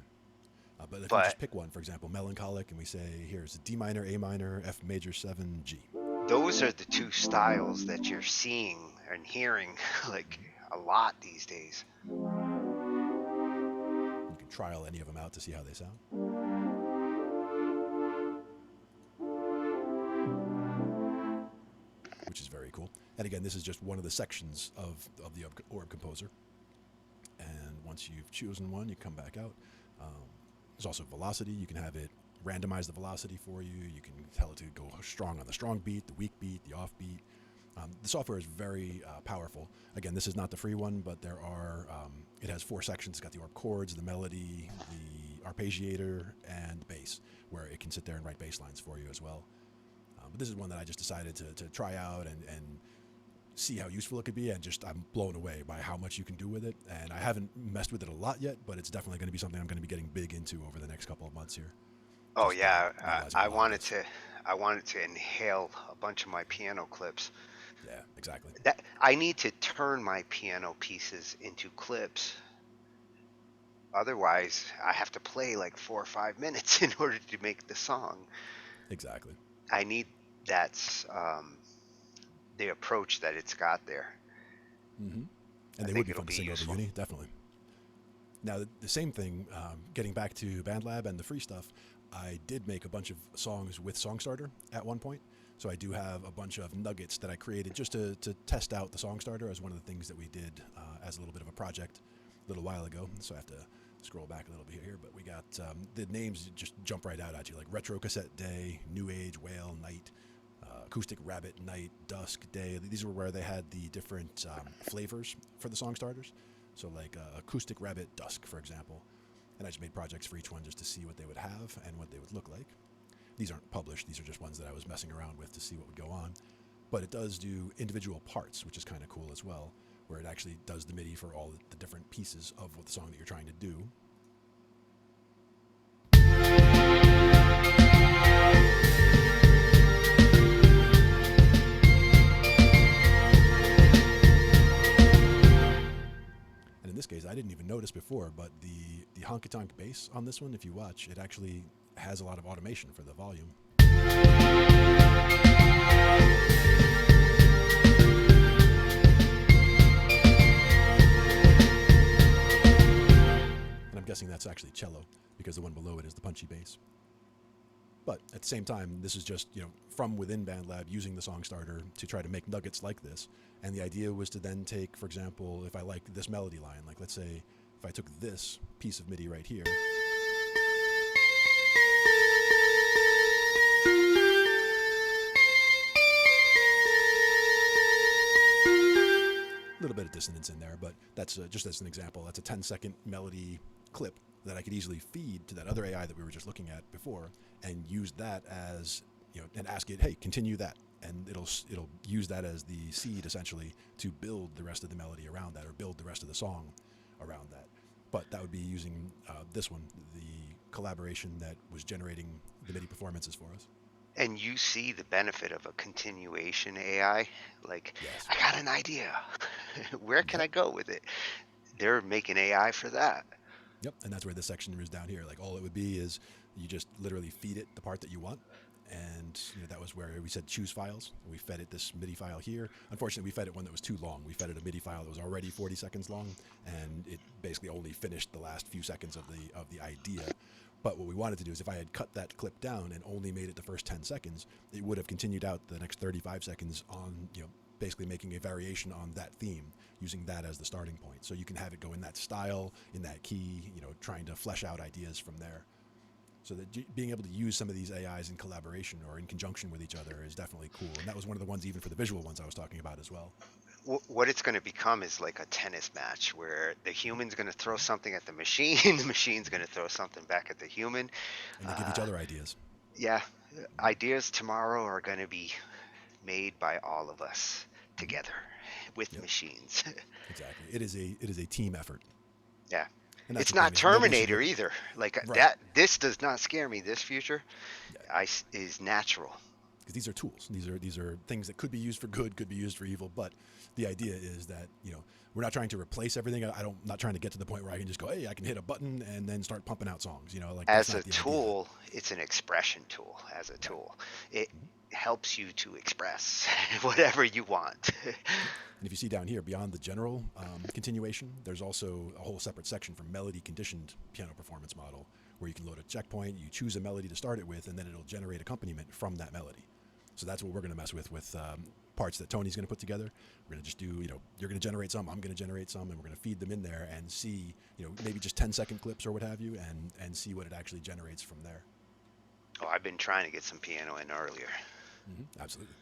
But if we But just pick one, for example, melancholic, and we say here's D minor, A minor, F major 7, G. those are the two styles that you're seeing and hearing like Hmm. a lot these days. You can trial any of them out to see how they sound, which is very cool. And again, this is just one of the sections of the orb composer. And once you've chosen one, you come back out. Um, there's also velocity. You can have it randomize the velocity for you. You can tell it to go strong on the strong beat, the weak beat, the off beat. The software is very powerful. Again, this is not the free one, but there are. It has 4 sections. It's got the orb chords, the melody, the arpeggiator, and the bass, where it can sit there and write bass lines for you as well. But this is one that I just decided to try out and see how useful it could be, and just I'm blown away by how much you can do with it. And I haven't messed with it a lot yet, but it's definitely going to be something I'm going to be getting big into over the next couple of months here. Oh Just yeah, utilizing a I lot of wanted this. to inhale a bunch of my piano clips. Yeah, exactly. That I need to turn my piano pieces into clips. Otherwise, I have to play like 4 or 5 minutes in order to make the song. Exactly. I need that's the approach that it's got there. Hmm. I And they would think be it'll fun to be sing over useful. uni, definitely. Now, the same thing, getting back to BandLab and the free stuff, I did make a bunch of songs with Songstarter at one point. So I do have a bunch of nuggets that I created just to test out the Songstarter as one of the things that we did as a little bit of a project a little while ago. So I have to scroll back a little bit here. But we got the names just jump right out at you, like Retro Cassette Day, New Age Whale Night, Acoustic Rabbit Night, Dusk Day. These were where they had the different flavors for the song starters. So like Acoustic Rabbit Dusk, for example. And I just made projects for each one just to see what they would have and what they would look like. These aren't published. These are just ones that I was messing around with to see what would go on. But it does do individual parts, which is kind of cool as well, where it actually does the MIDI for all the different pieces of what the song that you're trying to do. And in this case, I didn't even notice before, but the honky tonk bass on this one, if you watch, it actually has a lot of automation for the volume. And I'm guessing that's actually cello because the one below it is the punchy bass. But at the same time, this is just, from within BandLab using the song starter to try to make nuggets like this. And the idea was to then take, for example, if I like this melody line, like let's say if I took this piece of MIDI right here, a little bit of dissonance in there, but that's just as an example. That's a 10-second melody clip that I could easily feed to that other AI that we were just looking at before and use that as, and ask it, hey, continue that. and it'll use that as the seed essentially to build the rest of the melody around that, or build the rest of the song around that. But that would be using this one, the collaboration that was generating the MIDI performances for us. And you see the benefit of a continuation AI. Like, Yes. I got an idea. Where can I go with it? They're making AI for that. Yep, and that's where this section is down here. Like, all it would be is you just literally feed it the part that you want, and that was where we said choose files. We fed it this MIDI file here. Unfortunately, we fed it one that was too long. We fed it a MIDI file that was already 40 seconds long, and it basically only finished the last few seconds of the idea. But what we wanted to do is, if I had cut that clip down and only made it the first 10 seconds, it would have continued out the next 35 seconds on, basically making a variation on that theme, using that as the starting point. So you can have it go in that style, in that key, trying to flesh out ideas from there. So that being able to use some of these AIs in collaboration or in conjunction with each other is definitely cool. And that was one of the ones, even for the visual ones, I was talking about as well. What it's going to become is like a tennis match where the human's going to throw something at the machine, the machine's going to throw something back at the human. And they give each other ideas. Yeah, ideas tomorrow are going to be made by all of us together with machines. Exactly. It is a team effort. Yeah. And It's not Terminator either. Like right. that. This does not scare me. This future is natural. Because these are tools. These are things that could be used for good, could be used for evil. But the idea is that we're not trying to replace everything. I'm not trying to get to the point where I can just go, hey, I can hit a button and then start pumping out songs. Like, as a tool, it's an expression tool. As a tool, it helps you to express whatever you want. And if you see down here, beyond the general continuation, there's also a whole separate section for melody conditioned piano performance model, where you can load a checkpoint, you choose a melody to start it with, and then it'll generate accompaniment from that melody. So that's what we're going to mess with parts that Tony's going to put together. We're going to just do, you're going to generate some, I'm going to generate some, and we're going to feed them in there and see, maybe just 10-second clips or what have you, and see what it actually generates from there. Oh, I've been trying to get some piano in earlier. Mm-hmm, absolutely.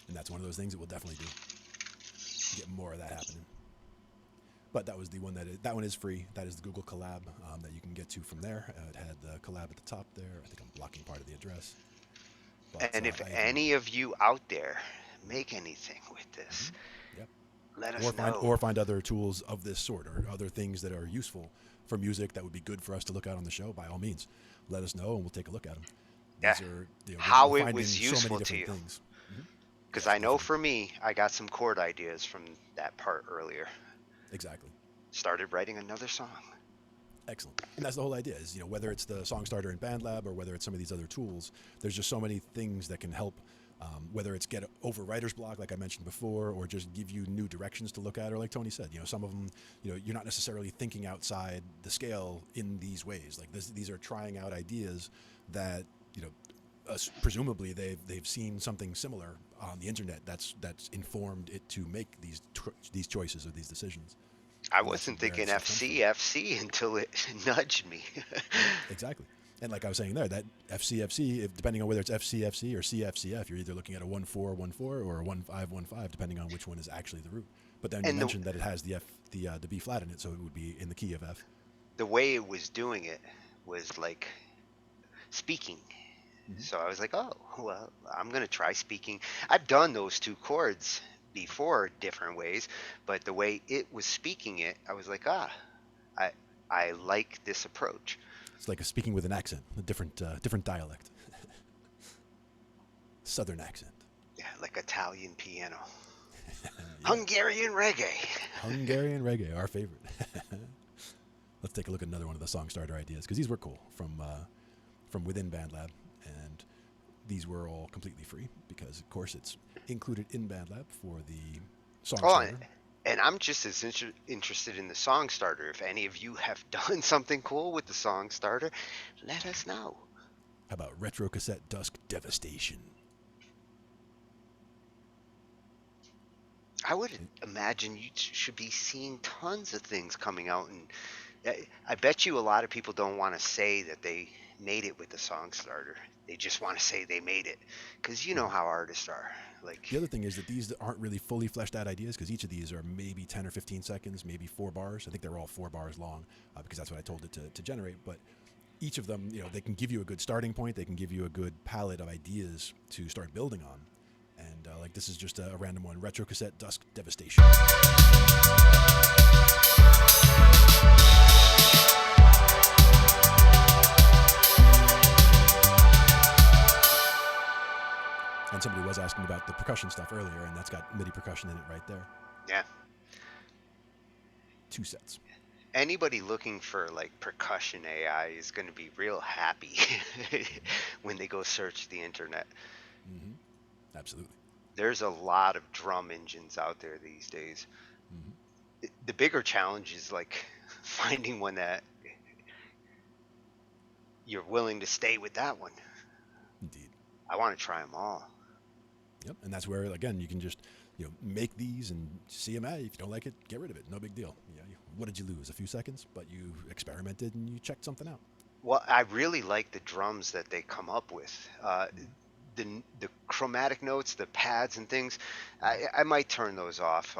And that's one of those things that we'll definitely do. Get more of that happening. But that was the one that one is free. That is the Google Collab that you can get to from there. It had the collab at the top there. I think I'm blocking part of the address. But, and if any of you out there make anything with this, let us know. Or find other tools of this sort, or other things that are useful for music that would be good for us to look at on the show, by all means. Let us know and we'll take a look at them. These are, how it was useful to you. Things. Because I know for me, I got some chord ideas from that part earlier. Exactly. Started writing another song. Excellent. And that's the whole idea is, whether it's the Song Starter in BandLab or whether it's some of these other tools, there's just so many things that can help, whether it's get over writer's block, like I mentioned before, or just give you new directions to look at, or like Tony said, some of them, you're not necessarily thinking outside the scale in these ways. Like these are trying out ideas that, presumably they've seen something similar on the internet that's informed it to make these choices or these decisions. I wasn't thinking FC until it nudged me. Exactly. And like I was saying there, that FC, depending on whether it's FC or CFCF, you're either looking at a 1-4-1-4 or a 1-5-1-5, depending on which one is actually the root. But then you mentioned that it has the B flat in it, so it would be in the key of F. The way it was doing it was like speaking. Mm-hmm. So I was like, oh, well, I'm going to try speaking. I've done those two chords before different ways, but the way it was speaking it, I was like, I like this approach. It's like a speaking with an accent, a different dialect. Southern accent. Yeah, like Italian piano. Yeah. Hungarian reggae, our favorite. Let's take a look at another one of the song starter ideas, because these were cool from within BandLab, and these were all completely free because, of course, it's included in BandLab for the song starter. And I'm just as interested in the song starter. If any of you have done something cool with the song starter, let us know. How about Retro Cassette Dusk Devastation? I would imagine you should be seeing tons of things coming out, and I bet you a lot of people don't want to say that they made it with the song starter. They just want to say they made it, because you know how artists are. Like, the other thing is that these aren't really fully fleshed out ideas, because each of these are maybe 10 or 15 seconds, maybe 4 bars. I think they're all 4 bars long, because that's what I told it to generate. But each of them, they can give you a good starting point. They can give you a good palette of ideas to start building on. And like this is just a random one: Retro Cassette Dusk Devastation. And somebody was asking about the percussion stuff earlier, and that's got MIDI percussion in it right there. Yeah. 2 sets. Anybody looking for like percussion AI is going to be real happy when they go search the internet. Mm-hmm. Absolutely. There's a lot of drum engines out there these days. Mm-hmm. The bigger challenge is like finding one that you're willing to stay with that one. Indeed. I want to try them all. Yep. And that's where, again, you can just make these and see them. If you don't like it, get rid of it. No big deal. What did you lose? A few seconds, but you experimented and you checked something out. Well, I really like the drums that they come up with. The chromatic notes, the pads and things, I might turn those off.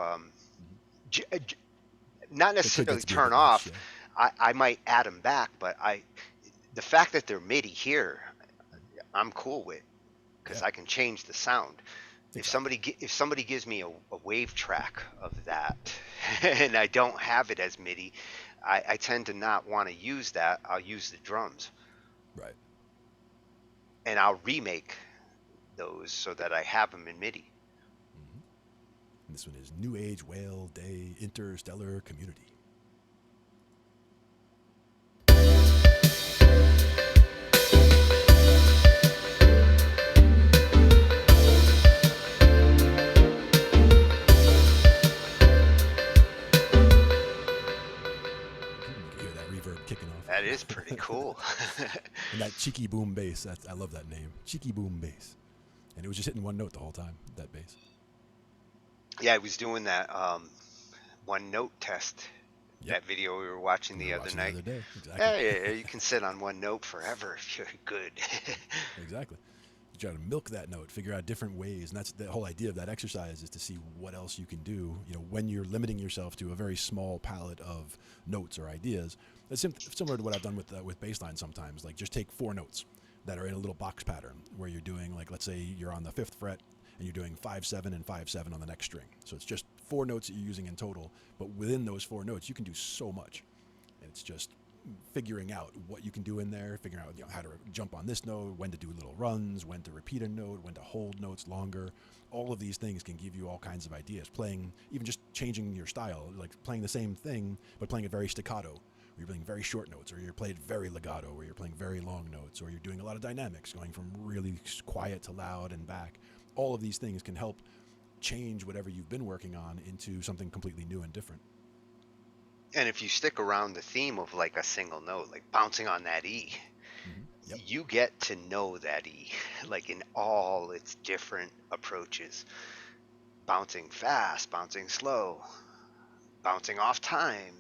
Not necessarily turn off. Yeah. I might add them back, but the fact that they're MIDI here, I'm cool with, because I can change the sound. Exactly. If somebody gives me a wave track of that and I don't have it as MIDI, I tend to not want to use that. I'll use the drums. Right. And I'll remake those so that I have them in MIDI. Mm-hmm. And this one is New Age Whale Day Interstellar Community. That is pretty cool. And that cheeky boom bass, I love that name. Cheeky boom bass. And it was just hitting one note the whole time, that bass. Yeah, I was doing that one note test. Yep. That video we were watching the other night. The other day. Exactly. Yeah, you can sit on one note forever if you're good. Exactly. You try to milk that note, figure out different ways. And that's the whole idea of that exercise, is to see what else you can do. When you're limiting yourself to a very small palette of notes or ideas. It's similar to what I've done with bassline sometimes. Like, just take 4 notes that are in a little box pattern where you're doing, like, let's say you're on the 5th fret and you're doing 5-7 and 5-7 on the next string. So it's just 4 notes that you're using in total, but within those 4 notes, you can do so much. And it's just figuring out what you can do in there, figuring out how to jump on this note, when to do little runs, when to repeat a note, when to hold notes longer. All of these things can give you all kinds of ideas. Playing, even just changing your style, like playing the same thing, but playing it very staccato. You're playing very short notes, or you're playing very legato, or you're playing very long notes, or you're doing a lot of dynamics, going from really quiet to loud and back. All of these things can help change whatever you've been working on into something completely new and different. And if you stick around the theme of like a single note, like bouncing on that E, Yep. You get to know that E, like in all its different approaches. Bouncing fast, bouncing slow, bouncing off time.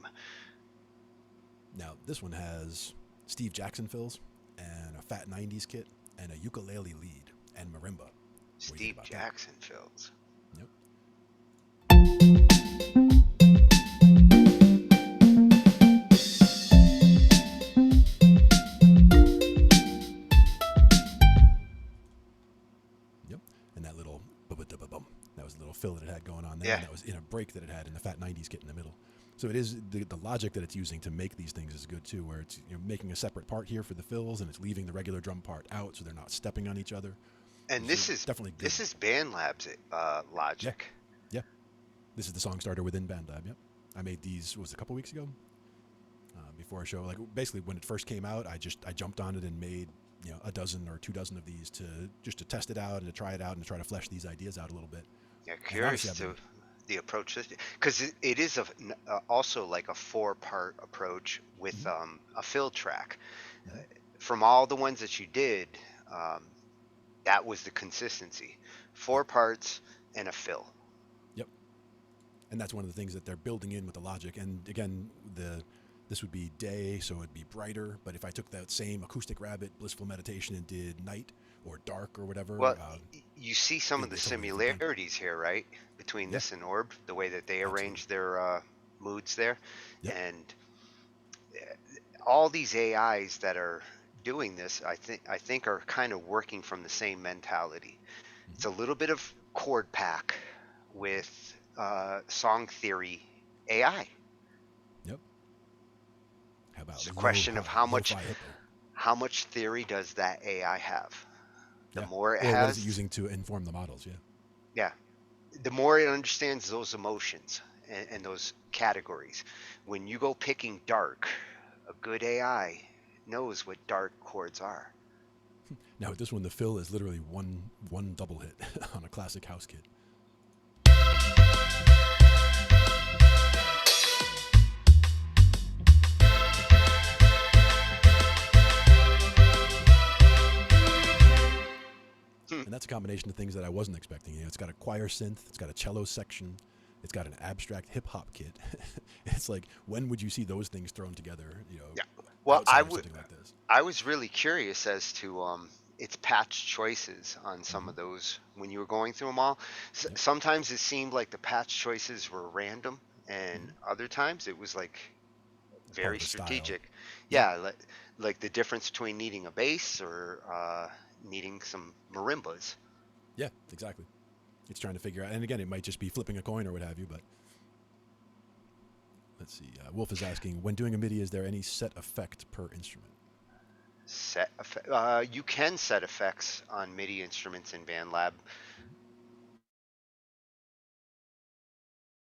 Now, this one has Steve Jackson fills and a Fat 90s kit and a ukulele lead and marimba. Steve Jackson fills. Yep. Yep. And that little bum, that was a little fill that it had going on there. Yeah. And that was in a break that it had in the Fat 90s kit in the middle. So it is the logic that it's using to make these things is good too, where it's making a separate part here for the fills, and it's leaving the regular drum part out, so they're not stepping on each other. And this is definitely good. This is BandLab's logic. Yeah. This is the song starter within BandLab. Yep. I made these a couple weeks ago before a show. Like, basically when it first came out, I jumped on it and made a dozen or 2 dozen of these to test it out and to try it out and to try to flesh these ideas out a little bit. Yeah, curious to the approach, because it is also like a 4-part approach with a fill track. From all the ones that you did, that was the consistency: 4 parts and a fill. Yep. And that's one of the things that they're building in with the logic. And again, this would be day, so it'd be brighter. But if I took that same Acoustic Rabbit Blissful Meditation and did night or dark or whatever. Well, you see some of the similarities here, right? Between this and Orb, the way that they arrange their moods there. Yep. And all these AIs that are doing this, I think are kind of working from the same mentality. It's a little bit of chord pack with song theory AI. Yep. How about It's a question of lo-fi hippo? how much theory does that AI have? The Yeah. more it Or what is it has, using to inform the models? Yeah. yeah, the more it understands those emotions and those categories. When you go picking dark, a good AI knows what dark chords are. Now with this one, the fill is literally one double hit on a classic house kit. Hmm. And that's a combination of things that I wasn't expecting. It's got a choir synth, it's got a cello section, it's got an abstract hip hop kit. It's like, when would you see those things thrown together? Yeah. Well, Outside of something like this. I was really curious as to its patch choices on some Mm-hmm. of those when you were going through them all. Yep. Sometimes it seemed like the patch choices were random, and Mm-hmm. other times it was like Part very of the style. strategic. Yep. Yeah, like the difference between needing a bass or needing some marimbas. Yeah, exactly. It's trying to figure out, and again, it might just be flipping a coin or what have you, but let's see. Wolf is asking, when doing a MIDI, is there any set effect per instrument? You can set effects on MIDI instruments in BandLab.